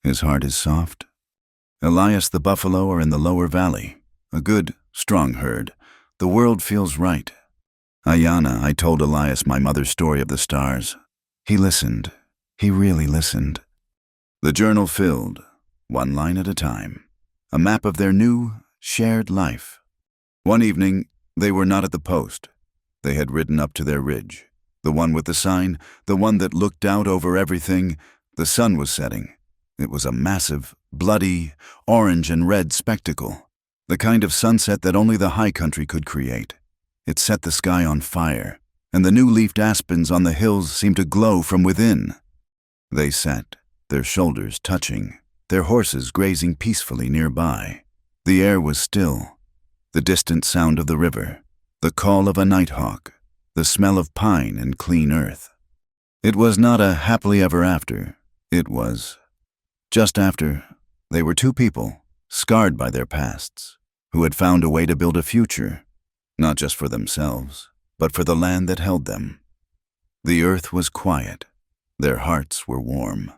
His heart is soft. Elias the buffalo are in the lower valley. A good, strong herd. The world feels right. Ayanna, I told Elias my mother's story of the stars. He listened. He really listened. The journal filled, one line at a time. A map of their new, shared life. One evening, they were not at the post. They had ridden up to their ridge. The one with the sign, the one that looked out over everything. The sun was setting. It was a massive, bloody, orange and red spectacle. The kind of sunset that only the high country could create. It set the sky on fire, and the new-leafed aspens on the hills seemed to glow from within. They sat, their shoulders touching, their horses grazing peacefully nearby. The air was still. The distant sound of the river, the call of a nighthawk, the smell of pine and clean earth. It was not a happily ever after. It was. Just after, they were two people, scarred by their pasts, who had found a way to build a future, not just for themselves, but for the land that held them. The earth was quiet. Their hearts were warm.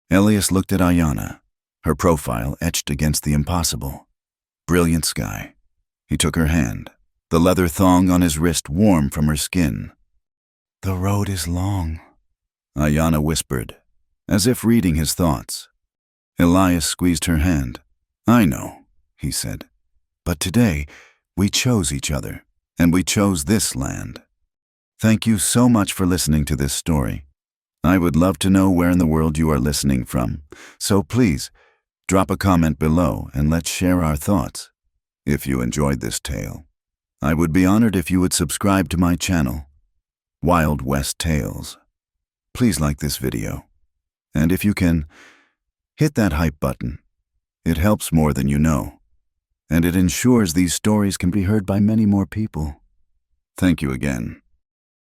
Elias looked at Ayanna, her profile etched against the impossible. Brilliant sky. He took her hand, the leather thong on his wrist warm from her skin. "The road is long," Ayanna whispered, as if reading his thoughts. Elias squeezed her hand. "I know," he said. "But today, we chose each other, and we chose this land." Thank you so much for listening to this story. I would love to know where in the world you are listening from, so please, drop a comment below and let's share our thoughts. If you enjoyed this tale, I would be honored if you would subscribe to my channel, Wild West Tales. Please like this video, and if you can, hit that hype button. It helps more than you know, and it ensures these stories can be heard by many more people. Thank you again.